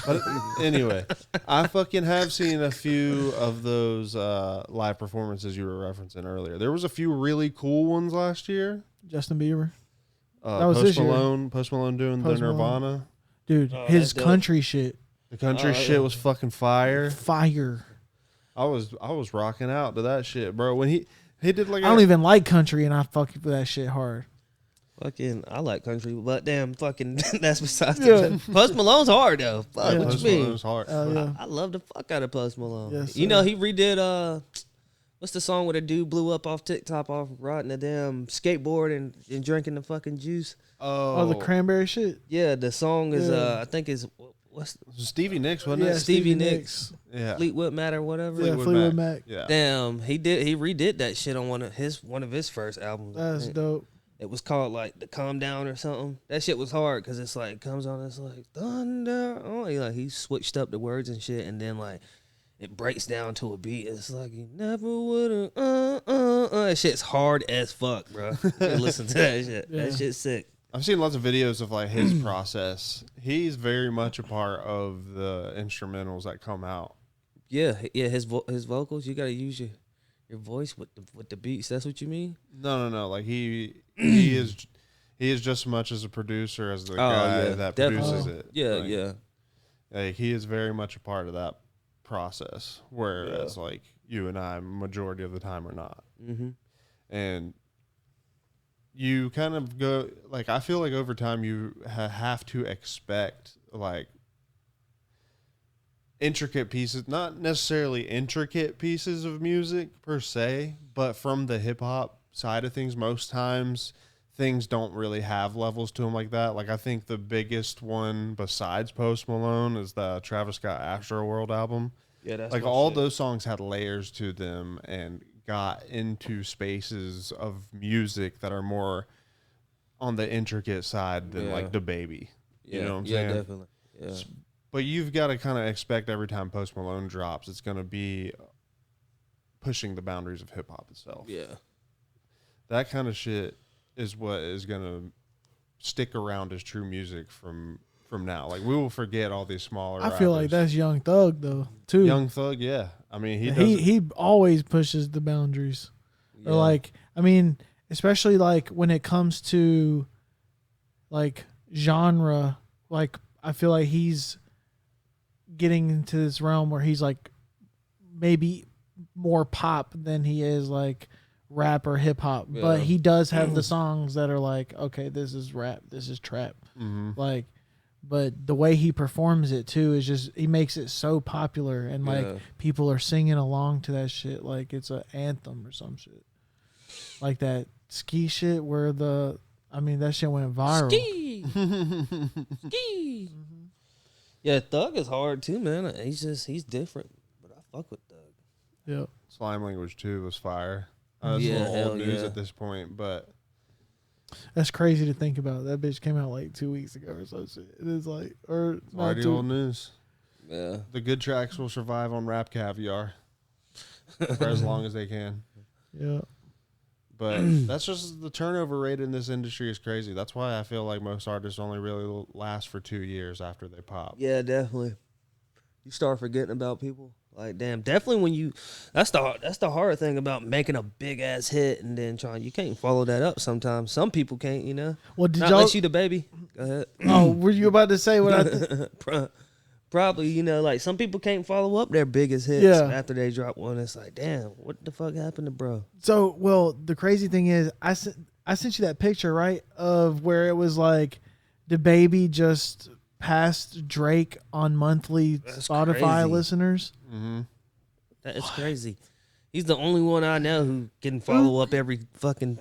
But anyway, I fucking have seen a few of those live performances you were referencing earlier. There was a few really cool ones last year. Justin Bieber. That was Post this year. Malone, Post Malone doing Post the Malone. Nirvana. Dude, Oh, his that's dope. country shit. The country Oh, shit yeah. was fucking fire. Fire. I was rocking out to that shit, bro. When he did like I don't even like country, and I fuck with that shit hard. Fucking, I like country, but damn, fucking, that's besides Yeah. the Post Malone's hard though. Fuck, Yeah. what Post you mean? Malone's hard. Yeah. I love the fuck out of Post Malone. Yes, you sir. know, he redid what's the song where the dude blew up off TikTok off riding the damn skateboard and drinking the fucking juice? Oh, the cranberry shit. Yeah, the song is Yeah. I think is what's Stevie Nicks, wasn't Yeah, it? Stevie Nicks. Yeah. Fleetwood Mac or whatever. Yeah, Fleetwood Mac. Yeah. Damn, he redid that shit on one of his first albums. I That's think. dope. It was called like the Calm Down or something. That shit was hard because it's like comes on, it's like thunder. Oh, he switched up the words and shit, and then like it breaks down to a beat. It's like you never would have. That shit's hard as fuck, bro. Listen to that shit. Yeah. That shit's sick. I've seen lots of videos of like his process. He's very much a part of the instrumentals that come out. Yeah, his vocals. You gotta use your voice with the beats. That's what you mean? No. Like he is just as much as a producer as the guy yeah, that definitely. produces it. Yeah, Like, yeah. Like he is very much a part of that process. Whereas like you and I, majority of the time, are not. Mm-hmm. And you kind of go like I feel like over time you have to expect like intricate pieces, not necessarily intricate pieces of music per se, but from the hip hop side of things, most times things don't really have levels to them like that. Like I think the biggest one besides Post Malone is the Travis Scott Astroworld album. Yeah, that's Like my all shit. those songs had layers to them and got into spaces of music that are more on the intricate side than Yeah. like the baby. Yeah, You know what I'm yeah, saying? definitely. Yeah. But you've got to kind of expect every time Post Malone drops, it's going to be pushing the boundaries of hip hop itself. Yeah. That kind of shit is what is going to stick around as true music from now. Like we will forget all these smaller I feel like rappers. that's Young Thug though too. Young Thug, yeah. I mean, he always pushes the boundaries. Yeah. Or like, I mean, especially like when it comes to like genre, like I feel like he's getting into this realm where he's like maybe more pop than he is like rap or hip hop, but Yeah. he does have the songs that are like, okay, this is rap, this is trap. Like, but the way he performs it too is just, he makes it so popular and like Yeah. people are singing along to that shit like it's an anthem or some shit. Like that ski shit where that shit went viral. Ski. Ski. Yeah, Thug is hard too, man. He's different, but I fuck with Thug. Yeah. Slime Language 2 was fire. It's Yeah, a little hell old news yeah. at this point, but That's crazy to think about. That bitch came out like 2 weeks ago or some shit. It is like, or it's not already too. old news. Yeah. The good tracks will survive on Rap Caviar for as long as they can. Yeah. But that's just the turnover rate in this industry is crazy. That's why I feel like most artists only really last for 2 years after they pop. Yeah, definitely. You start forgetting about people. Like, damn, definitely when you that's the hard thing about making a big ass hit and then you can't follow that up sometimes. Some people can't, you know. Well, did Not y'all? unless you the baby. Go ahead. Oh, were you about to say what I? Probably, you know, like some people can't follow up their biggest hits after they drop one. It's like, damn, what the fuck happened to bro? So, well, the crazy thing is, I sent you that picture, right, of where it was like the baby just passed Drake on monthly Spotify crazy. listeners. Mm-hmm. That is crazy. He's the only one I know who can follow up every fucking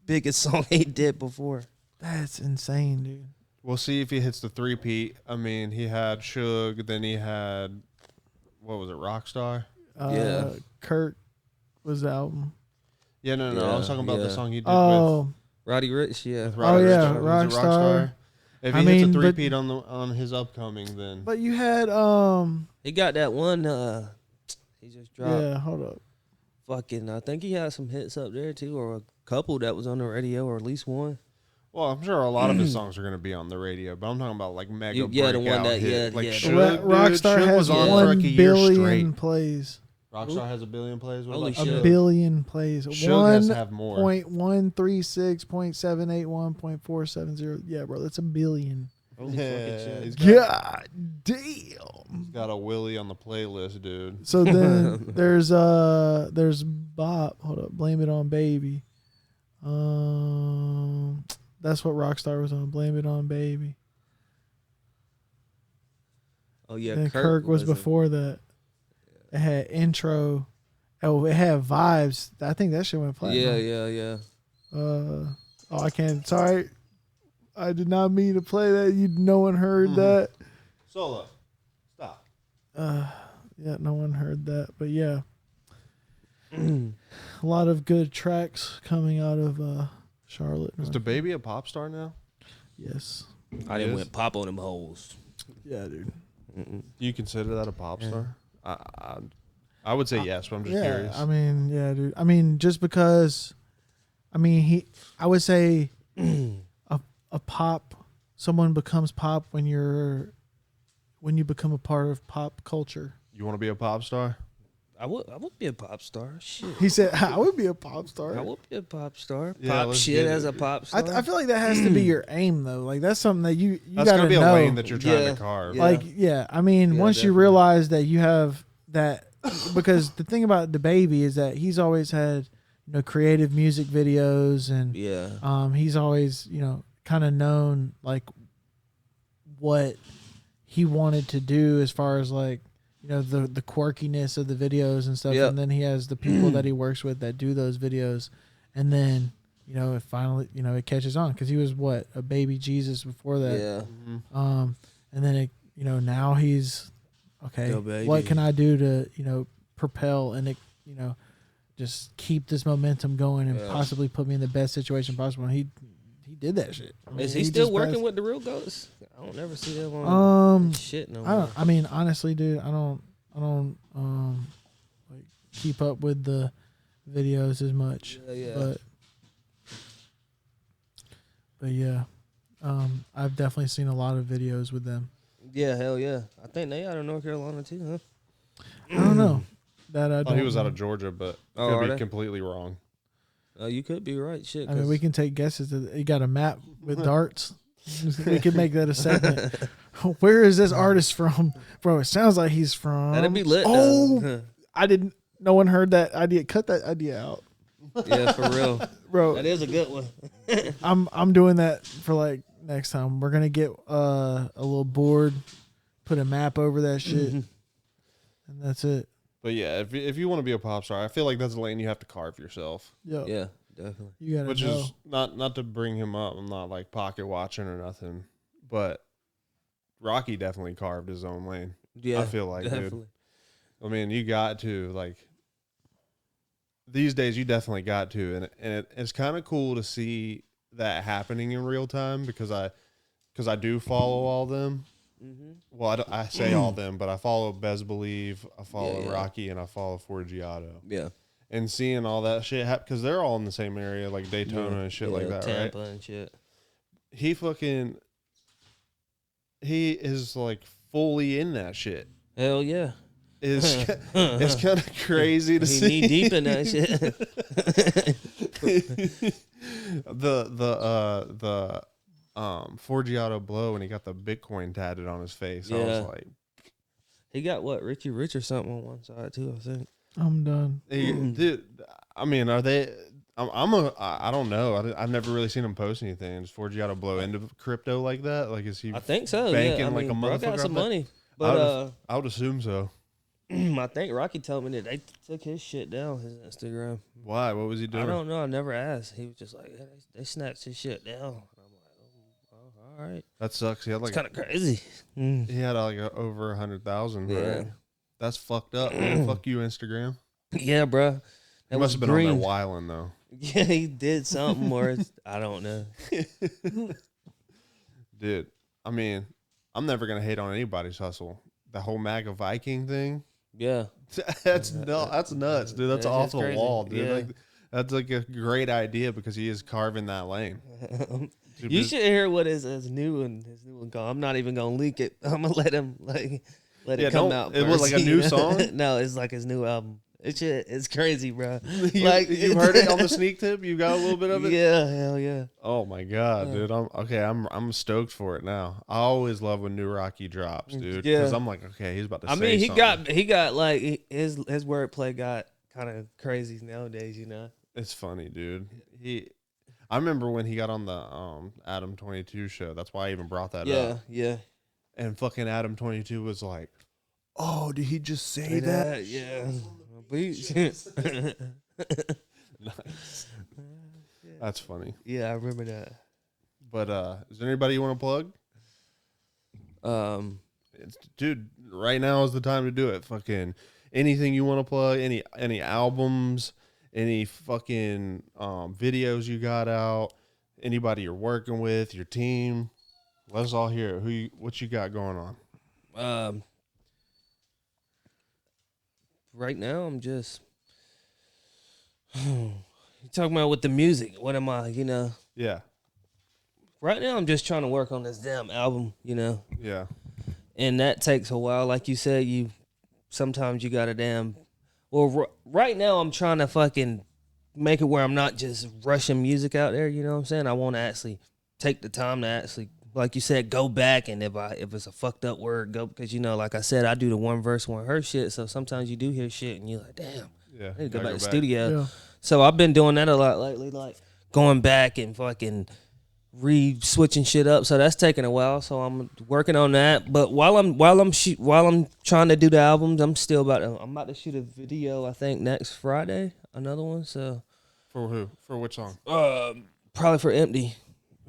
biggest song he did before. That's insane, dude. We'll see if he hits the three-peat. I mean, he had Suge, then he had, what was it, Rockstar? Yeah. Kurt was the album. Yeah, no. I was talking about the song he did with Oh, Roddy Ricch, yeah. Roddy Ricch. yeah, Was it Rockstar. If he hits a three-peat on his upcoming, then but you had He got that one he just dropped. yeah, hold up. Fucking, I think he had some hits up there too, or a couple that was on the radio, or at least one. well, I'm sure a lot of his songs are going to be on the radio, but I'm talking about like mega Yeah, the one breakout that- hit. yeah, Like yeah. Suge, dude, Rockstar Suge has was on for 1 like a year billion straight. plays. Rockstar has 1 billion plays. What Holy about shit. A Suge? billion plays. Suge has to have more. 1.136.781.470. Yeah, bro, that's 1 billion. Holy Yeah, fucking shit. he's God damn. He's got a Willie on the playlist, dude. So then there's Bob. Hold up, Blame It On Baby. That's what Rockstar was on. Blame It On Baby. Oh yeah, And Kirk was before that. It had intro. Oh, it had vibes. I think that shit went platinum. Yeah. Oh, I can't. Sorry, I did not mean to play that. No one heard that. Solo, stop. Yeah, no one heard that. But yeah, a lot of good tracks coming out of Charlotte. Is the baby a pop star now? Yes. I didn't went pop on them hoes. Yeah, dude. Do you consider that a pop star? I would say yes, but I'm just curious. I mean, yeah, dude. I mean, just because, I would say a pop, someone becomes pop when you become a part of pop culture. You want to be a pop star? I would be a pop star. Shit. He said, I would be a pop star. I would be a pop star. Yeah, Pop let's shit get as it, a dude. pop star. I feel like that has to be your aim, though. Like, that's something that you That's gotta gonna be know. a lane that you're trying Yeah. to carve. Yeah. Like, yeah, I mean, Yeah, once you definitely. realize that you have that, because the thing about the baby is that he's always had, creative music videos, and yeah. he's always, kind of known like what he wanted to do as far as like, the quirkiness of the videos and stuff. Yep. And then he has the people that he works with that do those videos, and then it finally it catches on because he was a baby Jesus before that. Yeah. And then it now he's okay. Yo, baby. What can I do to propel and just keep this momentum going and possibly put me in the best situation possible? And he did that shit. I mean, Is he still just working passed- with the real goats? I don't never see them on shit no more. I mean, honestly, dude, I don't like keep up with the videos as much. Yeah. But yeah, I've definitely seen a lot of videos with them. Yeah, hell yeah. I think they out of North Carolina too, huh? I don't know that I I don't. thought he was know. out of Georgia, but Oh, could are be they? completely wrong. Oh, you could be right. Shit. I mean, 'cause- we can take guesses. You got a map with darts. We could make that a segment. Where is this artist from, bro? It sounds like he's from. That'd be lit. Oh, though. I didn't. No one heard that idea. Cut that idea out, Yeah, for real. bro. That is a good one. I'm doing that for like next time. We're gonna get a little board, put a map over that shit, and that's it. But yeah, if you want to be a pop star, I feel like that's a lane you have to carve yourself. Yo, Yeah, definitely. you gotta Which know. is not to bring him up. I'm not like pocket watching or nothing, but Rocky definitely carved his own lane. Yeah, I feel like, definitely. dude. I mean, you got to like these days. You definitely got to, and it's kind of cool to see that happening in real time because I do follow all them. Mm-hmm. Well, I say all them, but I follow Bez Believe, I follow Yeah, yeah. Rocky, and I follow Forgiato. Yeah. and seeing all that shit happen because they're all in the same area, like Daytona and shit like that, Tampa right? and shit. He is like fully in that shit. Hell yeah. It's kind of crazy to see. Knee deep in that shit. the Forgiato blow when he got the Bitcoin tatted on his face. I was like, he got what, Richie Rich or something on one side too, I think. I'm done. dude. I mean, are they? I don't know. I've never really seen him post anything. Is Forgiato blow into crypto like that? Like, is he? I think so. Banking Yeah, I like mean, a bro motherfucker. got some off that? money, but I would assume so. I think Rocky told me that they took his shit down, his Instagram. Why? What was he doing? I don't know. I never asked. He was just like, yeah, they snatched his shit down. And I'm like, oh, all right. That sucks. He had It's like kind of crazy. he had like over 100,000. Yeah. Right? That's fucked up, man. Fuck you, Instagram. Yeah, bro. He That must was have been green. on there whiling though. Yeah, he did something, or I don't know. Dude, I mean, I'm never gonna hate on anybody's hustle. The whole MAGA Viking thing. Yeah. That's nuts, dude. That's That off shit's the crazy. wall, dude. Yeah. Like, that's like a great idea because he is carving that lane. Dude, You but- should hear what his new one called. I'm not even gonna leak it. I'm gonna let him let it come out. It was first, like a you new know? song. No, it's like his new album. It's crazy, bro. You heard it on the sneak tip. You got a little bit of it. Yeah, hell yeah. Oh my god, dude. I'm stoked for it now. I always love when new Rocky drops, dude. Yeah. Because I'm like, okay, he's about to. I say mean, he something. got like his wordplay got kind of crazy nowadays, you know. It's funny, dude. I remember when he got on the Adam 22 show. That's why I even brought that up. Yeah. And fucking Adam 22 was like, "Oh, did he just say that?" Yeah. Nice. That's funny. Yeah, I remember that. But is there anybody you want to plug? Dude, right now is the time to do it. Fucking anything you want to plug, any albums, any fucking videos you got out, anybody you're working with, your team. Let us all hear it. What you got going on? Right now, I'm just you talking about with the music. What am I? You know, Yeah. right now I'm just trying to work on this damn album. You know, Yeah. and that takes a while. Like you said, sometimes you got a damn. Well, right now I'm trying to fucking make it where I'm not just rushing music out there. You know what I'm saying? I want to actually take the time to actually, like you said, go back, and if it's a fucked up word, go, because, you know, like I said, I do the one verse, one her shit. So sometimes you do hear shit and you're like, damn, Yeah. I need to go Gotta back to the studio. Yeah. So I've been doing that a lot lately, like going back and fucking switching shit up. So that's taking a while. So I'm working on that. But while I'm trying to do the albums, I'm about to shoot a video. I think next Friday, another one. So For who? For which song? probably for Empty.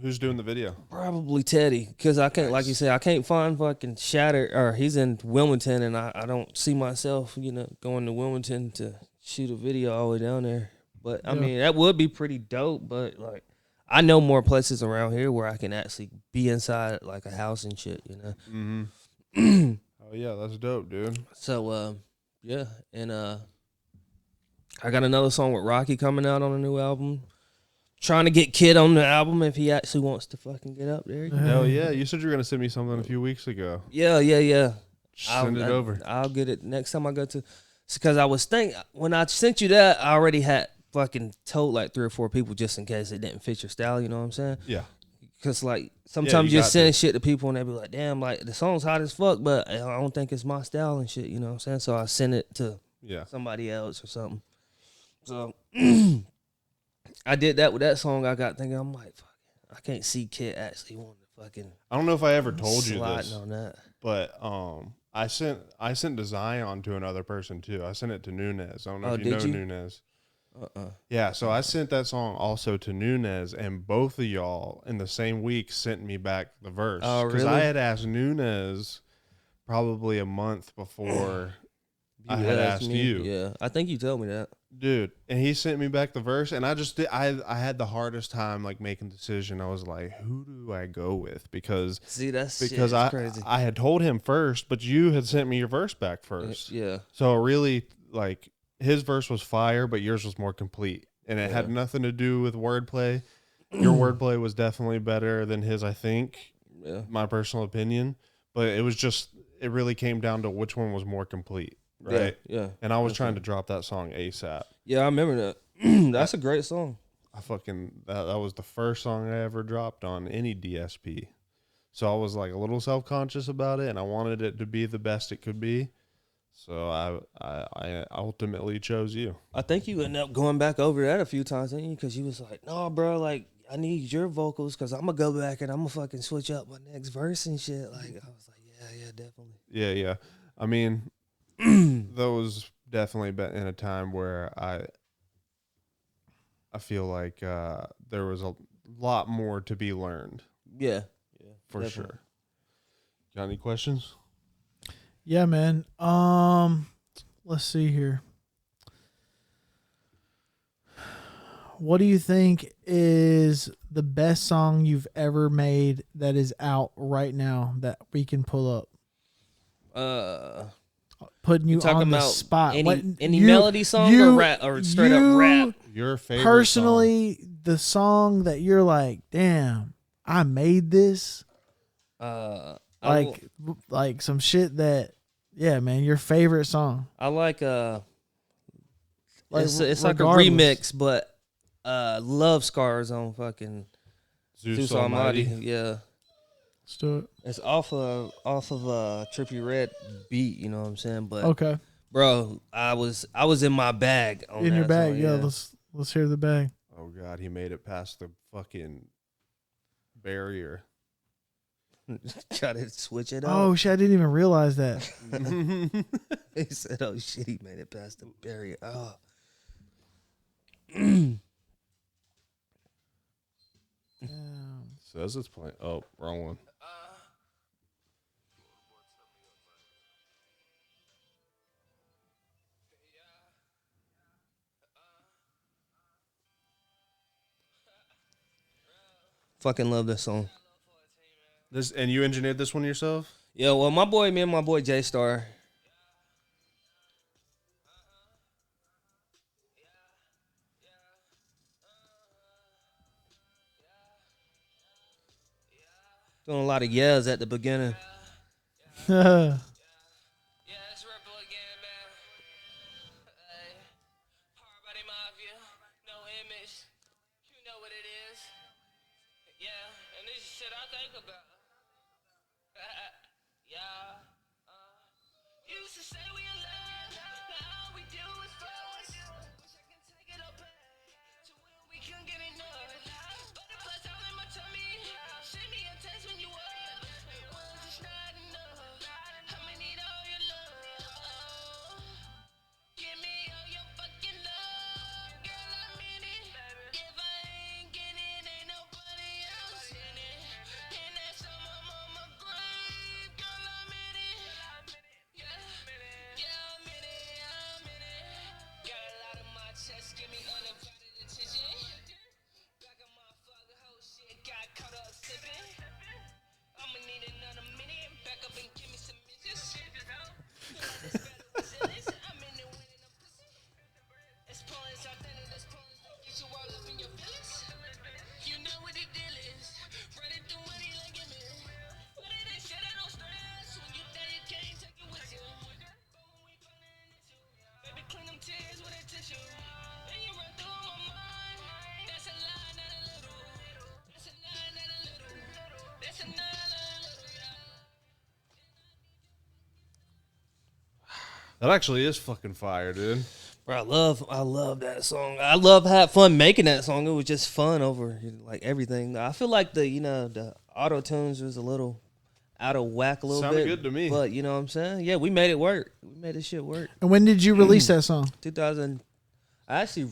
Who's doing the video? Probably Teddy, because I can't, like you said, I can't find fucking Shatter, or he's in Wilmington, and I don't see myself, you know, going to Wilmington to shoot a video all the way down there. But I mean, that would be pretty dope. But like, I know more places around here where I can actually be inside like a house and shit, you know. Mm-hmm. Oh yeah, that's dope, dude. So yeah, and I got another song with Rocky coming out on a new album. Trying to get Kid on the album if he actually wants to fucking get up there. Hell yeah! You said you were gonna send me something a few weeks ago. Yeah. Send it over. I'll get it next time I go to. Because I was thinking, when I sent you that, I already had fucking told like 3 or 4 people just in case it didn't fit your style. You know what I'm saying? Yeah. Because like sometimes you you got just send shit to people and they be like, damn, like the song's hot as fuck, but I don't think it's my style and shit. You know what I'm saying? So I sent it to somebody else or something. So I did that with that song. I got thinking, I'm like, fuck, I can't see Kid actually wanting to fucking. I don't know if I ever told you sliding this, on that. but I sent to Zion to another person too. I sent it to Nunez. I don't know if you know Nunez. Yeah, so I sent that song also to Nunez, and both of y'all in the same week sent me back the verse. Oh, Because really? I had asked Nunez probably a month before I had asked you. Yeah, I think you told me that. Dude, and he sent me back the verse, and I had the hardest time like making a decision. I was like, who do I go with? Because Crazy. I had told him first, but you had sent me your verse back first. Yeah. So really, like, his verse was fire, but yours was more complete, and it had nothing to do with wordplay. Your wordplay was definitely better than his, I think. Yeah. My personal opinion, but it was just it really came down to which one was more complete, right? Yeah. And I was trying to drop that song ASAP. Yeah, I remember that. That's a great song. That was the first song I ever dropped on any DSP. So I was like a little self-conscious about it, and I wanted it to be the best it could be. So I ultimately chose you. I think you ended up going back over that a few times, didn't you? Because you was like, no, bro, like, I need your vocals because I'm going to go back and I'm going to fucking switch up my next verse and shit. Like, I was like, yeah, definitely. Yeah. I mean, those definitely been in a time where I feel like there was a lot more to be learned. Yeah. For definitely. sure. Got any questions? Yeah, man. Let's see here. What do you think is the best song you've ever made that is out right now that we can pull up? Putting you talking on the about spot. Any melody song or rap or straight up rap? Your favorite personally, the song that you're like, damn, I made this. Like some shit that, yeah, man, your favorite song. I like it's like a regardless. remix, but Love Scars on fucking Zeus Almighty. Yeah. Let's do it. It's off of Trippie Redd beat, you know what I'm saying? But Okay. bro, I was in my bag on In that your bag, song, yeah. Let's hear the bag. Oh God, he made it past the fucking barrier. Gotta switch it up. Oh shit, I didn't even realize that. He said, "Oh shit, he made it past the barrier." Oh. Says it's playing. Oh, wrong one. Fucking love this song. And you engineered this one yourself? Yeah, well, me and my boy J Star. Doing a lot of yells at the beginning. That actually is fucking fire, dude. Bro, I love that song. I love had fun making that song. It was just fun over like everything. I feel like the auto tunes was a little out of whack a little Sounded bit. good to me. But you know what I'm saying? Yeah, we made it work. We made this shit work. And when did you release that song? 2000. I actually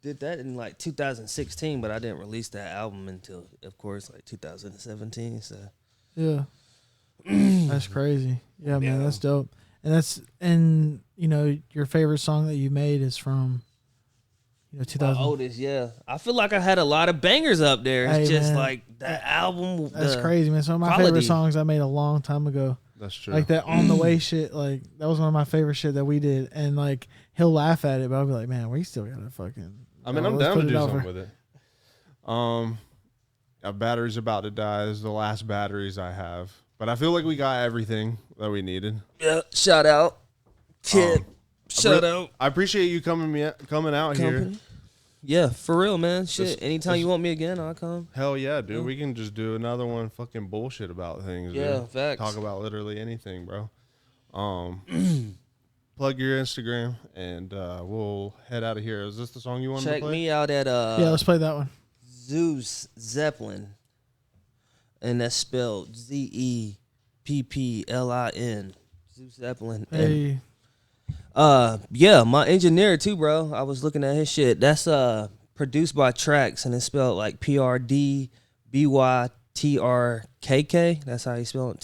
did that in like 2016, but I didn't release that album until, of course, like 2017. So Yeah. That's crazy. Yeah, man, that's dope. And your favorite song that you made is from 2000. my oldest, yeah. I feel like I had a lot of bangers up there. It's Hey, just man. like that album. That's the crazy, man. Some of my quality. favorite songs I made a long time ago. That's true. Like that On the Way shit, like that was one of my favorite shit that we did. And like he'll laugh at it, but I'll be like, man, we still got to fucking. I mean, I'm let's down put to it do over. something with it. Our battery's about to die. This is the last batteries I have. But I feel like we got everything that we needed. Yeah, shout out. Kid. Shout out. I appreciate you coming out here. Company. Yeah, for real, man. Shit. Just- Anytime you want me again, I'll come. Hell yeah, dude. We can just do another one fucking bullshit about things. Yeah, dude. facts. Talk about literally anything, bro. Plug your Instagram and we'll head out of here. Is this the song you wanted Check to play? me out at Yeah, let's play that one. Zeus Zeppelin. And that's spelled Zepplin. Zeus Zeppelin. Hey, Yeah, my engineer too, bro. I was looking at his shit. That's produced by Trax, and it's spelled like PRDBYTRKK. That's how he spelled it.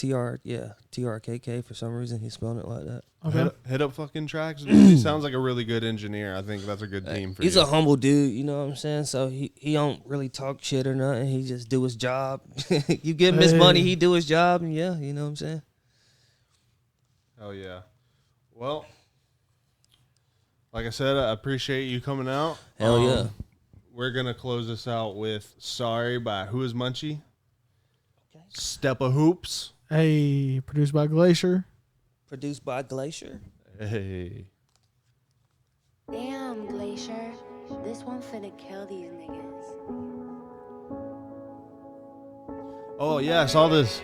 TRKK. For some reason, he's spelling it like that. okay. Hit up fucking Tracks, dude. He sounds like a really good engineer. I think that's a good team for He's you. a humble dude, you know what I'm saying? So he don't really talk shit or nothing. He just do his job. You give him his money, he do his job, and yeah, you know what I'm saying? Hell yeah. Well, like I said, I appreciate you coming out. Hell yeah. We're going to close this out with Sorry by Who is Munchie? Step of Hoops. Hey, produced by Glacier. Produced by Glacier. Hey. Damn, Glacier. This one finna kill these niggas. Oh, yeah, I saw this.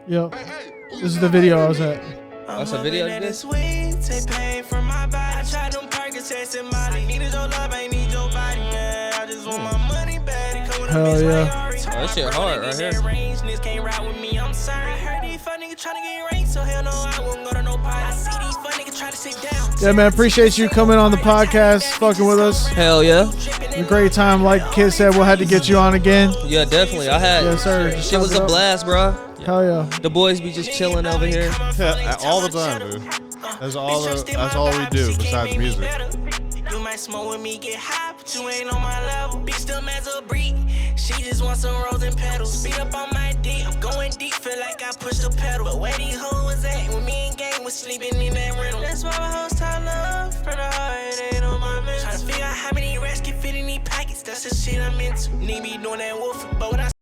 Yo, this is the video I was at. That's a video of this? Take pain from my body. I tried them Percocets and Molly. Needed your love, I need your body. Yeah, I just want my money back. It come with a Hell bitch yeah. like Ari. Oh, that shit hard right here. Niggas can't ride with me, I'm sorry. I heard these fuck niggas tryna get ranked, so hell no, I won't go to no party. I see these fuck niggas try to sit down. Yeah, man, appreciate you coming on the podcast, fucking with us. Hell yeah. A great time. Like the kid said, we'll have to get you on again. Yeah, definitely. I had Yes, sir. Just shit was thumbs a up. blast, bro. Hell yeah. The boys be just chilling over here. All the time, dude. That's all we do besides music. You might smoke with me, get high, but you ain't on my level. Bitch, still as a breed. She just wants some rose and petals. Speed up on my dick, I'm going deep, feel like I pushed the pedal. But where these hoes was at when me and gang was sleeping in that rental. That's why my hoes tell love from the heart, it ain't on my mental. Tryna figure out how many rats can fit in these pockets, that's the shit I'm into. Need me doing that wolf, but when I